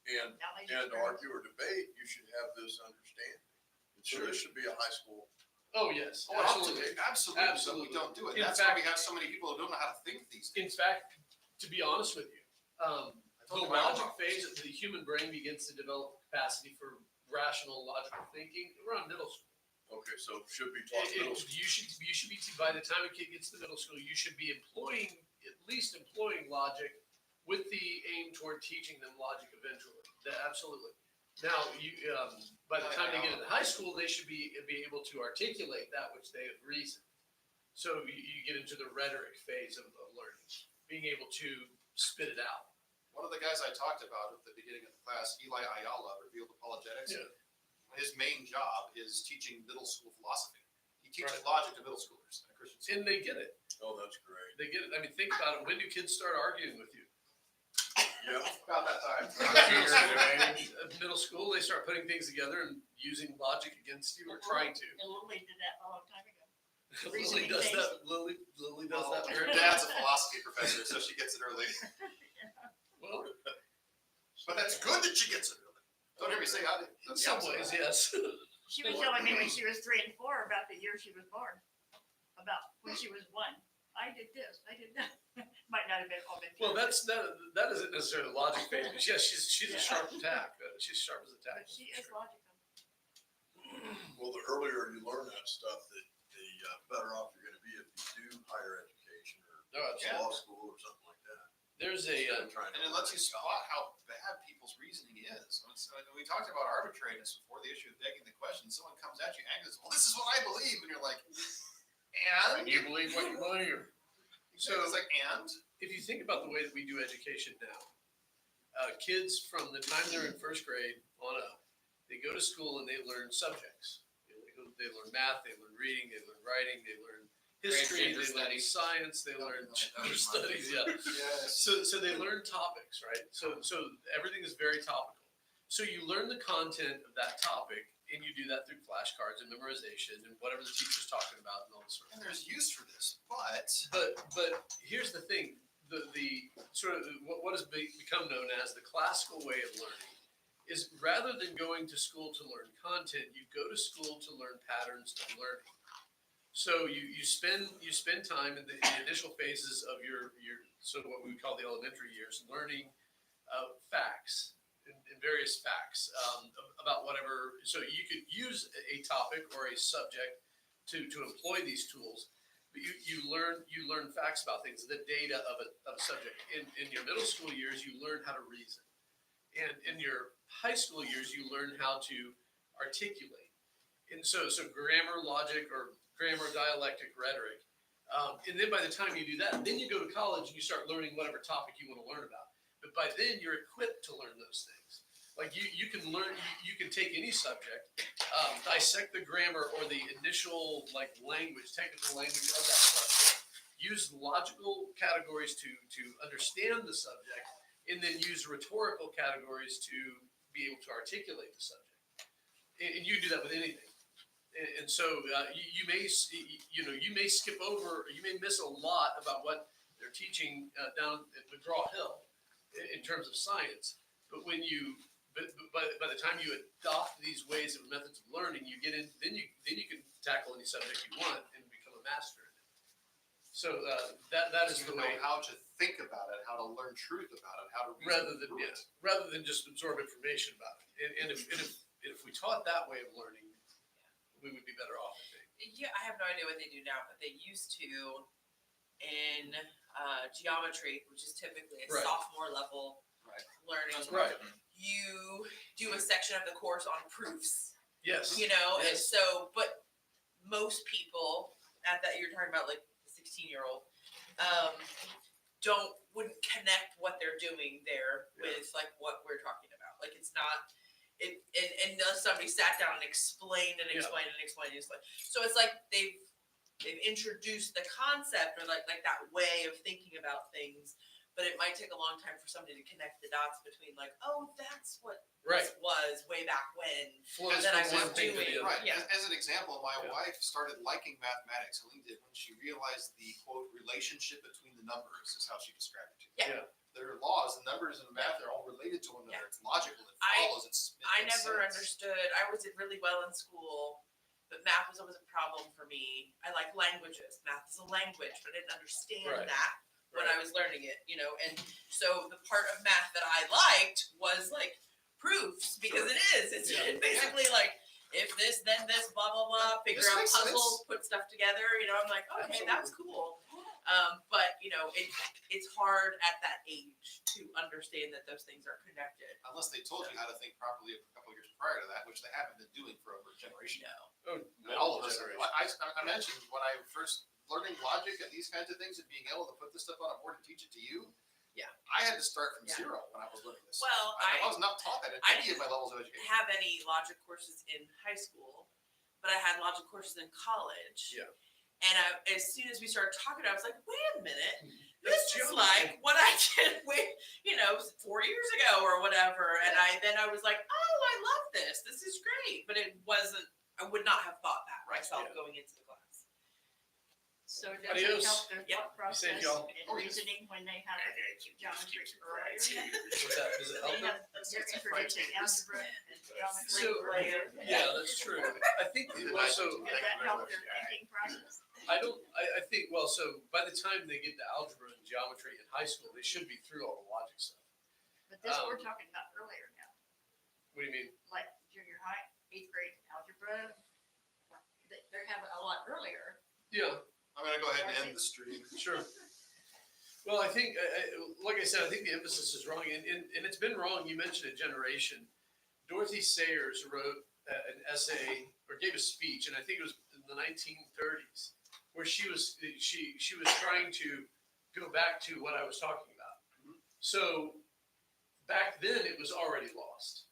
and, knowledge. and experience. argue or debate, you should have this understanding. And so this should be a high school. Oh yes, Oh, it ought to absolutely. be. Absolutely. Absolutely. But we don't do it. In That's why we have so many people who don't know how to think these In days. fact, to be honest with you, I the told you my own logic office. phase of the human brain begins to develop capacity for rational, logical thinking around middle school. Okay, so should be taught middle school. You should be, by the time a kid gets to middle school, you should be at least employing logic with the aim toward teaching them logic eventually. Absolutely. Now, by the time they get into high school, they should be able to articulate that which they have reasoned. So you get into the rhetoric phase of learning, being able to spit it out. One of the guys I talked about at the beginning of the class, Eli Ayala, revealed Apologetics. Yeah. His main job is teaching middle school philosophy. He teaches Right. logic to middle schoolers in a Christian school. And they get it. Oh, that's great. They get it. I mean, think about it. When do kids start arguing with you? Yeah. About that time. Middle school, they start putting things together and using logic against you or trying to. And Lily did that a long time ago. Lily Reasoning does things. that. Lily does Well, that. your dad's a philosophy professor, so she gets it early. Well, But that's good that she gets it early. Don't hear me say I did. in some ways, yes. She was telling me when she was 3 and 4 about the year she was born, about when she was 1. I did this, I did that. Might not have been all been. Well, that isn't necessarily logic phase. But yes, she's a sharp attack. She's sharp as a But tack. she is logical. Well, the earlier you learn that stuff, the better off you're gonna be if you do higher education or No, absolutely. law school or something like that. There's a Instead of trying to And it lets you learn spot how bad people's reasoning is. We talked about arbitrariness before, the issue of begging the question. Someone comes at you and says, well, this is what I believe. And you're like, and? And you believe what you believe. So it's like, and? if you think about the way that we do education now, kids from the time they're in first grade on up, they go to school and they learn subjects. They learn math, they learn reading, they learn writing, they learn history, Transgender they learn studies. science, they learn gender studies. Yeah. Yes. So they learn topics, right? So everything is very topical. So you learn the content of that topic, and you do that through flashcards and memorization and whatever the teacher's talking about and all this sort of. And there's use for this, but But here's the thing: the sort of what has become known as the classical way of learning is rather than going to school to learn content, you go to school to learn patterns of learning. So you spend time in the initial phases of your sort of what we would call the elementary years learning facts and various facts about whatever. So you could use a topic or a subject to employ these tools. But you learn facts about things, the data of a subject. In your middle school years, you learn how to reason, and in your high school years, you learn how to articulate. And so grammar, logic, or grammar, dialectic, rhetoric. And then by the time you do that, then you go to college and you start learning whatever topic you want to learn about. But by then, you're equipped to learn those things. Like you can learn, you can take any subject, dissect the grammar or the initial technical language of that subject, use logical categories to understand the subject, and then use rhetorical categories to be able to articulate the subject. And you do that with anything. And so you may skip over, you may miss a lot about what they're teaching down at McGraw-Hill in terms of science. But by the time you adopt these ways of methods of learning, you get in, then you can tackle any subject you want and become a master in it. So that is you the know way. how to think about it, how to learn truth about it, how to reason through it. Rather than just absorb information about it. And if we taught that way of learning, we would be better off, I think. Yeah, I have no idea what they do now, but they used to in geometry, which is typically a Right. sophomore level Right. learning. That's right. You do a section of the course on proofs, Yes. you know, and Yes. so, but most people at that, you're talking about like the 16-year-old, wouldn't connect what they're doing there with like what we're talking about. Like it's not unless somebody sat down and explained and explained and explained and explained. So it's like they've introduced the concept or like that way of thinking about things, but it might take a long time for somebody to connect the dots between like, oh, that's what Right. this was way back when. Flows that I from one was thing to the doing. other. Right. Yeah. As an example, my Yeah. wife started liking mathematics. Helene did when she realized the quote relationship between the numbers is how she described it to me. Yeah. Yeah. There are laws, the numbers and math are all related to one another. Yeah. It's logical. It I- follows. It I makes never sense. understood. I was did really well in school, but math was always a problem for me. I like languages. Math is a language, but I didn't understand Right. that when Right. I was learning it, and so the part of math that I liked was like proofs because it is. It's Yeah. basically like if this, then this, blah blah blah. Figure This out makes puzzles, sense. put stuff together. I'm like, okay, that's cool. But it's hard at that age to understand that those things are connected. Unless they told you how to think properly a couple of years prior to that, which they haven't been doing for over a generation. No. Oh, And all of us. generation. I mentioned when I first learning logic and these kinds of things and being able to put this stuff on a board and teach it to you. Yeah. I had to start from Yeah. zero when I was learning this. Well, I was not taught that in I any of my levels of education. have any logic courses in high school, but I had logic courses in college. Yeah. And as soon as we started talking, I was like, wait a minute, That's this is geometry. like what I did 4 years ago or whatever. And I was like, oh, I love this. This is great. But it wasn't, I would not have thought that myself Yeah. going into the class. So does it Adios. help their Yeah. thought process y'all. and Oh, yes. reasoning when they have geometry earlier? What's that? Does it help They them? have, they're introducing algebra and geometry So- earlier. Yeah, that's true. I think also, Does that help their thinking process? I think, well, so by the time they get to algebra and geometry in high school, they should be through all the logic stuff. But this we're talking about earlier now, What do you mean? like junior high, 8th grade algebra. They're having a lot earlier. Yeah, I'm gonna go ahead and end the stream. sure. Well, I think, like I said, I think the emphasis is wrong, and it's been wrong. You mentioned a generation. Dorothy Sayers wrote an essay or gave a speech, and I think it was in the 1930s, where she was trying to go back to what I was talking about. So back then, it was already lost.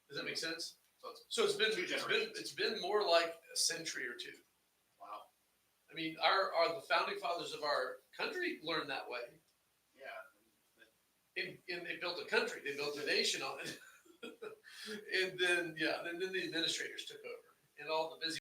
Does that make sense? So it's been more like a century or two. Wow. I mean, the founding fathers of our country learned that way. Yeah. And they built a country, they built a nation on it. And then the administrators took over and all the busy